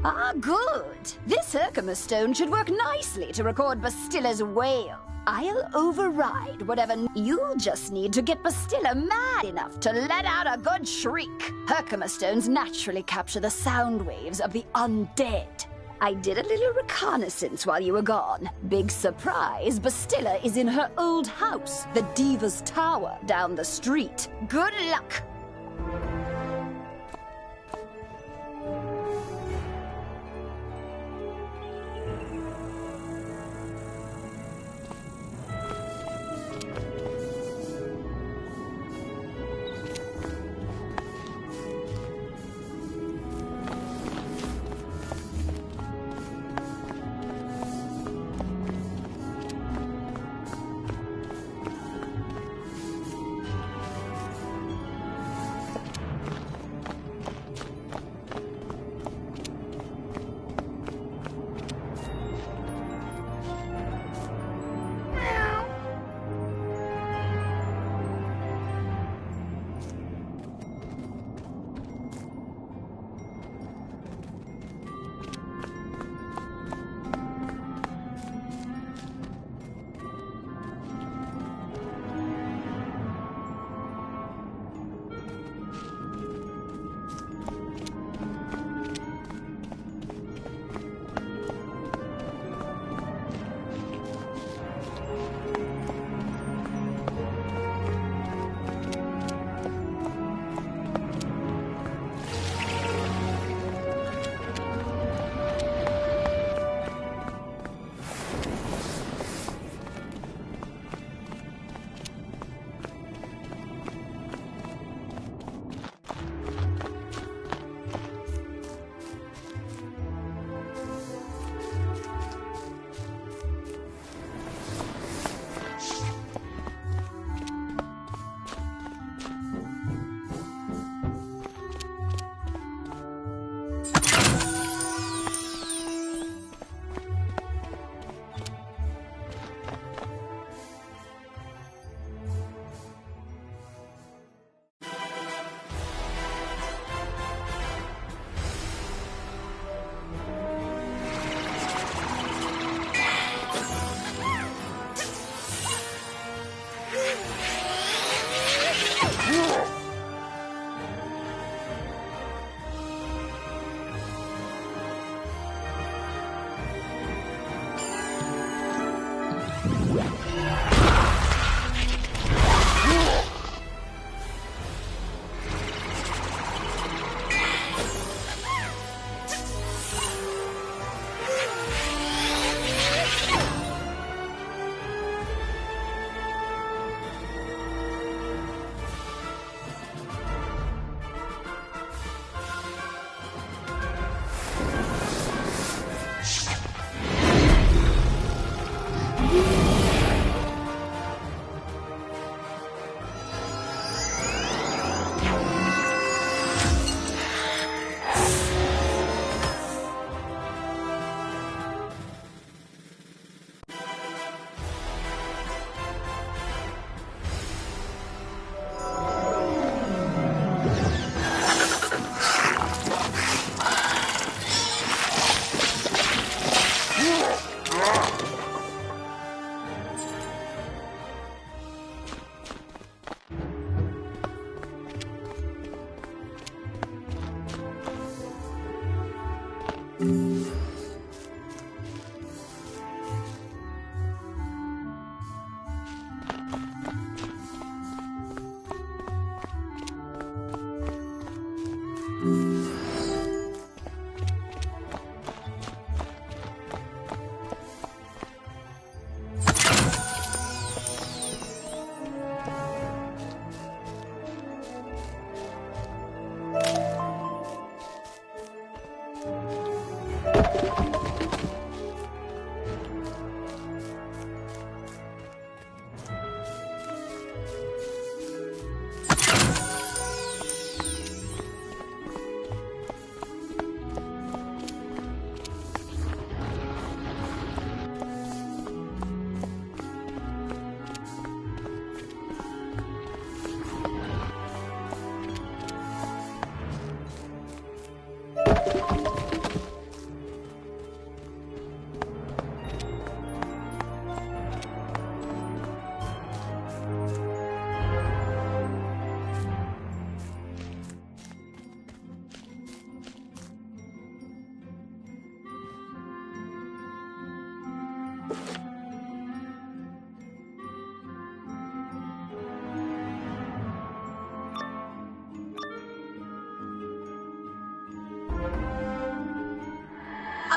Ah, good. This Herkimer stone should work nicely to record Bastilla's wail. I'll override whatever. You'll just need to get Bastilla mad enough to let out a good shriek. Herkimer stones naturally capture the sound waves of the undead. I did a little reconnaissance while you were gone. Big surprise, Bastilla is in her old house, the Diva's Tower, down the street. Good luck.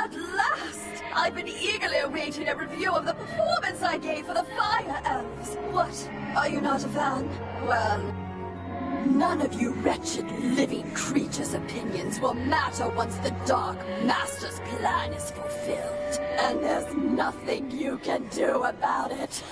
At last! I've been eagerly awaiting a review of the performance I gave for the Fire Elves. What? Are you not a fan? Well, none of you wretched living creatures' opinions will matter once the Dark Master's plan is fulfilled. And there's nothing you can do about it.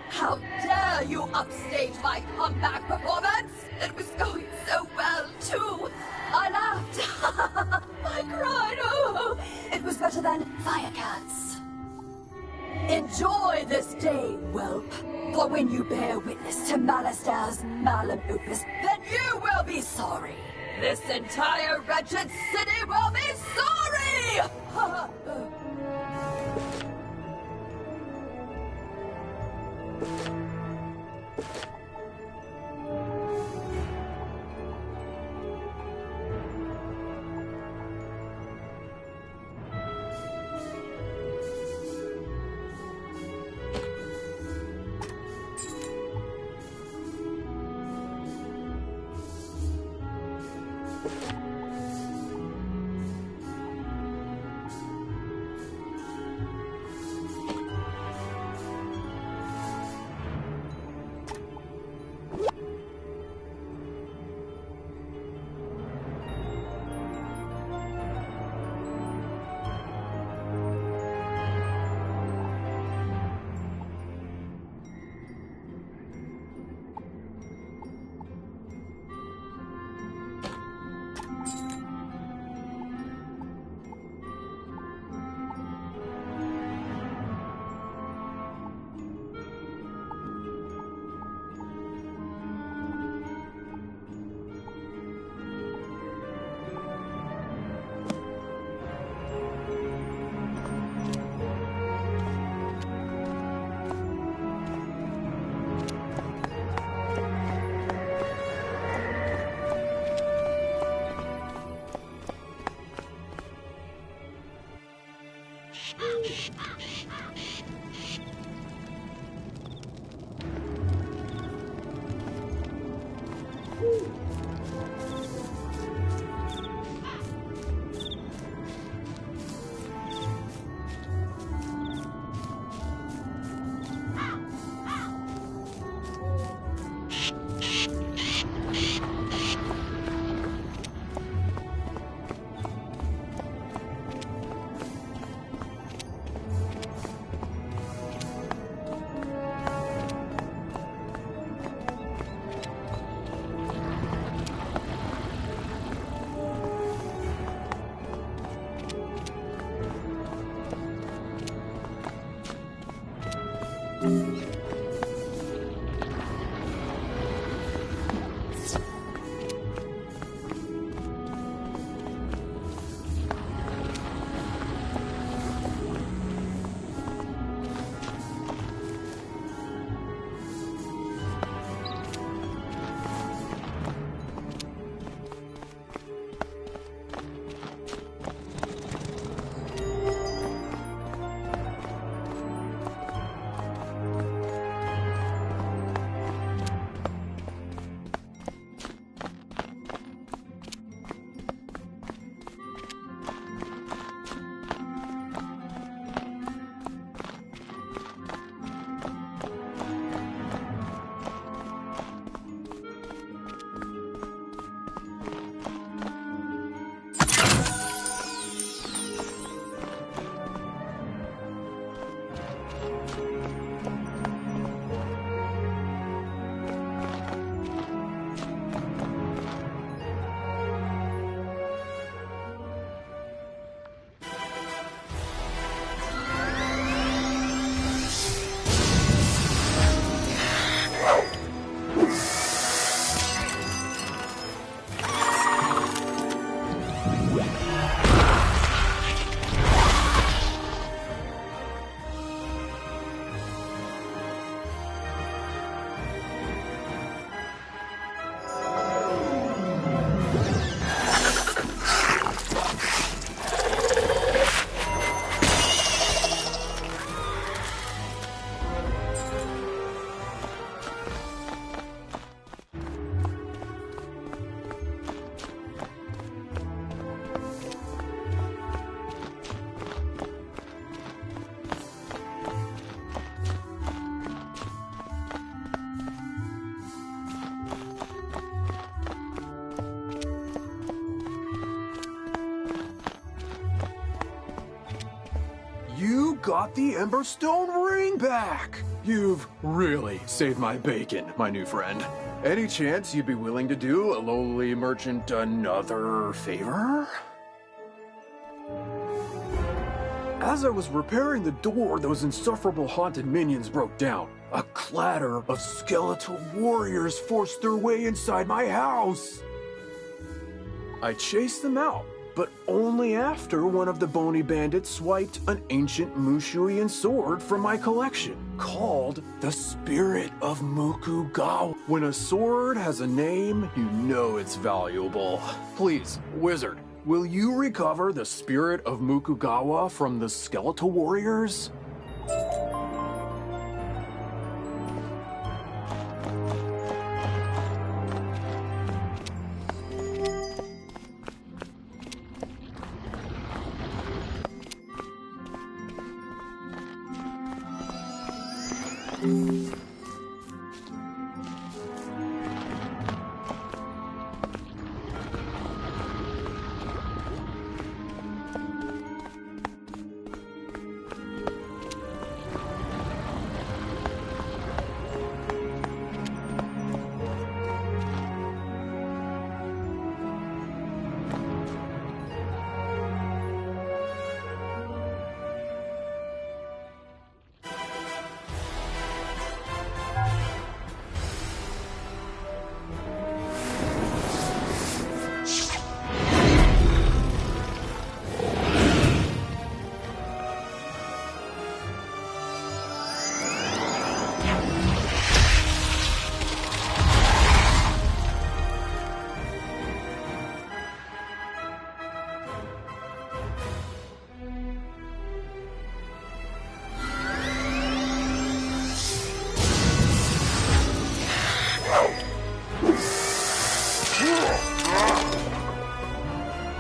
How dare you upstage my comeback performance? It was going so well, too. I laughed. I cried. Oh, it was better than Firecats. Enjoy this day, whelp. For when you bear witness to Malastair's malum opus, then you will be sorry. This entire wretched city will be sorry! got the Emberstone ring back! You've really saved my bacon, my new friend. Any chance you'd be willing to do a lowly merchant another favor? As I was repairing the door, those insufferable haunted minions broke down. A clatter of skeletal warriors forced their way inside my house. I chased them out, but only after one of the bony bandits swiped an ancient Mushuian sword from my collection, called the Spirit of Mukugawa. When a sword has a name, you know it's valuable. Please, wizard, will you recover the Spirit of Mukugawa from the skeletal warriors?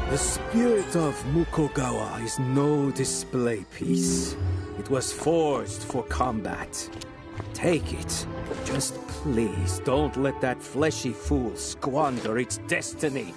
The spirit of Mukogawa is no display piece. It was forged for combat. Take it. Just please don't let that fleshy fool squander its destiny.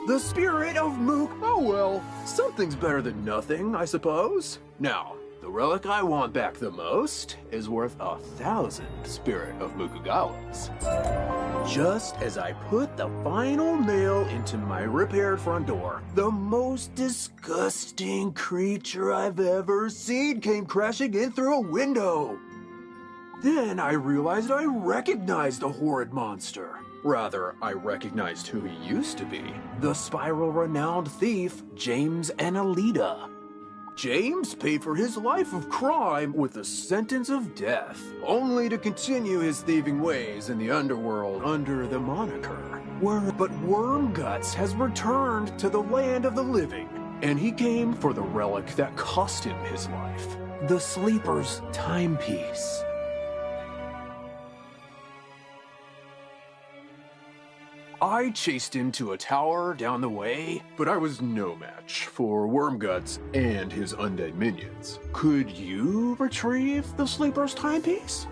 The Spirit of Mook. Oh well, something's better than nothing, I suppose. Now, the relic I want back the most is worth 1,000 Spirit of Mukugawas. Just as I put the final nail into my repaired front door, the most disgusting creature I've ever seen came crashing in through a window. Then I realized I recognized the horrid monster. Rather, I recognized who he used to be. The spiral-renowned thief, James Annalita. James paid for his life of crime with a sentence of death, only to continue his thieving ways in the underworld under the moniker. But Wormguts has returned to the land of the living, and he came for the relic that cost him his life. The Sleeper's timepiece. I chased him to a tower down the way, but I was no match for Wormguts and his undead minions. Could you retrieve the Sleeper's timepiece?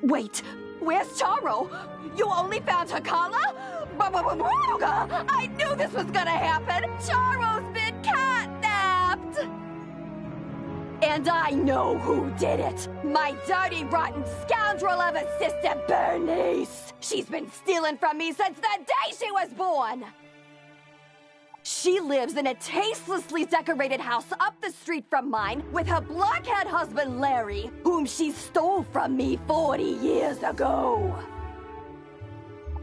Wait, where's Charo? You only found her collar? I knew this was gonna happen! Charo's been catnapped! And I know who did it! My dirty, rotten scoundrel of assistant Bernice! She's been stealing from me since the day she was born! She lives in a tastelessly decorated house up the street from mine with her blockhead husband Larry, whom she stole from me 40 years ago.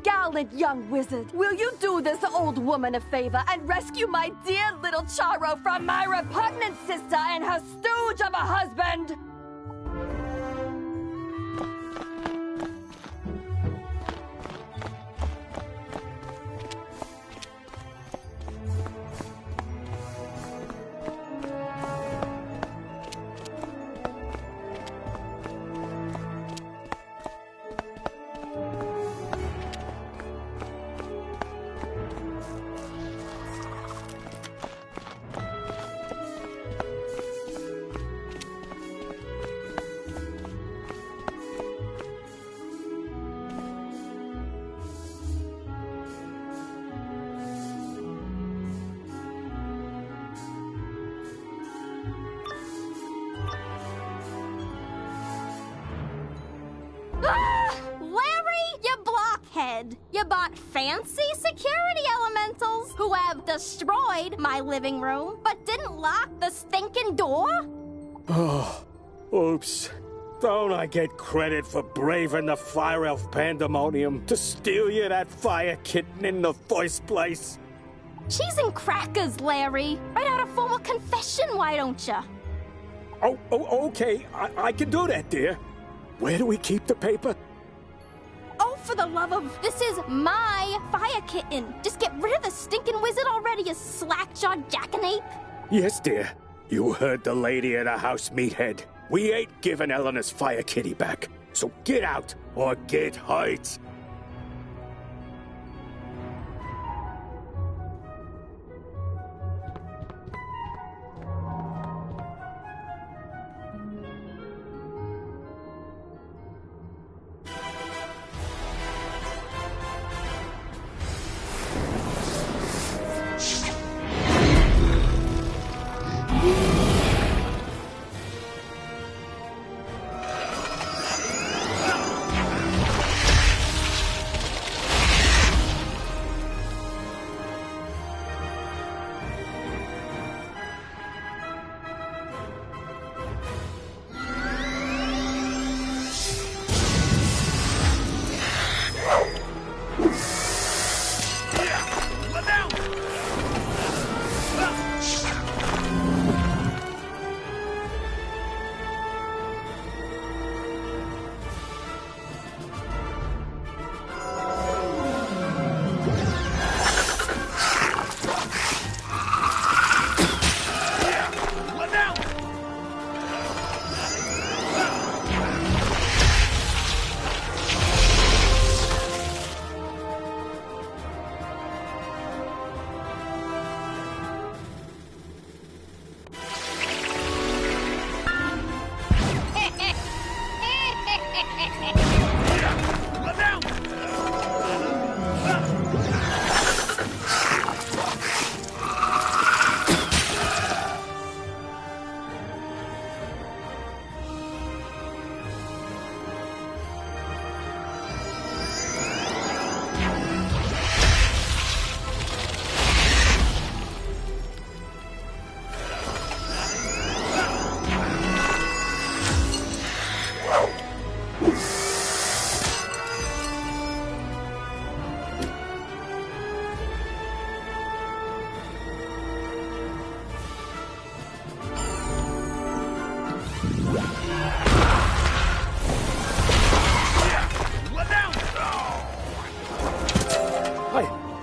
Gallant young wizard, will you do this old woman a favor and rescue my dear little Charo from my repugnant sister and her stooge of a husband? You bought fancy security elementals who have destroyed my living room, but didn't lock the stinking door? Oh, oops. Don't I get credit for braving the fire elf pandemonium to steal you that fire kitten in the first place? Cheese and crackers, Larry. Write out a formal confession, why don't you? Oh, okay. I can do that, dear. Where do we keep the paper? Oh, for the love of... This is my fire kitten. Just get rid of the stinking wizard already, you slack-jawed jackanape. Yes, dear. You heard the lady at the house, meathead. We ain't giving Eleanor's fire kitty back. So get out or get hurt.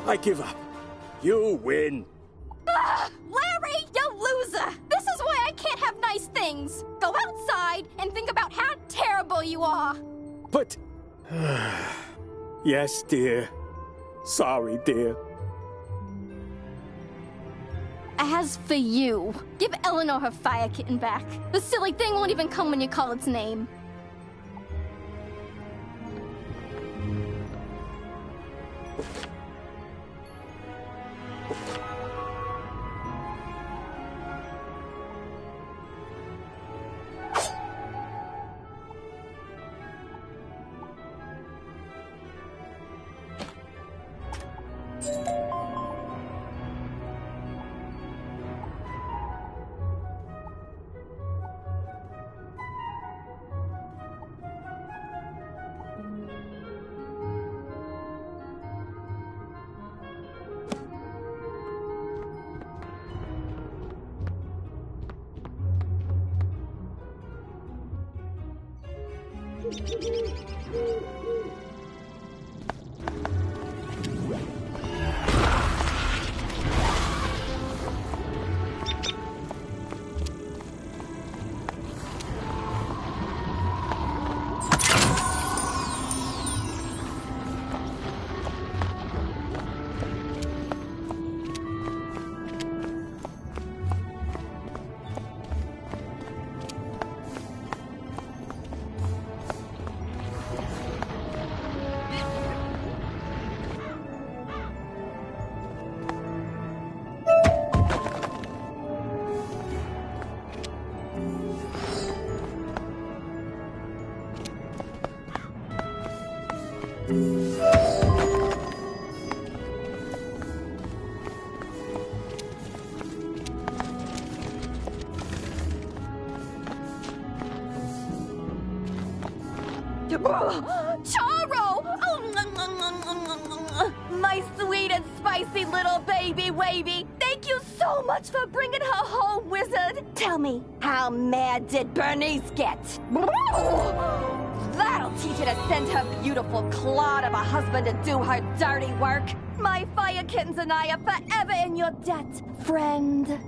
I give up. You win. Larry, you loser! This is why I can't have nice things. Go outside and think about how terrible you are. But... Yes, dear. Sorry, dear. As for you, give Eleanor her fire kitten back. The silly thing won't even come when you call its name. Charo! Oh, my sweet and spicy little baby wavy. Thank you so much for bringing her home, wizard. Tell me, how mad did Bernice get? That'll teach her to send her beautiful clod of a husband to do her dirty work. My fire kittens and I are forever in your debt, friend.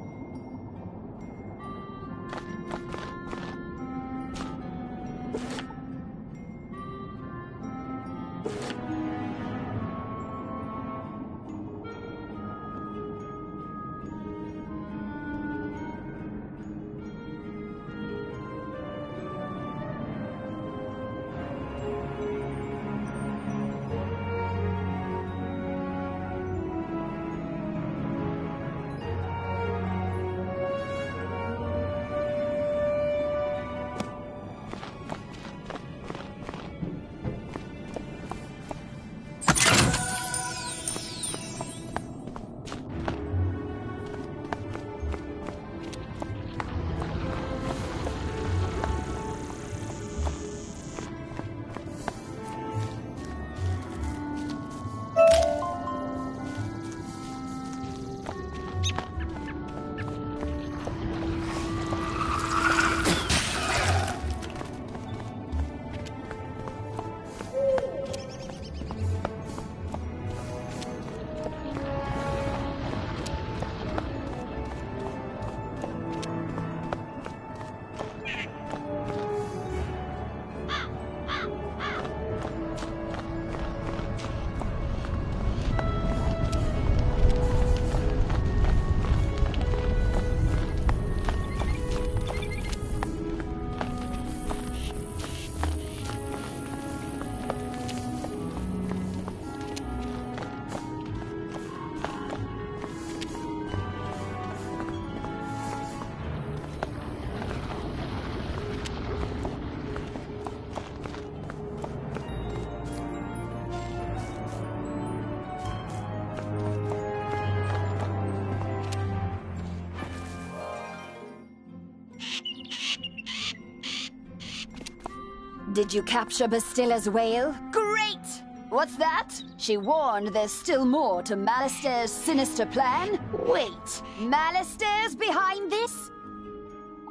Did you capture Bastilla's whale? Great! What's that? She warned there's still more to Malister's sinister plan? Wait, Malister's behind this?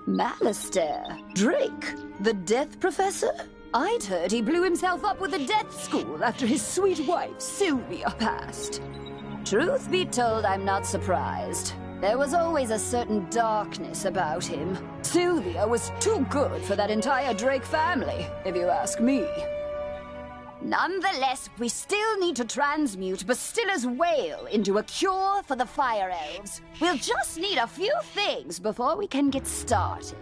Malister? Drake? The Death Professor? I'd heard he blew himself up with a death school after his sweet wife, Sylvia, passed. Truth be told, I'm not surprised. There was always a certain darkness about him. Sylvia was too good for that entire Drake family, if you ask me. Nonetheless, we still need to transmute Bastilla's whale into a cure for the Fire Elves. We'll just need a few things before we can get started.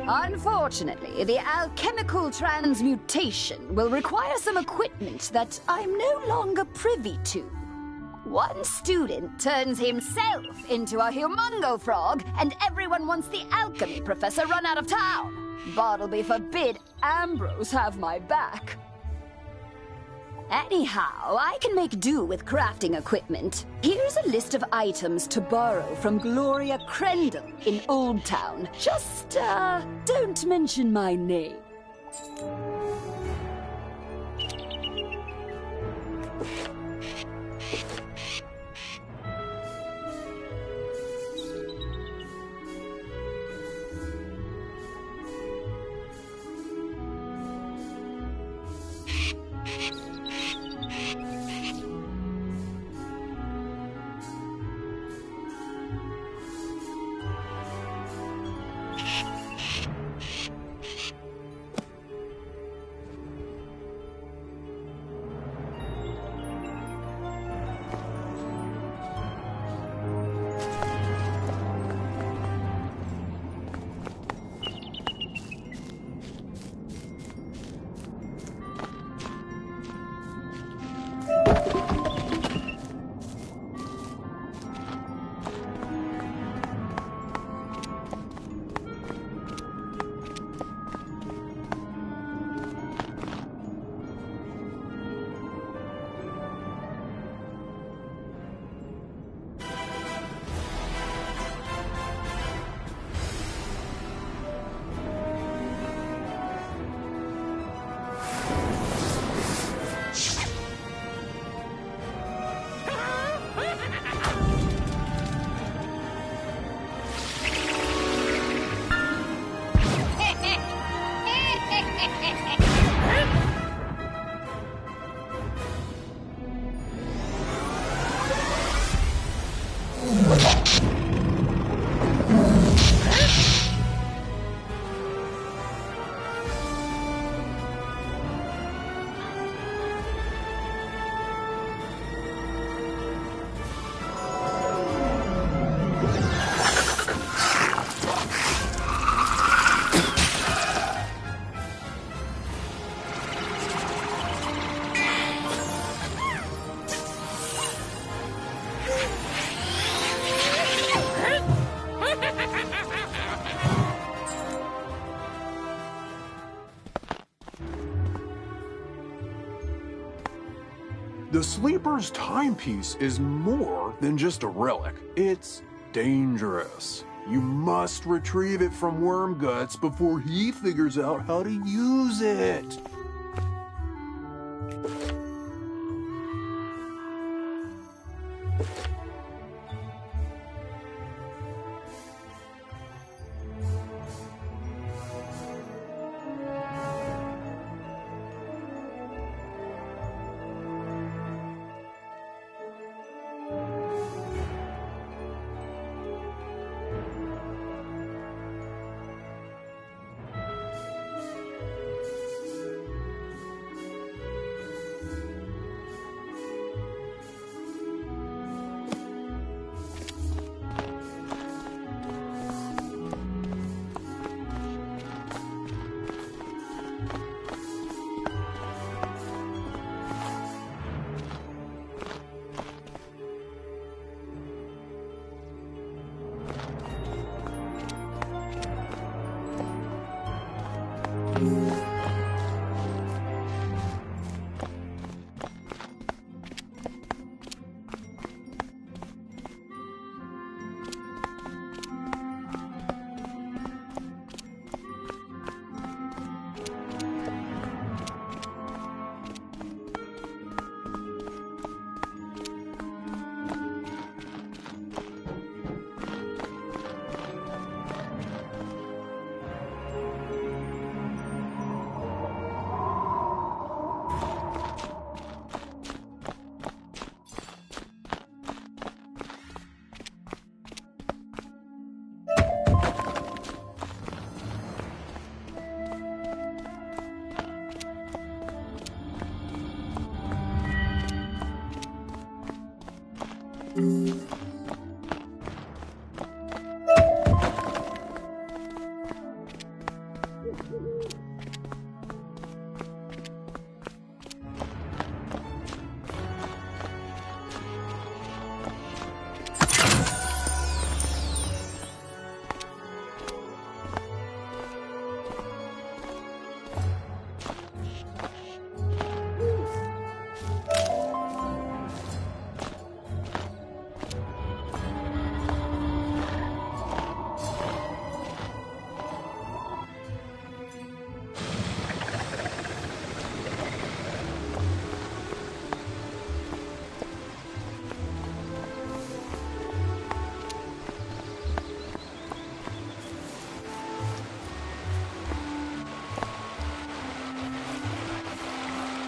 Unfortunately, the alchemical transmutation will require some equipment that I'm no longer privy to. One student turns himself into a humongo frog, and everyone wants the alchemy professor run out of town. Bartleby forbid Ambrose have my back. Anyhow, I can make do with crafting equipment. Here's a list of items to borrow from Gloria Crendel in Old Town. Just, don't mention my name. The Sleeper's timepiece is more than just a relic. It's dangerous. You must retrieve it from Wormguts before he figures out how to use it.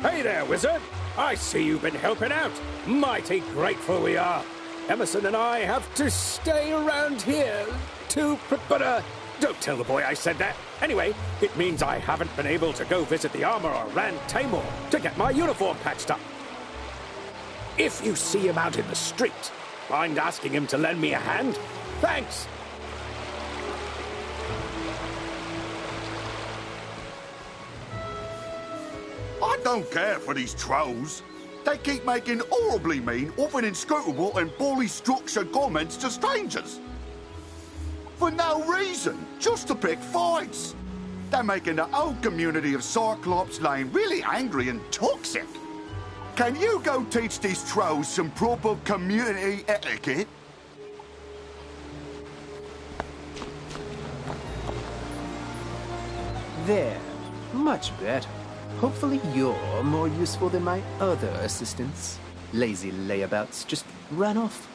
Hey there, wizard. I see you've been helping out. Mighty grateful we are. Emerson and I have to stay around here but don't tell the boy I said that. Anyway, it means I haven't been able to go visit the armorer Rand Tamor to get my uniform patched up. If you see him out in the street, mind asking him to lend me a hand? Thanks. I don't care for these trolls. They keep making horribly mean, often inscrutable and poorly structured comments to strangers. For no reason, just to pick fights. They're making the whole community of Cyclops Lane really angry and toxic. Can you go teach these trolls some proper community etiquette? There. Much better. Hopefully you're more useful than my other assistants. Lazy layabouts just run off.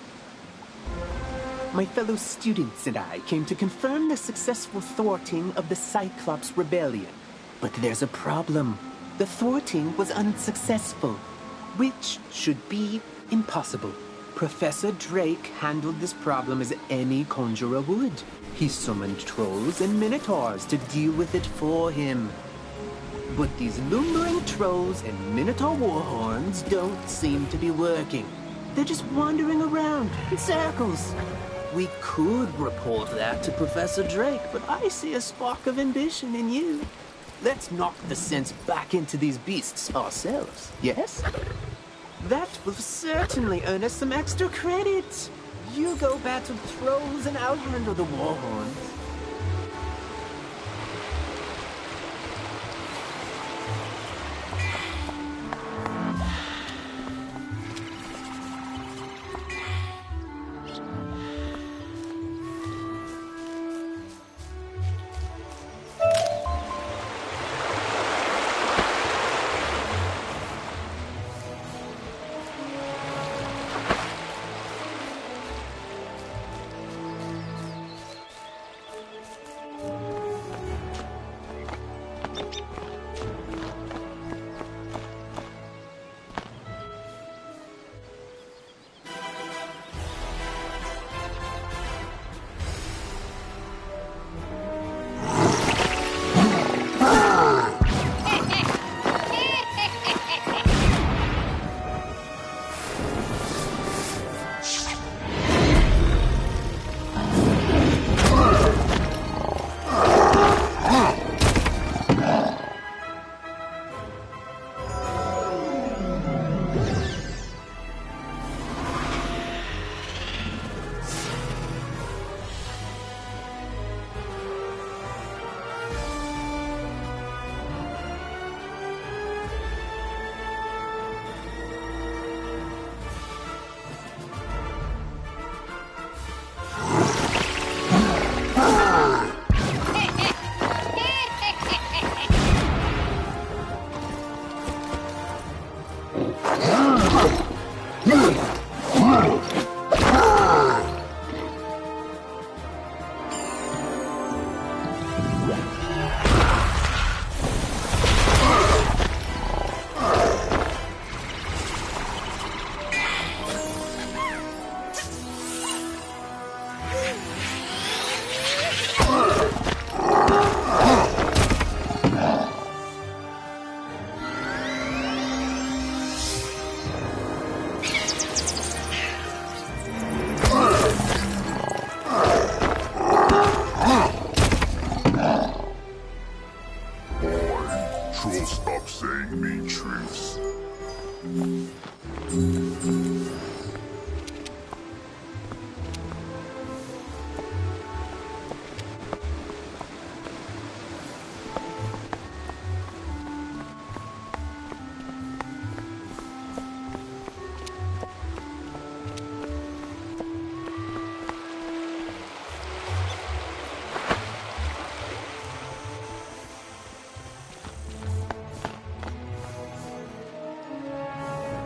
My fellow students and I came to confirm the successful thwarting of the Cyclops Rebellion. But there's a problem. The thwarting was unsuccessful, which should be impossible. Professor Drake handled this problem as any conjurer would. He summoned trolls and minotaurs to deal with it for him. But these lumbering trolls and minotaur warhorns don't seem to be working. They're just wandering around in circles. We could report that to Professor Drake, but I see a spark of ambition in you. Let's knock the sense back into these beasts ourselves, yes? That will certainly earn us some extra credit. You go battle trolls and I'll handle the warhorns. Stop saying mean truths.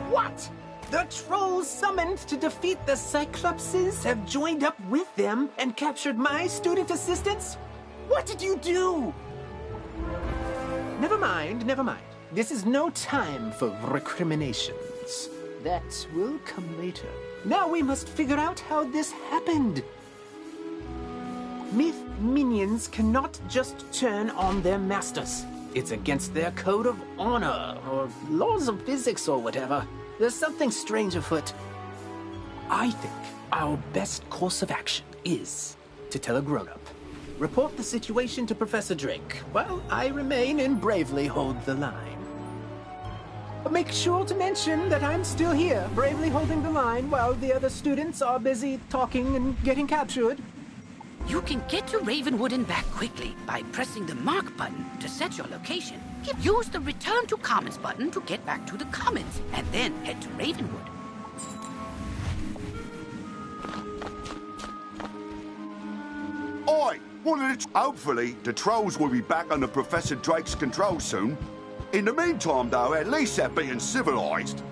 What? The trolls summoned to defeat the Cyclopses have joined up with them and captured my student assistants? What did you do? Never mind, never mind. This is no time for recriminations. That will come later. Now we must figure out how this happened. Myth minions cannot just turn on their masters. It's against their code of honor, or laws of physics, or whatever. There's something strange afoot. I think our best course of action is to tell a grown-up. Report the situation to Professor Drake, while I remain and bravely hold the line. But make sure to mention that I'm still here, bravely holding the line, while the other students are busy talking and getting captured. You can get to Ravenwood and back quickly by pressing the mark button to set your location. Use the Return to Commons button to get back to the Commons, and then head to Ravenwood. Oi! Hopefully, the trolls will be back under Professor Drake's control soon. In the meantime, though, at least they're being civilized.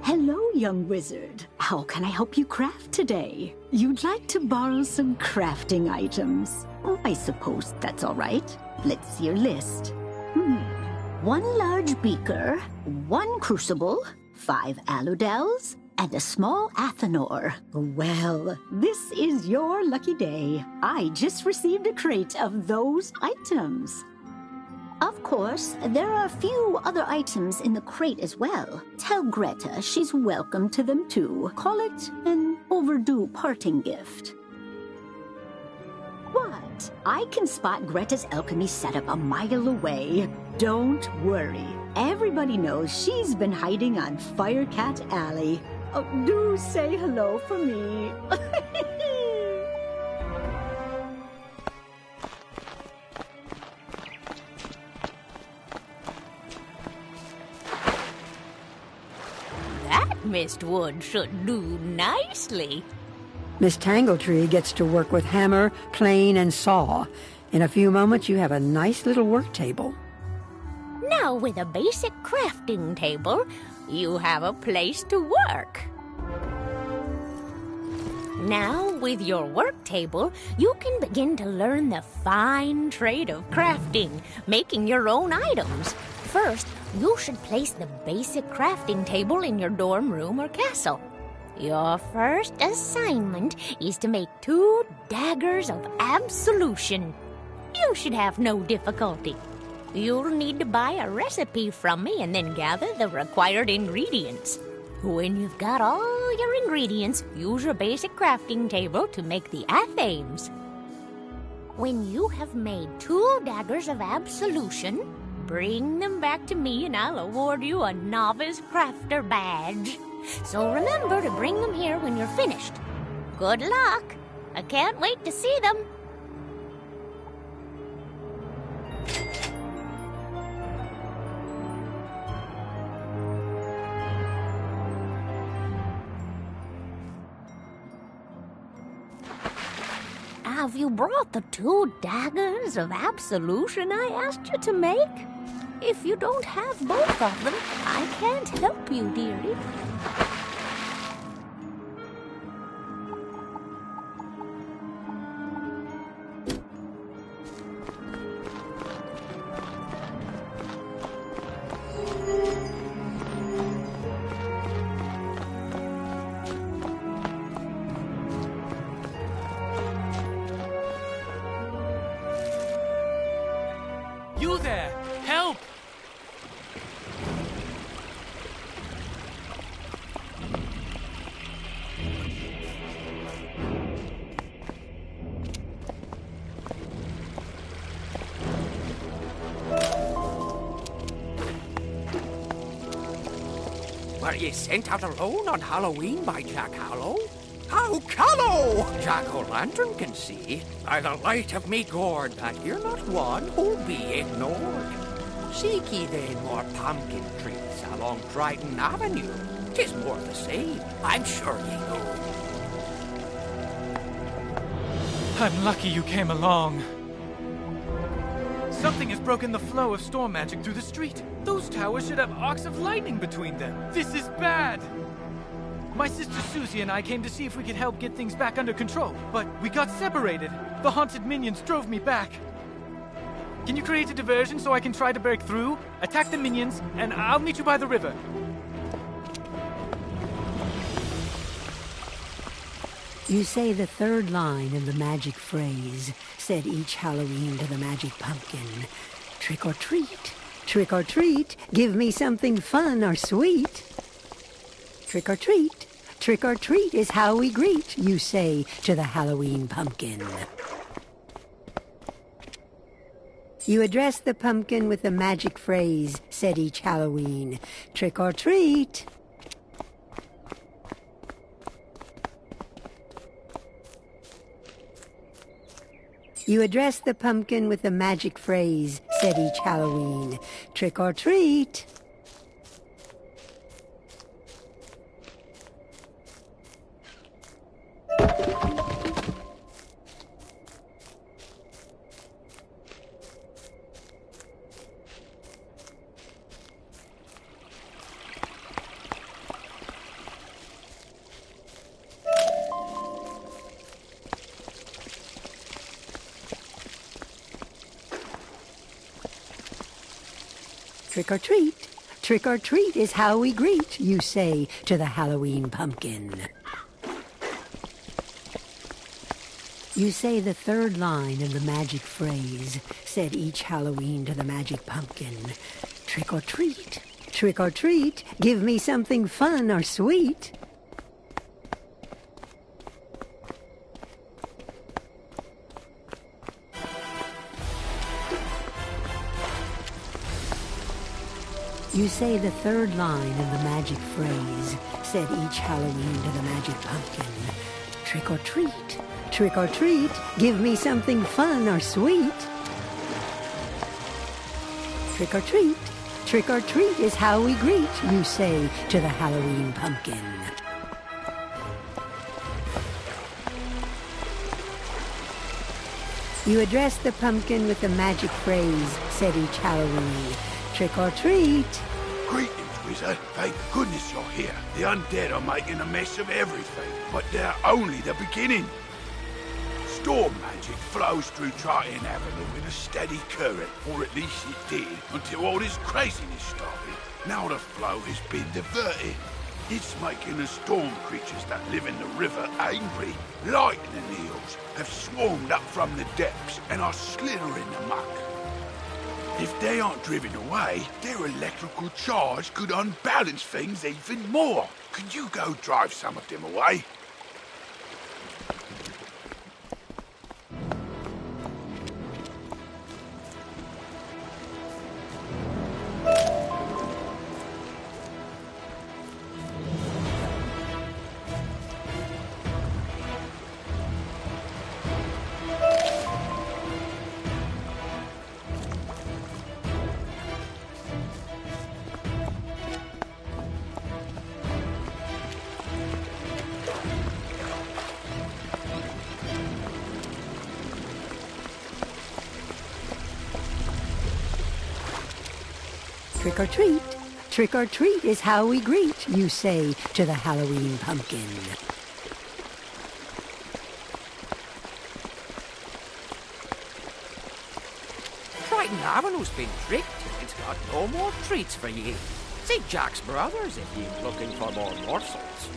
Hello, young wizard. How can I help you craft today? You'd like to borrow some crafting items. Oh, I suppose that's all right. Let's see your list. 1 large beaker, 1 crucible, 5 aludels, and a small athanor. Well, this is your lucky day. I just received a crate of those items. Of course, there are a few other items in the crate as well. Tell Greta she's welcome to them too. Call it an overdue parting gift. What? I can spot Greta's alchemy setup a mile away. Don't worry. Everybody knows she's been hiding on Firecat Alley. Oh, do say hello for me. That mistwood should do nicely. Miss Tangletree gets to work with hammer, plane, and saw. In a few moments, you have a nice little work table. Now, with a basic crafting table, you have a place to work. Now, with your work table, you can begin to learn the fine trade of crafting, making your own items. First, you should place the basic crafting table in your dorm room or castle. Your first assignment is to make 2 daggers of absolution. You should have no difficulty. You'll need to buy a recipe from me and then gather the required ingredients. When you've got all your ingredients, use your basic crafting table to make the athames. When you have made 2 daggers of absolution, bring them back to me and I'll award you a novice crafter badge. So remember to bring them here when you're finished. Good luck. I can't wait to see them. Have you brought the 2 daggers of absolution I asked you to make? If you don't have both of them, I can't help you, dearie. Were ye sent out alone on Halloween by Jack Hallow? How callow! Jack-o'-lantern can see, by the light of me gourd, that you're not one who'll be ignored. Seek ye then more pumpkin trees along Triton Avenue. 'Tis more the same, I'm sure ye know. I'm lucky you came along. Something has broken the flow of storm magic through the street. Those towers should have arcs of lightning between them. This is bad! My sister Susie and I came to see if we could help get things back under control, but we got separated. The haunted minions drove me back. Can you create a diversion so I can try to break through? Attack the minions, and I'll meet you by the river. You say the third line of the magic phrase, said each Halloween to the magic pumpkin. Trick or treat, give me something fun or sweet. Trick or treat is how we greet, you say to the Halloween pumpkin. You address the pumpkin with the magic phrase, said each Halloween. Trick or treat. You address the pumpkin with the magic phrase, said each Halloween. Trick or treat. Trick or treat is how we greet, you say to the Halloween pumpkin. You say the third line of the magic phrase, said each Halloween to the magic pumpkin. Trick or treat, give me something fun or sweet. You say the third line of the magic phrase, said each Halloween to the magic pumpkin. Trick or treat, give me something fun or sweet. Trick or treat is how we greet, you say to the Halloween pumpkin. You address the pumpkin with the magic phrase, said each Halloween. Trick or treat. Greetings, wizard. Thank goodness you're here. The undead are making a mess of everything, but they're only the beginning. Storm magic flows through Triton Avenue in a steady current, or at least it did, until all this craziness started. Now the flow has been diverted. It's making the storm creatures that live in the river angry. Lightning eels have swarmed up from the depths and are slithering amok. If they aren't driven away, their electrical charge could unbalance things even more. Could you go drive some of them away? Trick or treat is how we greet, you say to the Halloween pumpkin. Triton Avenue's been tricked. It's got no more treats for ye. See Jack's brothers if ye're looking for more morsels.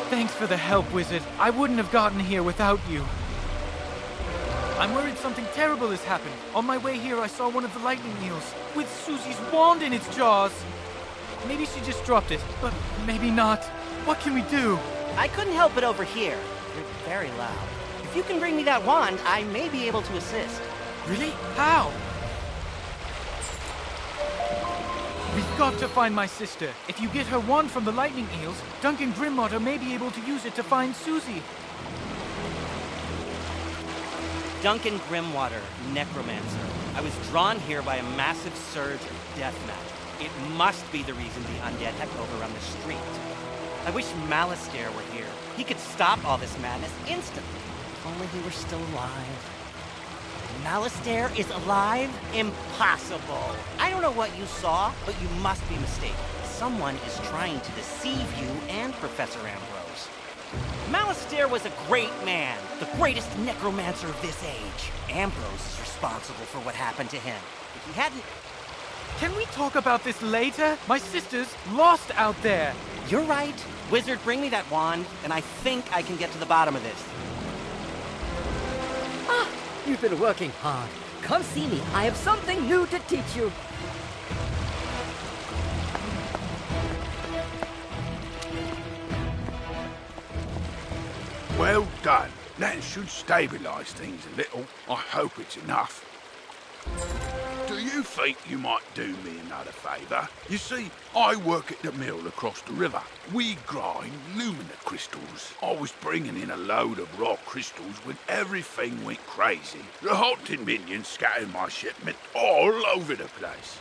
Thanks for the help, Wizard. I wouldn't have gotten here without you. I'm worried something terrible has happened. On my way here, I saw one of the lightning eels with Susie's wand in its jaws. Maybe she just dropped it, but maybe not. What can we do? I couldn't help it over here. You're very loud. If you can bring me that wand, I may be able to assist. Really? How? We've got to find my sister. If you get her wand from the lightning eels, Duncan Grimwater may be able to use it to find Susie. Duncan Grimwater, necromancer. I was drawn here by a massive surge of death magic. It must be the reason the undead have overrun the street. I wish Malastare were here. He could stop all this madness instantly. If only he were still alive. Malastare is alive? Impossible. I don't know what you saw, but you must be mistaken. Someone is trying to deceive you and Professor Ambrose. Malastare was a great man, the greatest necromancer of this age. Ambrose is responsible for what happened to him. If he hadn't... Can we talk about this later? My sister's lost out there. You're right. Wizard, bring me that wand, and I think I can get to the bottom of this. Ah, you've been working hard. Come see me. I have something new to teach you. Well done. That should stabilize things a little. I hope it's enough. Do you think you might do me another favour? You see, I work at the mill across the river. We grind lumina crystals. I was bringing in a load of raw crystals when everything went crazy. The haunted minions scattered my shipment all over the place.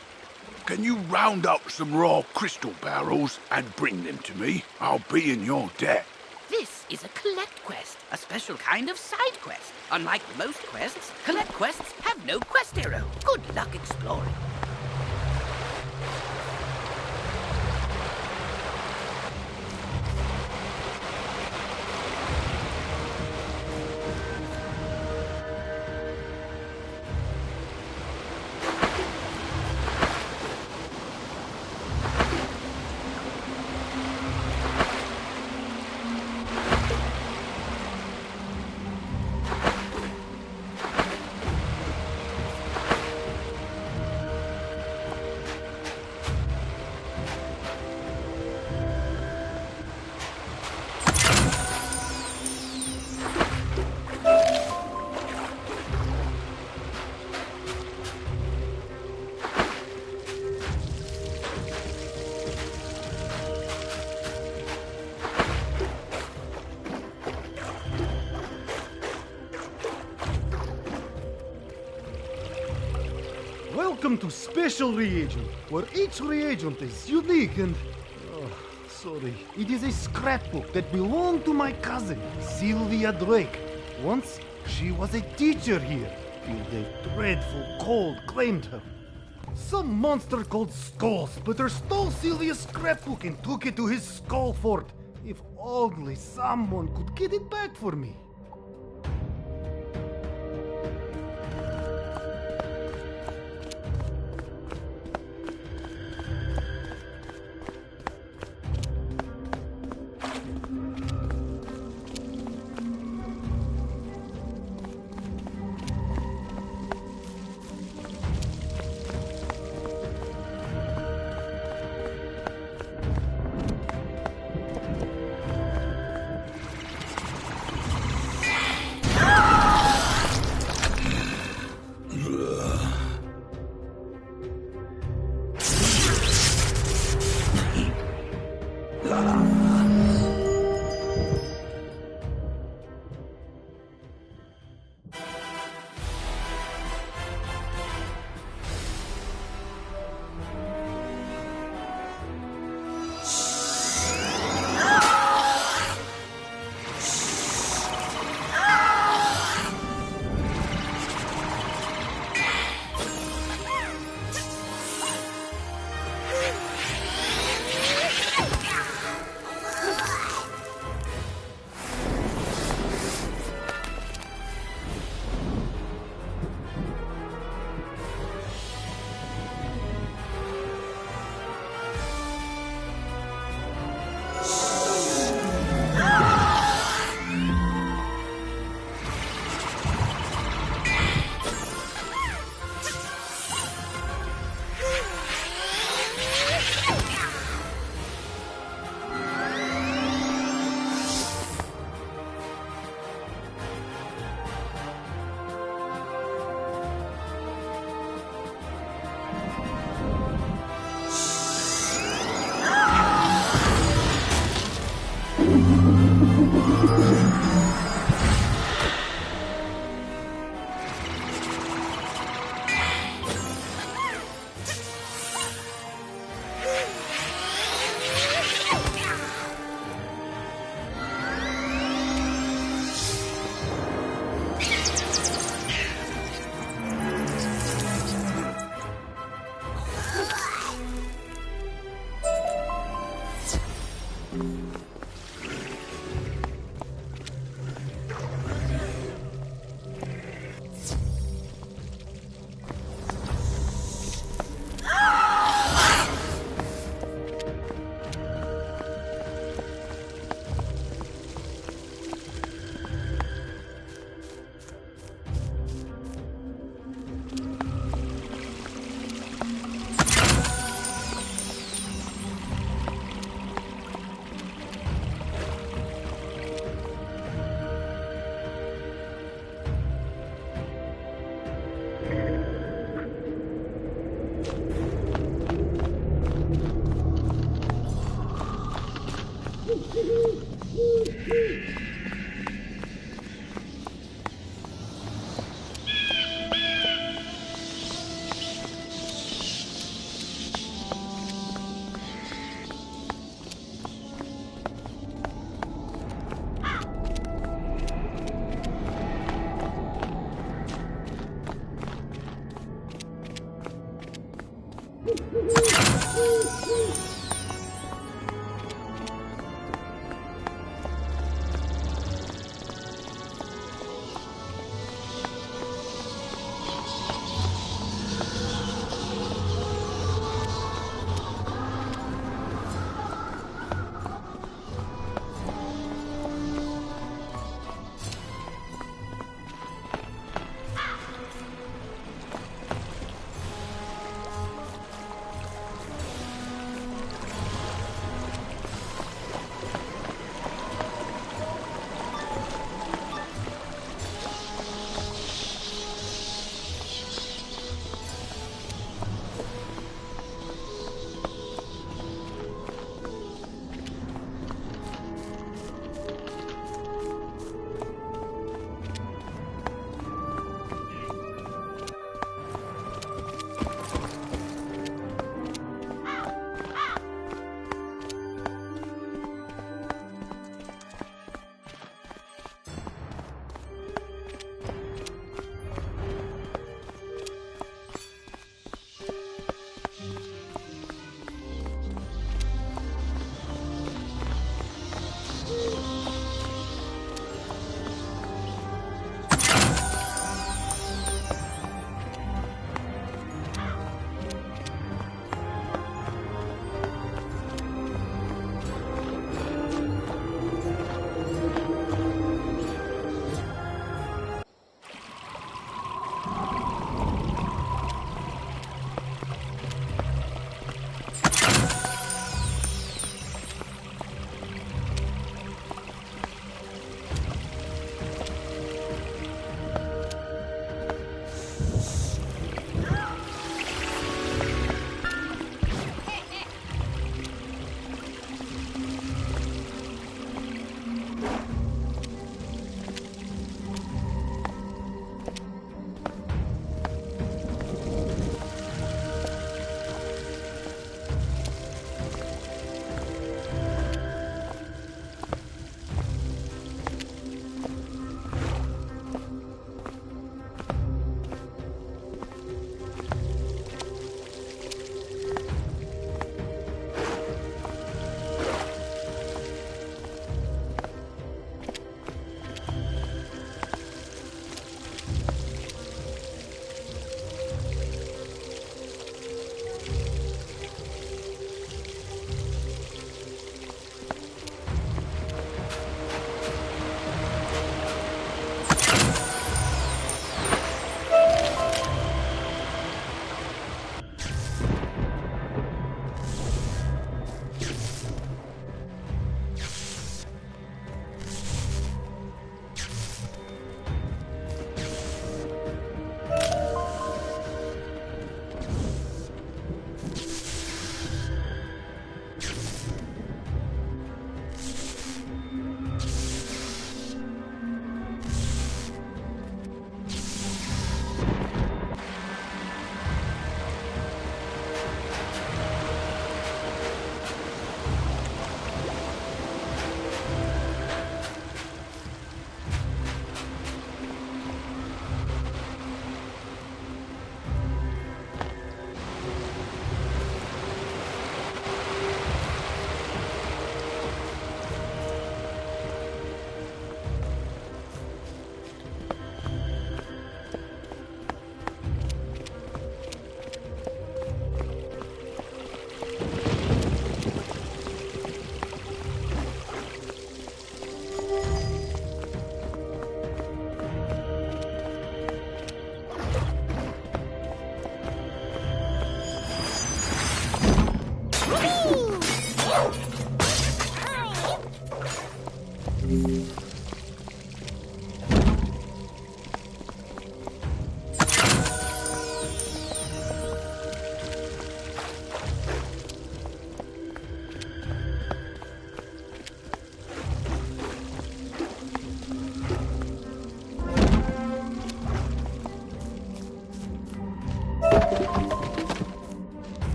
Can you round up some raw crystal barrels and bring them to me? I'll be in your debt. This is a collect quest, a special kind of side quest. Unlike most quests, collect quests have no quest hero. Good luck exploring. Welcome to Special Reagent, where each reagent is unique and... Oh, sorry. It is a scrapbook that belonged to my cousin, Sylvia Drake. Once, she was a teacher here, till a dreadful cold claimed her. Some monster called Skullsplitter stole Sylvia's scrapbook and took it to his skull fort. If only someone could get it back for me.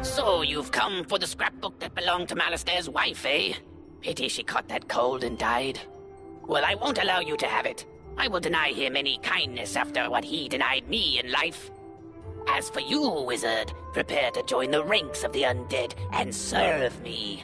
So you've come for the scrapbook that belonged to Malastair's wife, eh? Pity she caught that cold and died. Well, I won't allow you to have it. I will deny him any kindness after what he denied me in life. As for you, wizard, prepare to join the ranks of the undead and serve me.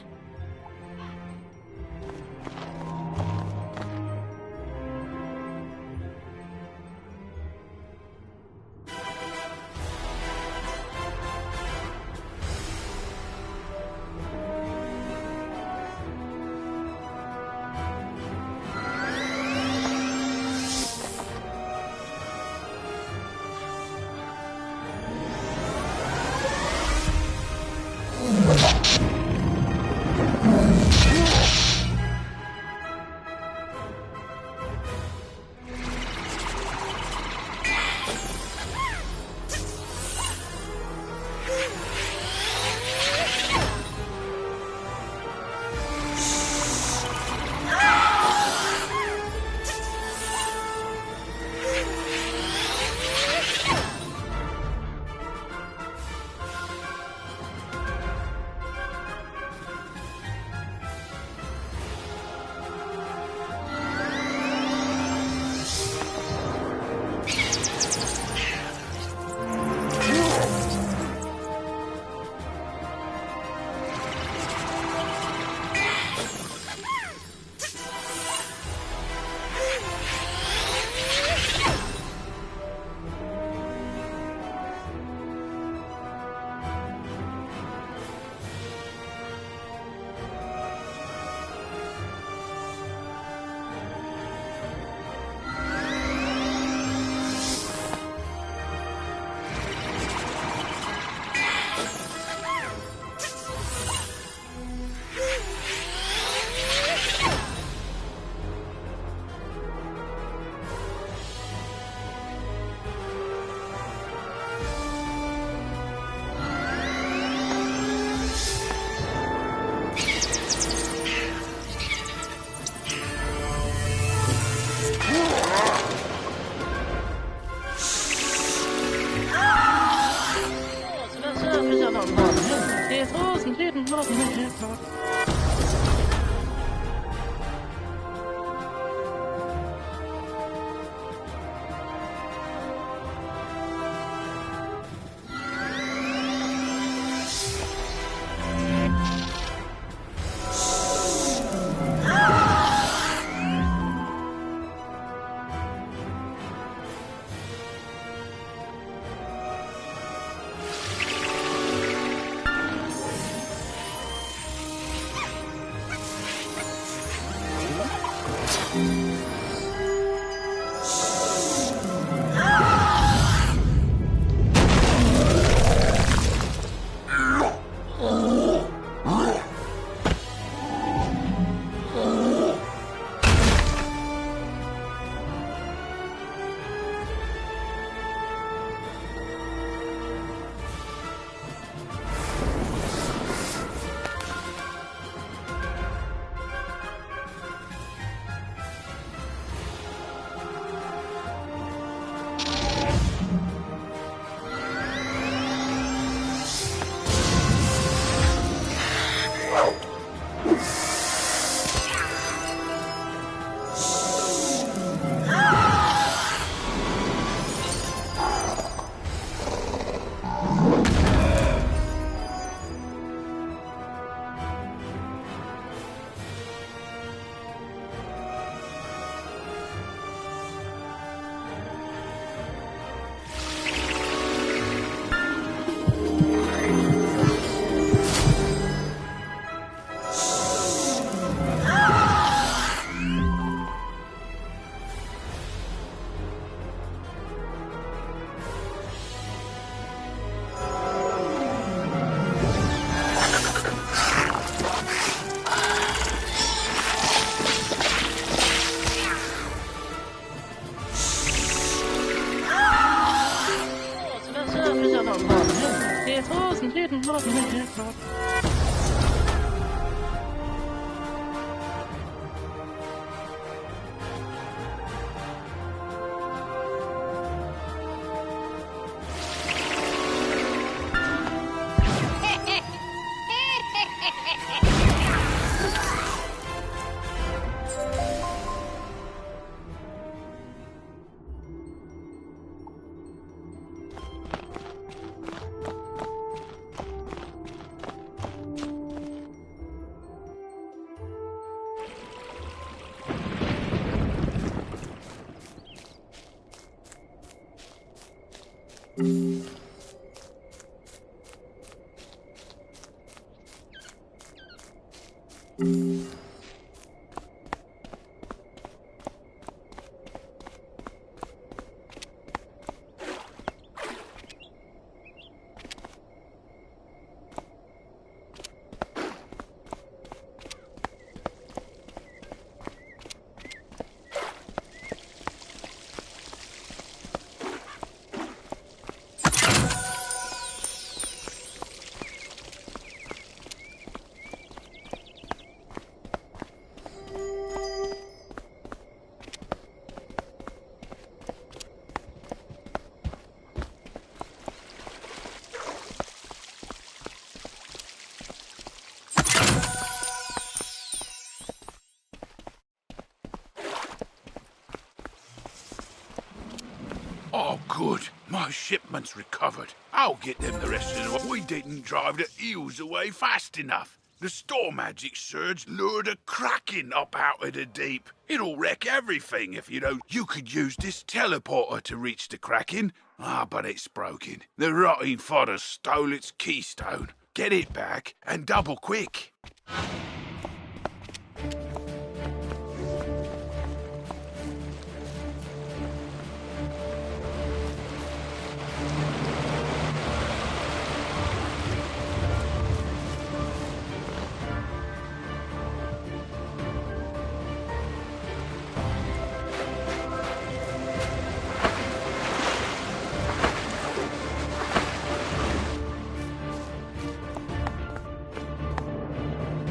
Oh, good. My shipment's recovered. I'll get them the rest of the way. We didn't drive the eels away fast enough. The storm magic surge lured a kraken up out of the deep. It'll wreck everything if you don't. You could use this teleporter to reach the kraken. But it's broken. The rotting fodder stole its keystone. Get it back and double quick.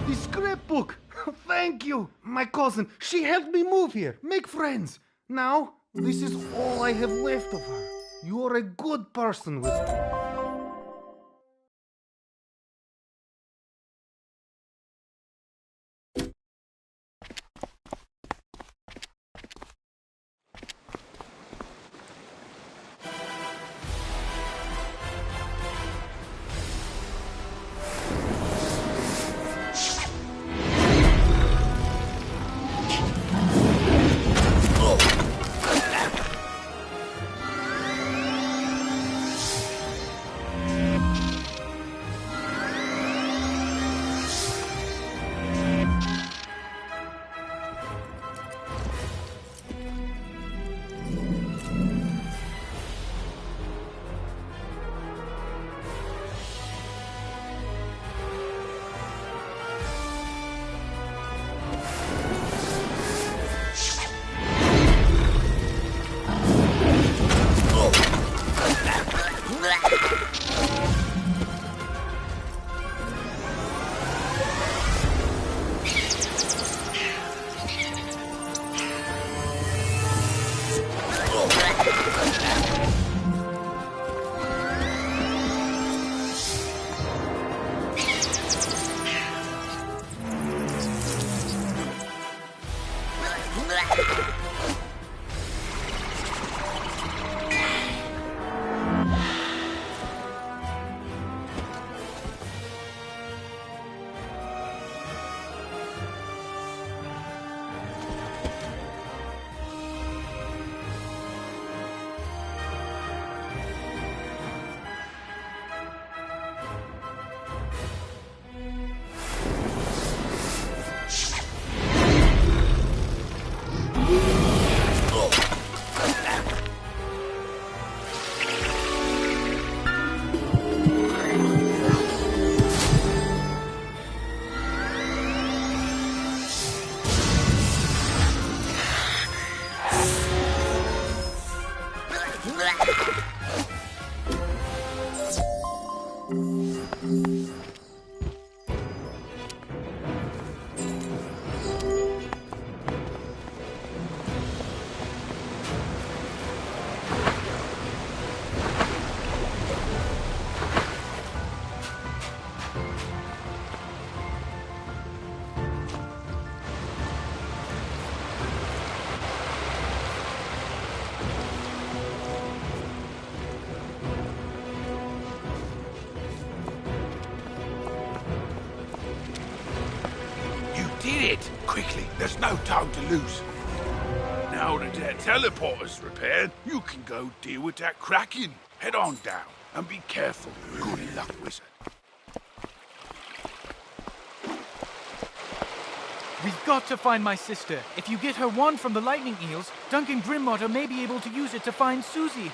The scrapbook! Thank you! My cousin, she helped me move here, make friends. Now, this is all I have left of her. You are a good person, Wizard. Did it! Quickly, there's no time to lose. Now that that teleporter's repaired, you can go deal with that Kraken. Head on down, and be careful. Good luck, wizard. We've got to find my sister. If you get her wand from the lightning eels, Duncan Grimwater may be able to use it to find Susie.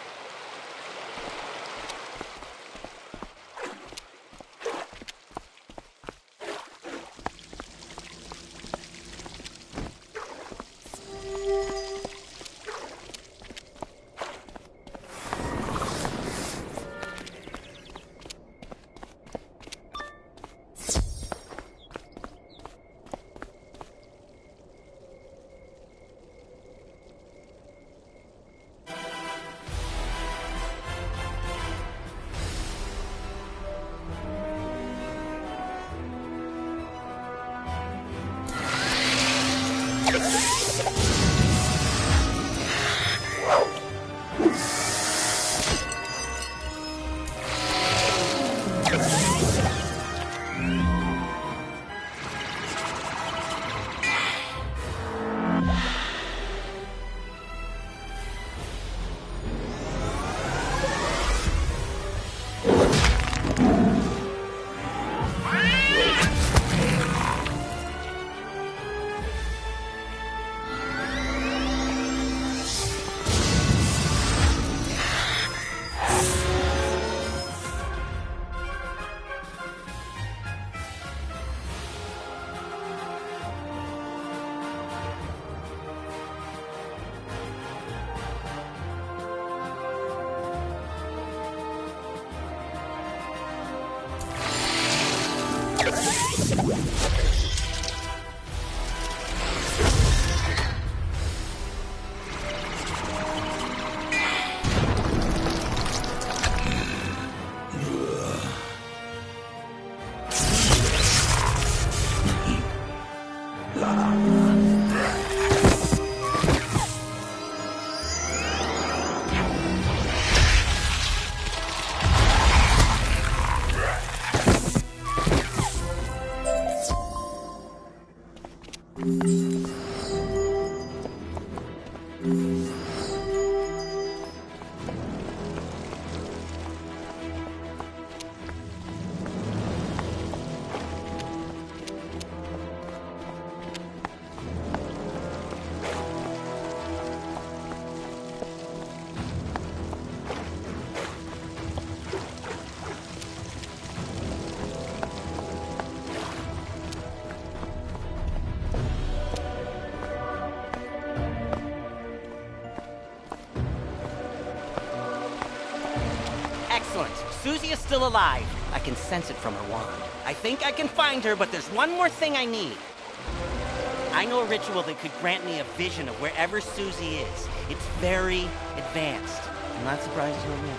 Excellent. Susie is still alive. I can sense it from her wand. I think I can find her, but there's one more thing I need. I know a ritual that could grant me a vision of wherever Susie is. It's very advanced. I'm not surprised to admit.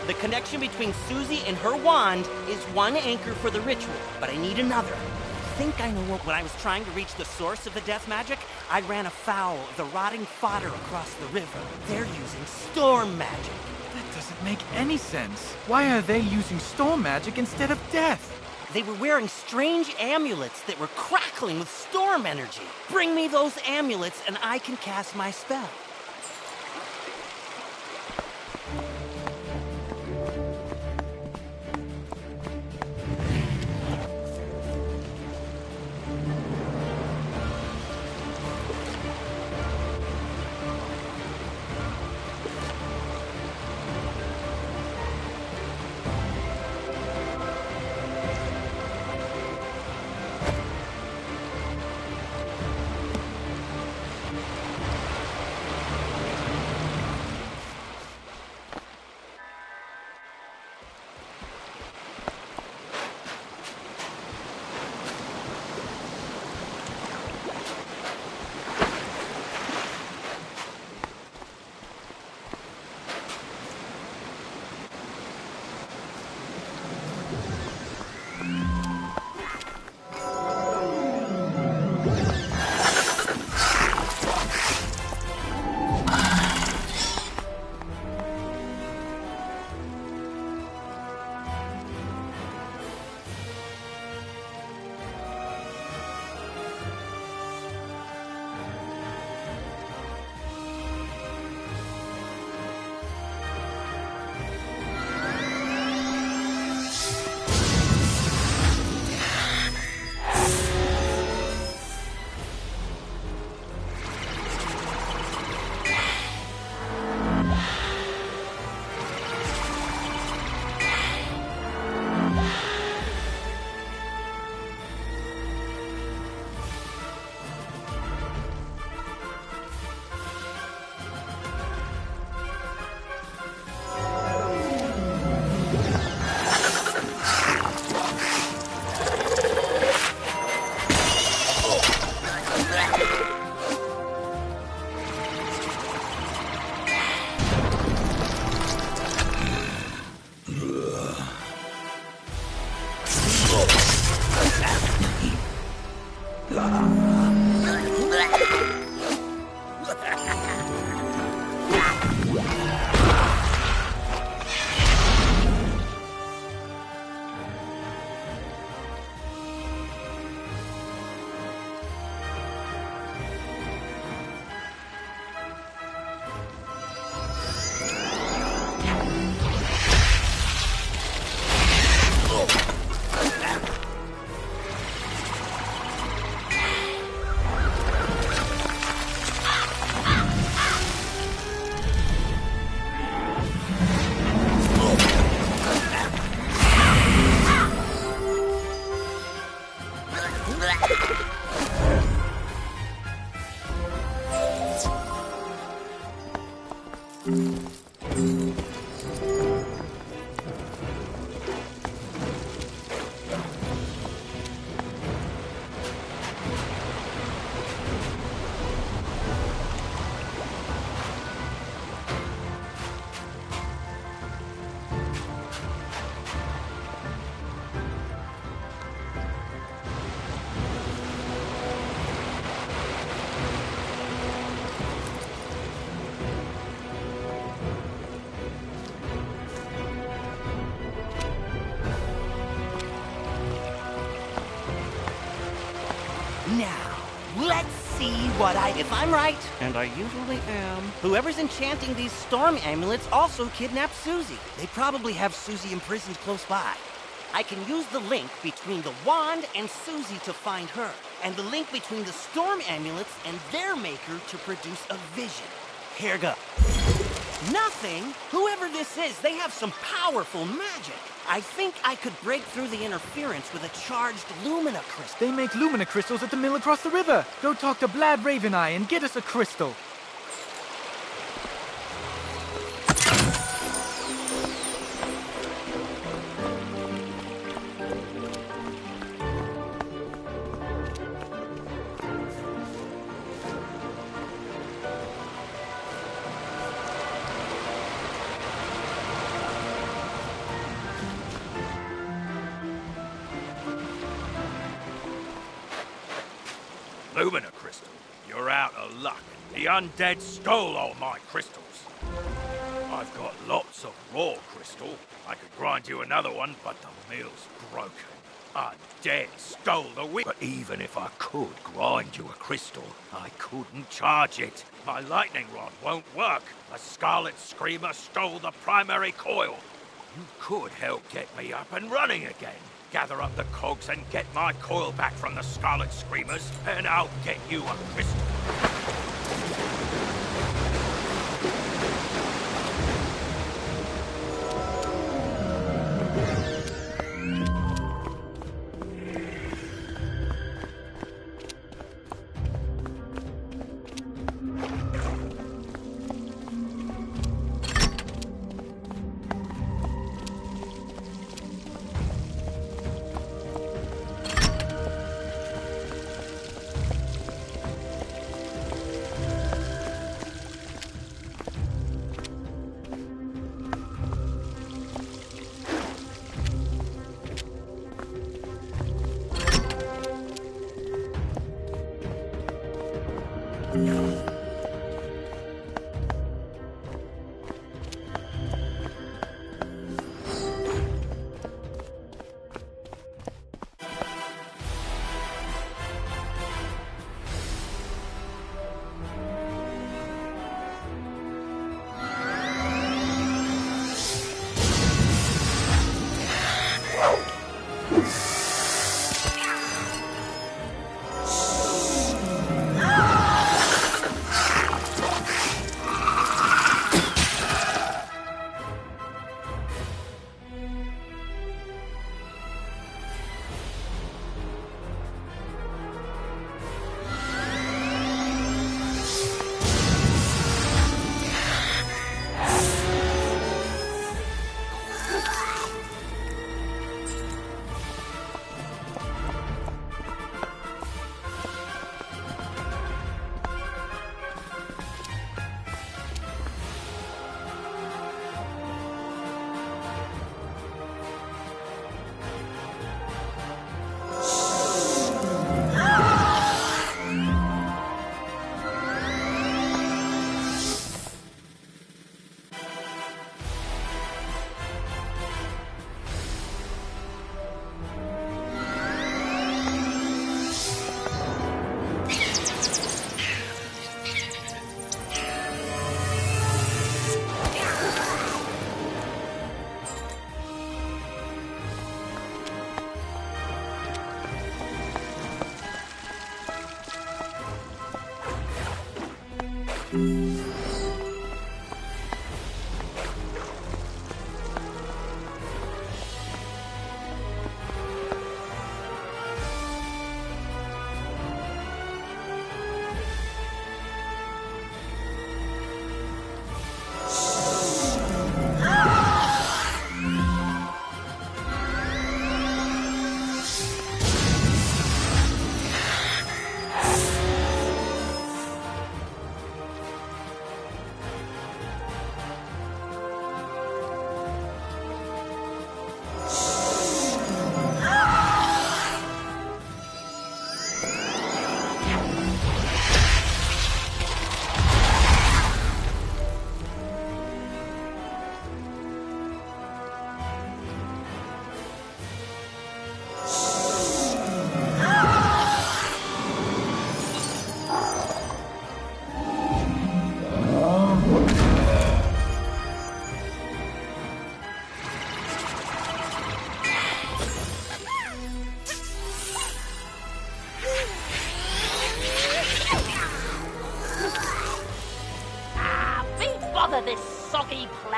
The connection between Susie and her wand is one anchor for the ritual, but I need another. I think I know what. When I was trying to reach the source of the death magic, I ran afoul of the rotting fodder across the river. They're using storm magic. That doesn't make any sense. Why are they using storm magic instead of death? They were wearing strange amulets that were crackling with storm energy. Bring me those amulets and I can cast my spell. see if I'm right, and I usually am, whoever's enchanting these storm amulets also kidnapped Susie. They probably have Susie imprisoned close by. I can use the link between the wand and Susie to find her, and the link between the storm amulets and their maker to produce a vision. Here goes. Nothing? Whoever this is, they have some powerful magic. I think I could break through the interference with a charged Lumina crystal. They make Lumina crystals at the mill across the river. Go talk to Blad Raveneye and get us a crystal. Lumina crystal, you're out of luck. The undead stole all my crystals. I've got lots of raw crystal. I could grind you another one, but the mill's broken. Undead stole the wheat. But even if I could grind you a crystal, I couldn't charge it. My lightning rod won't work. The Scarlet Screamer stole the primary coil. You could help get me up and running again. Gather up the cogs and get my coil back from the Scarlet Screamers, and I'll get you a crystal.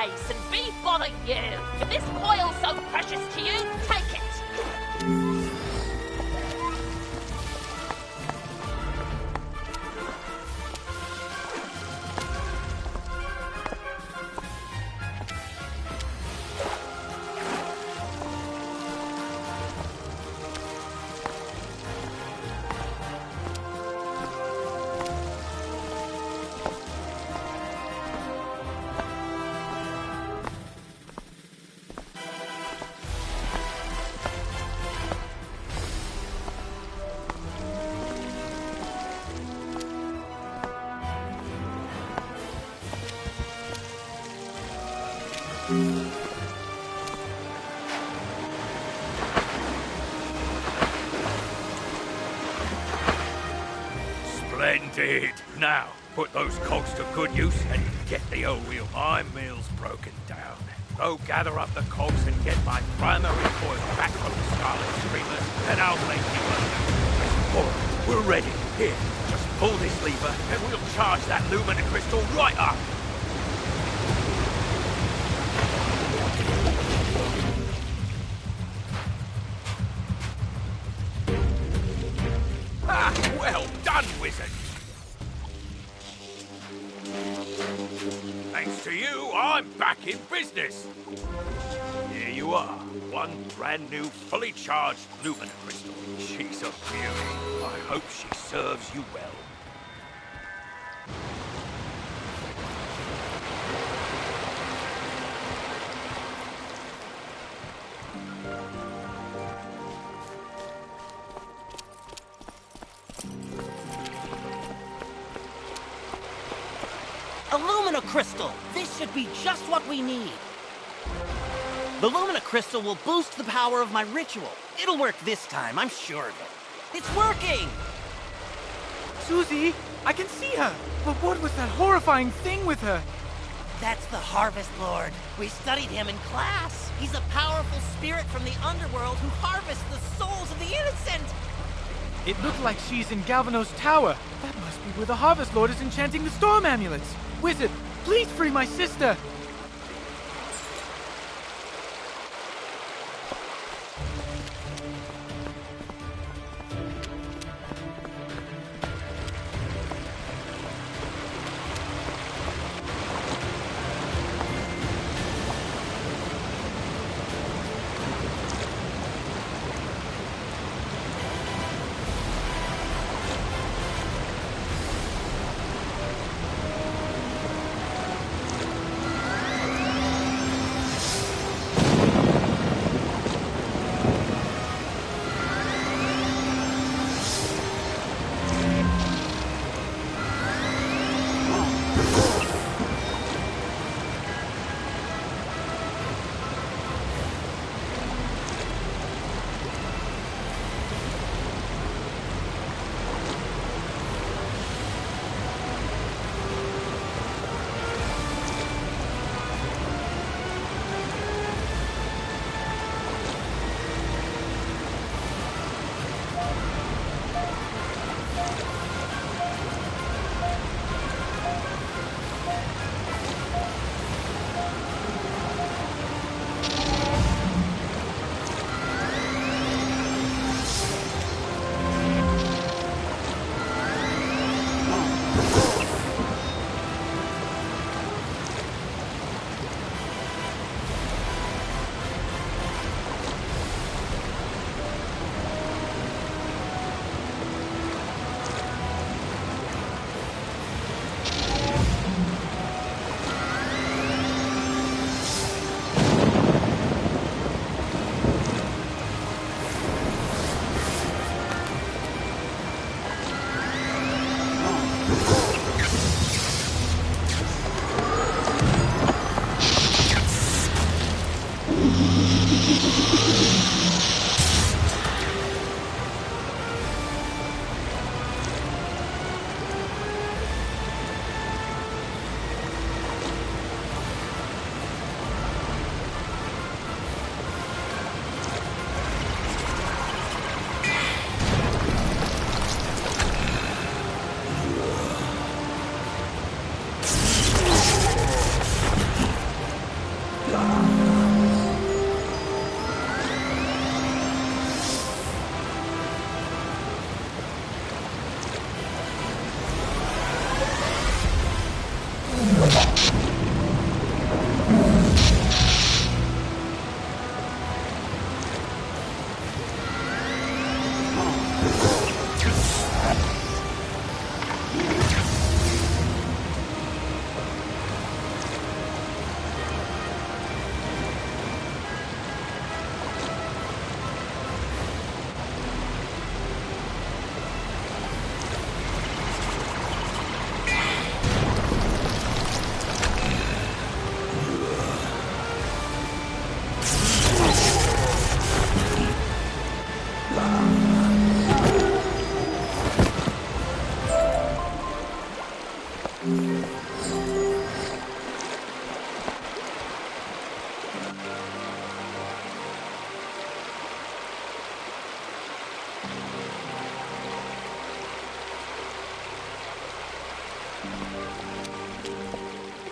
place and be bother you. If this coil's so precious to you, take it. Splendid! Now, put those cogs to good use and get the old wheel. My mill's broken down. Go gather up the cogs and get my primary coil back from the Scarlet Streamers, and I'll make you a new. All right, we're ready. Here, just pull this lever, and we'll charge that Lumina crystal right up. Ah, well done, wizard! Thanks to you, I'm back in business. Here you are, one brand new, fully charged Lumina crystal. She's a beauty. I hope she serves you well. A Lumina crystal! This should be just what we need. The Lumina crystal will boost the power of my ritual. It'll work this time, I'm sure of it. It's working! Susie, I can see her! But what was that horrifying thing with her? That's the Harvest Lord. We studied him in class. He's a powerful spirit from the underworld who harvests the souls of the innocent. It looked like she's in Galvanos Tower. That must be where the Harvest Lord is enchanting the storm amulets. Wizard, please free my sister!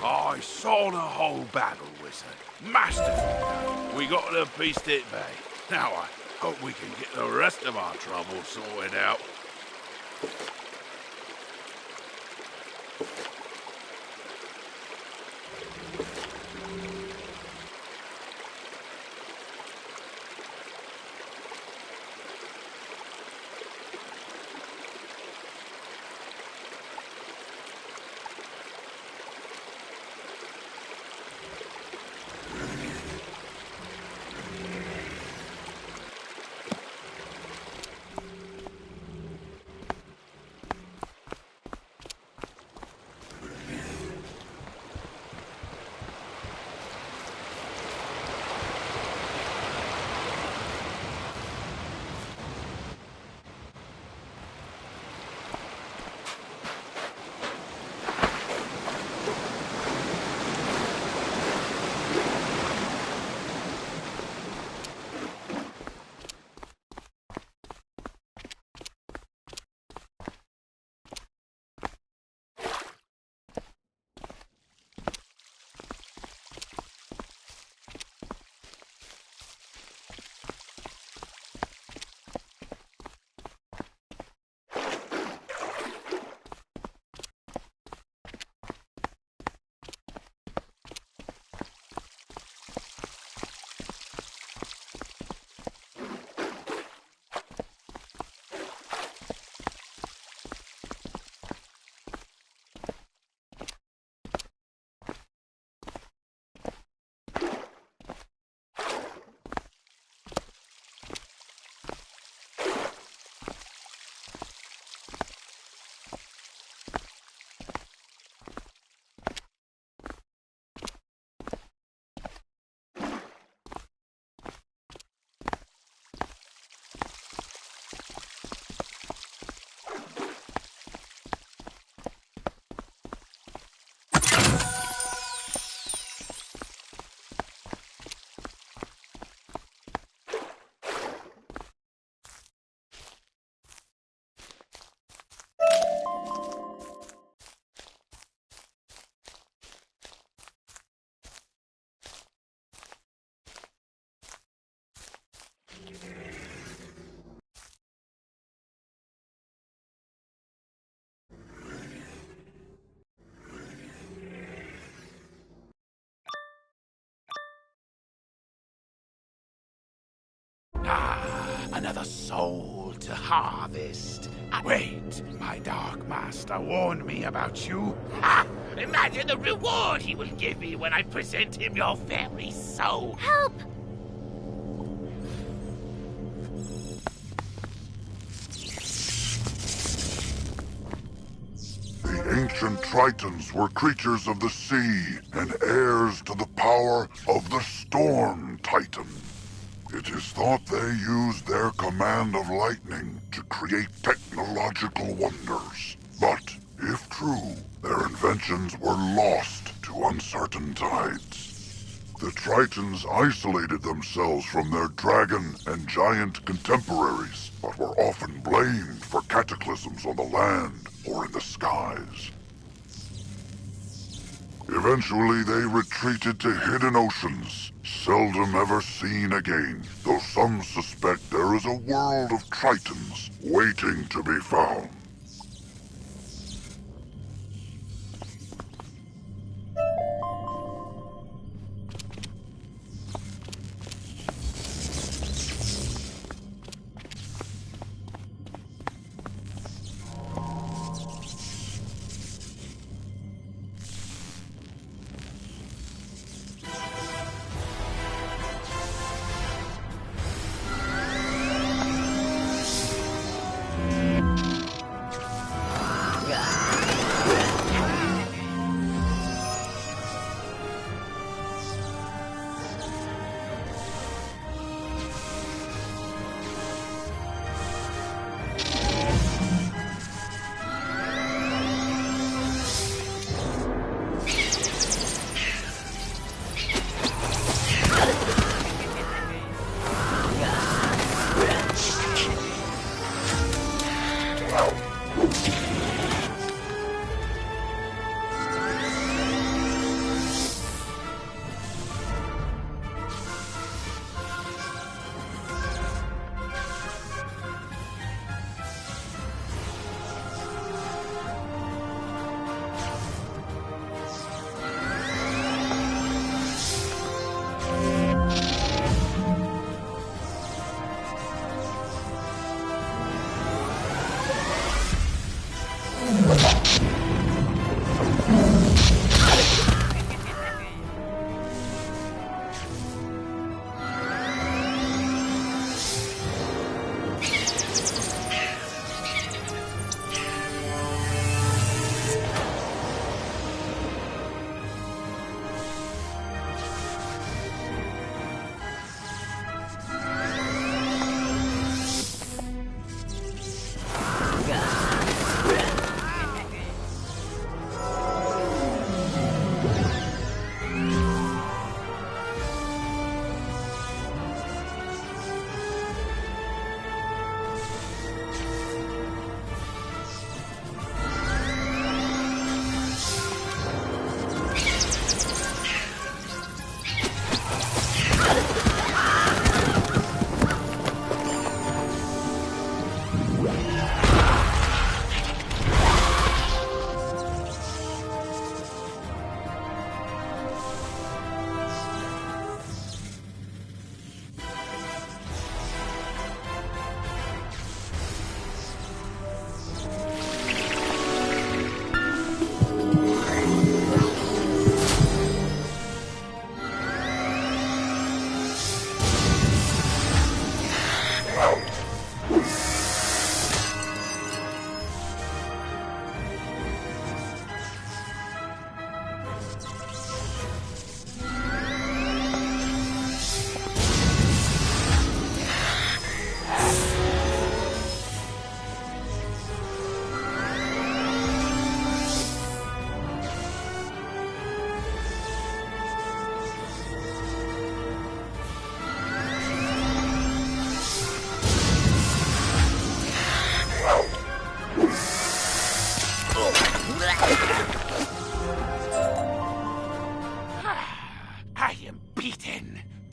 I saw the whole battle, Wizard. Masterful. We got to beast it back. Now I hope we can get the rest of our trouble sorted out. Another soul to harvest. Wait, my Dark Master warned me about you. Imagine the reward he will give me when I present him your very soul. Help! The ancient Tritons were creatures of the sea and heirs to the power of the Storm Titan. It is thought they used their command of lightning to create technological wonders. But, if true, their inventions were lost to uncertain tides. The Tritons isolated themselves from their dragon and giant contemporaries, but were often blamed for cataclysms on the land or in the skies. Eventually, they retreated to hidden oceans, seldom ever seen again, though some suspect there is a world of Tritons waiting to be found.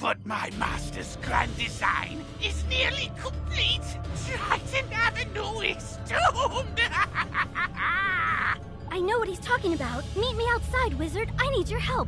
but my master's grand design is nearly complete. Triton Avenue is doomed! I know what he's talking about. Meet me outside, wizard. I need your help.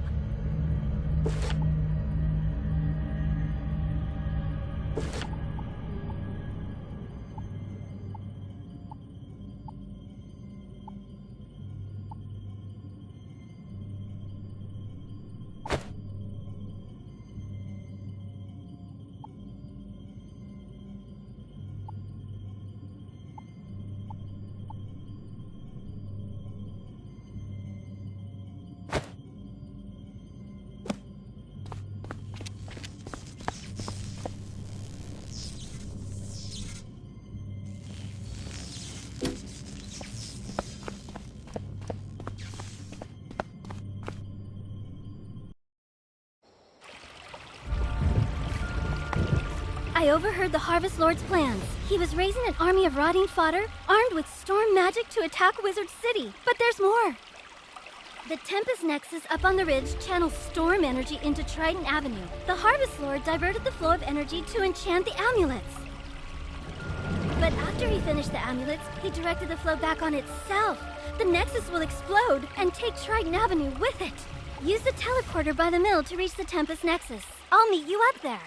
I overheard the Harvest Lord's plans. He was raising an army of rotting fodder, armed with storm magic to attack Wizard City. But there's more. The Tempest Nexus up on the ridge channels storm energy into Triton Avenue. The Harvest Lord diverted the flow of energy to enchant the amulets. But after he finished the amulets, he directed the flow back on itself. The Nexus will explode and take Triton Avenue with it. Use the teleporter by the mill to reach the Tempest Nexus. I'll meet you up there.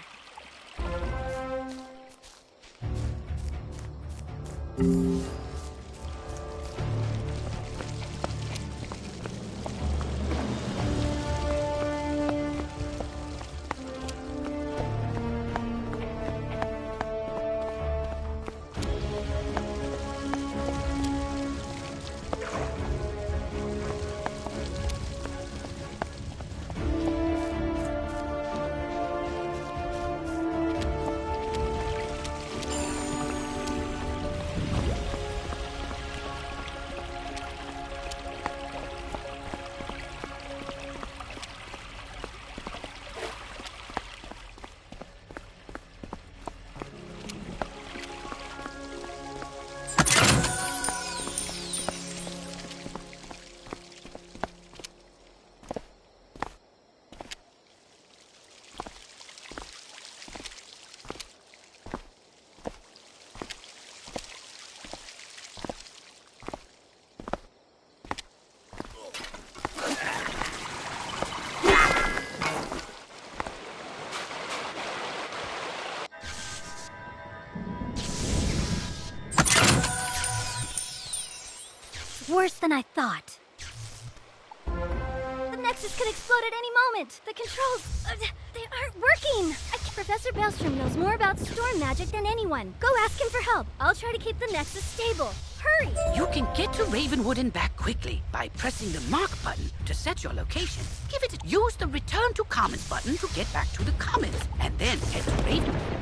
Worse than I thought. The Nexus could explode at any moment. The controls, they aren't working. Professor Belstrom knows more about storm magic than anyone. Go ask him for help. I'll try to keep the Nexus stable. Hurry! You can get to Ravenwood and back quickly by pressing the mark button to set your location. Use the return to Commons button to get back to the Commons, and then head to Ravenwood.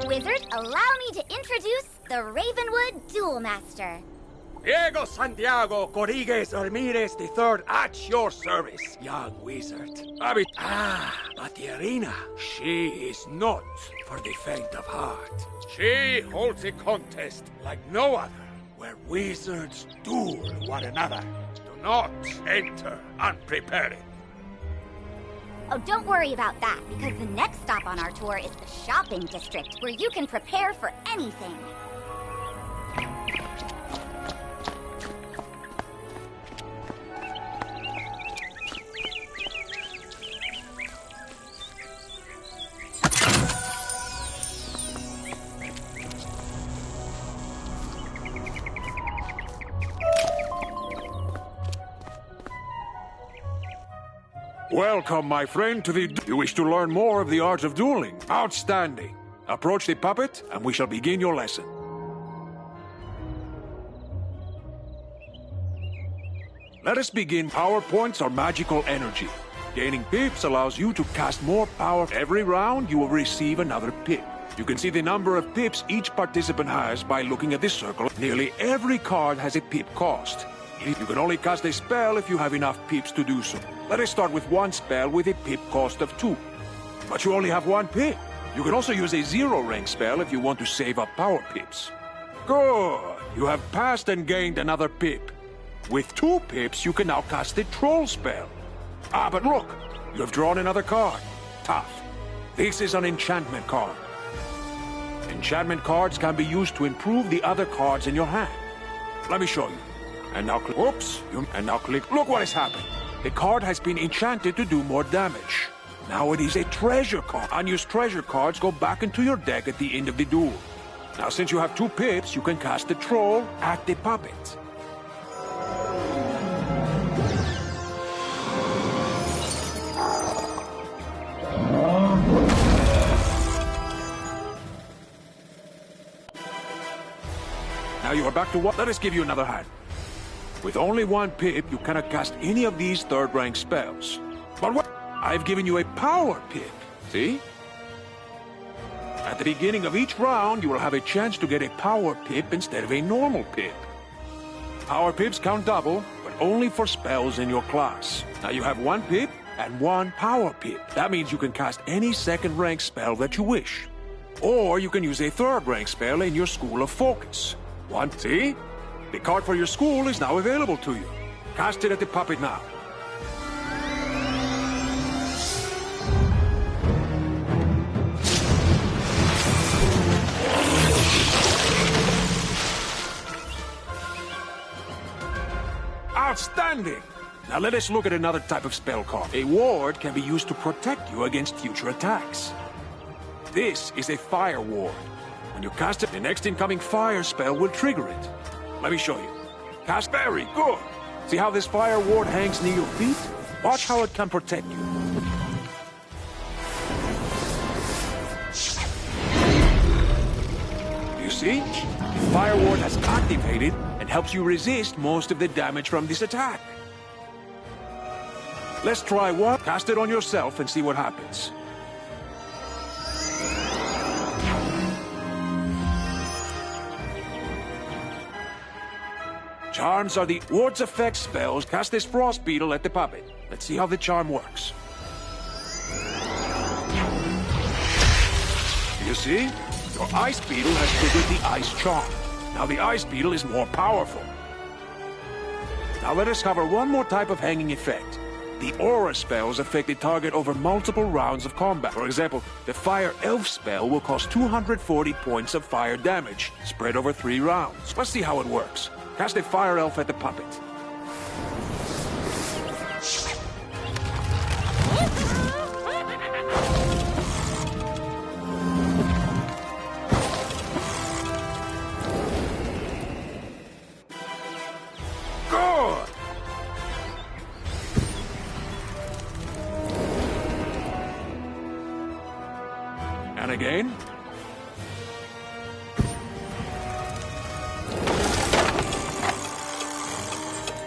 Wizard, allow me to introduce the Ravenwood Duel Master. Diego Santiago Rodriguez Ramirez III at your service, young wizard. But the arena, she is not for the faint of heart. She holds a contest like no other, where wizards duel one another. Do not enter unprepared. Oh, don't worry about that, because the next stop on our tour is the shopping district, where you can prepare for anything. Welcome, my friend, to the... You wish to learn more of the art of dueling? Outstanding. Approach the puppet, and we shall begin your lesson. Let us begin. Power points are magical energy. Gaining pips allows you to cast more power. Every round, you will receive another pip. You can see the number of pips each participant has by looking at this circle. Nearly every card has a pip cost. You can only cast a spell if you have enough pips to do so. Let us start with one spell with a pip cost of 2. But you only have 1 pip. You can also use a 0-rank spell if you want to save up power pips. Good! You have passed and gained another pip. With 2 pips, you can now cast a troll spell. But look! You have drawn another card. Tough. This is an enchantment card. Enchantment cards can be used to improve the other cards in your hand. Let me show you. And now click. Oops. And now click. Look what has happened. The card has been enchanted to do more damage. Now it is a treasure card. Unused treasure cards go back into your deck at the end of the duel. Now since you have 2 pips, you can cast the troll at the puppet. Now you are back to what? Let us give you another hand. With only 1 pip, you cannot cast any of these 3rd rank spells. But what? I've given you a power pip. See? At the beginning of each round, you will have a chance to get a power pip instead of a normal pip. Power pips count double, but only for spells in your class. Now you have 1 pip and 1 power pip. That means you can cast any 2nd rank spell that you wish. Or you can use a 3rd rank spell in your School of Focus. See? The card for your school is now available to you. Cast it at the puppet now. Outstanding! Now let us look at another type of spell card. A ward can be used to protect you against future attacks. This is a fire ward. When you cast it, the next incoming fire spell will trigger it. Let me show you. Cast. Very good. See how this fire ward hangs near your feet? Watch how it can protect you. You see? The fire ward has activated and helps you resist most of the damage from this attack. Let's try one. Cast it on yourself and see what happens. Charms are the ward's effect spells. Cast this frost beetle at the puppet. Let's see how the charm works. You see? Your ice beetle has triggered the ice charm. Now the ice beetle is more powerful. Now let us cover one more type of hanging effect. The aura spells affect the target over multiple rounds of combat. For example, the fire elf spell will cause 240 points of fire damage, spread over 3 rounds. Let's see how it works. Cast a fire elf at the puppet. Good! And again.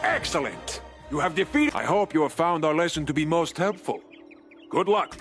Excellent! You have defeated... I hope you have found our lesson to be most helpful. Good luck!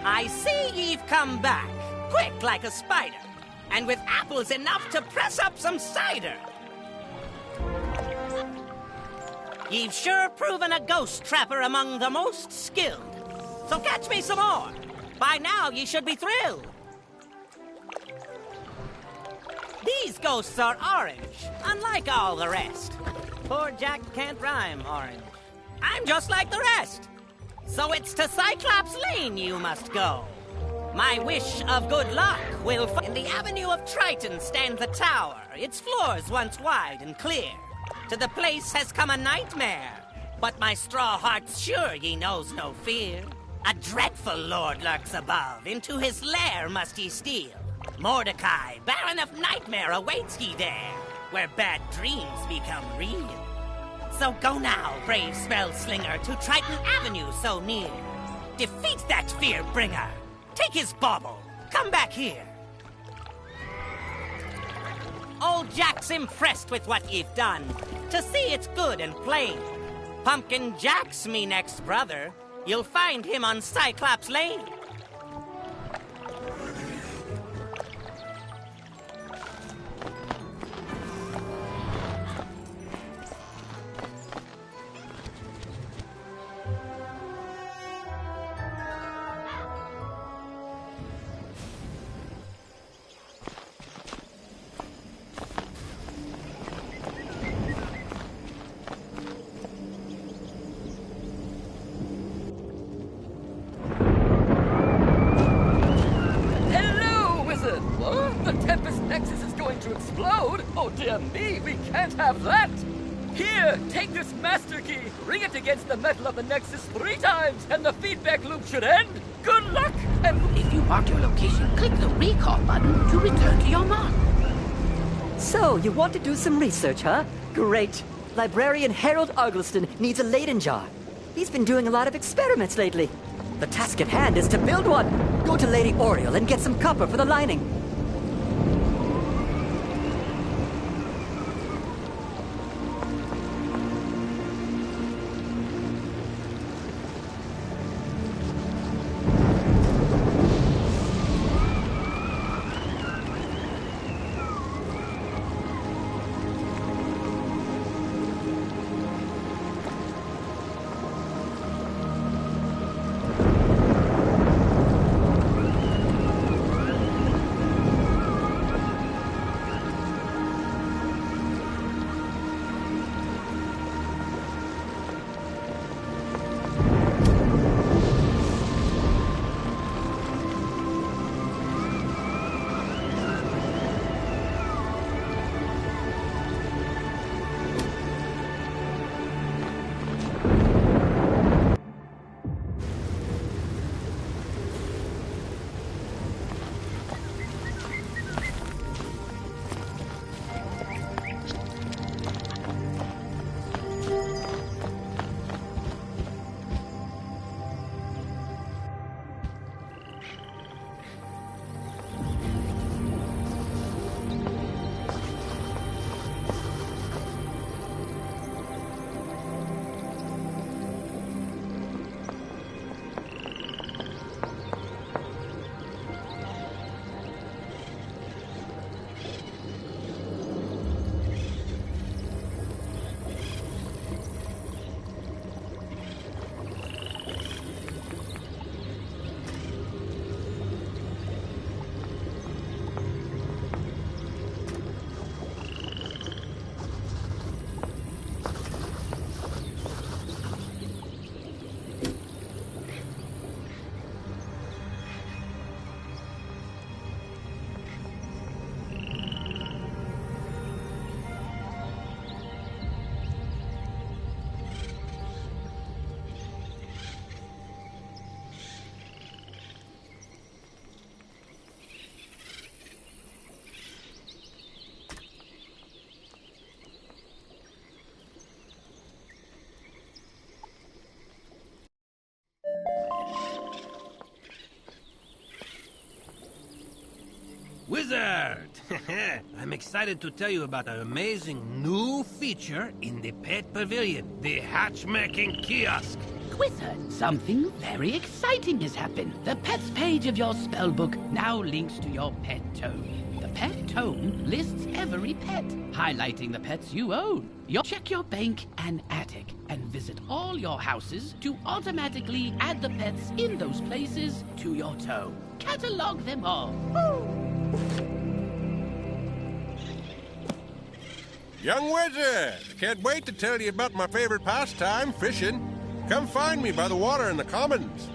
I see ye've come back, quick like a spider, and with apples enough to press up some cider. Ye've sure proven a ghost trapper among the most skilled. So catch me some more. By now ye should be thrilled. These ghosts are orange, unlike all the rest. Poor Jack can't rhyme orange. I'm just like the rest. So it's to Cyclops Lane you must go. My wish of good luck will in the Avenue of Triton stands the tower, its floors once wide and clear. To the place has come a nightmare, but my straw heart's sure ye knows no fear. A dreadful lord lurks above, into his lair must ye steal. Mordecai, Baron of Nightmare, awaits ye there, where bad dreams become real. So go now, brave spell slinger, to Triton Avenue so near. Defeat that fear bringer. Take his bauble. Come back here. Old Jack's impressed with what ye've done. To see it's good and plain. Pumpkin Jack's me next brother. You'll find him on Cyclops Lane. Have that! Here, take this master key, ring it against the metal of the Nexus 3 times, and the feedback loop should end. Good luck! And if you mark your location, click the recall button to return to your mark. So, you want to do some research, huh? Great. Librarian Harold Argleston needs a Leyden jar. He's been doing a lot of experiments lately. The task at hand is to build one. Go to Lady Oriole and get some copper for the lining. Wizard! I'm excited to tell you about an amazing new feature in the Pet Pavilion, the Hatchmaking Kiosk. Wizard, something very exciting has happened. The pets page of your spellbook now links to your pet tome. The pet tome lists every pet, highlighting the pets you own. You'll check your bank and attic, and visit all your houses to automatically add the pets in those places to your tome. Catalog them all. Young wizard, can't wait to tell you about my favorite pastime, fishing. Come find me by the water in the commons.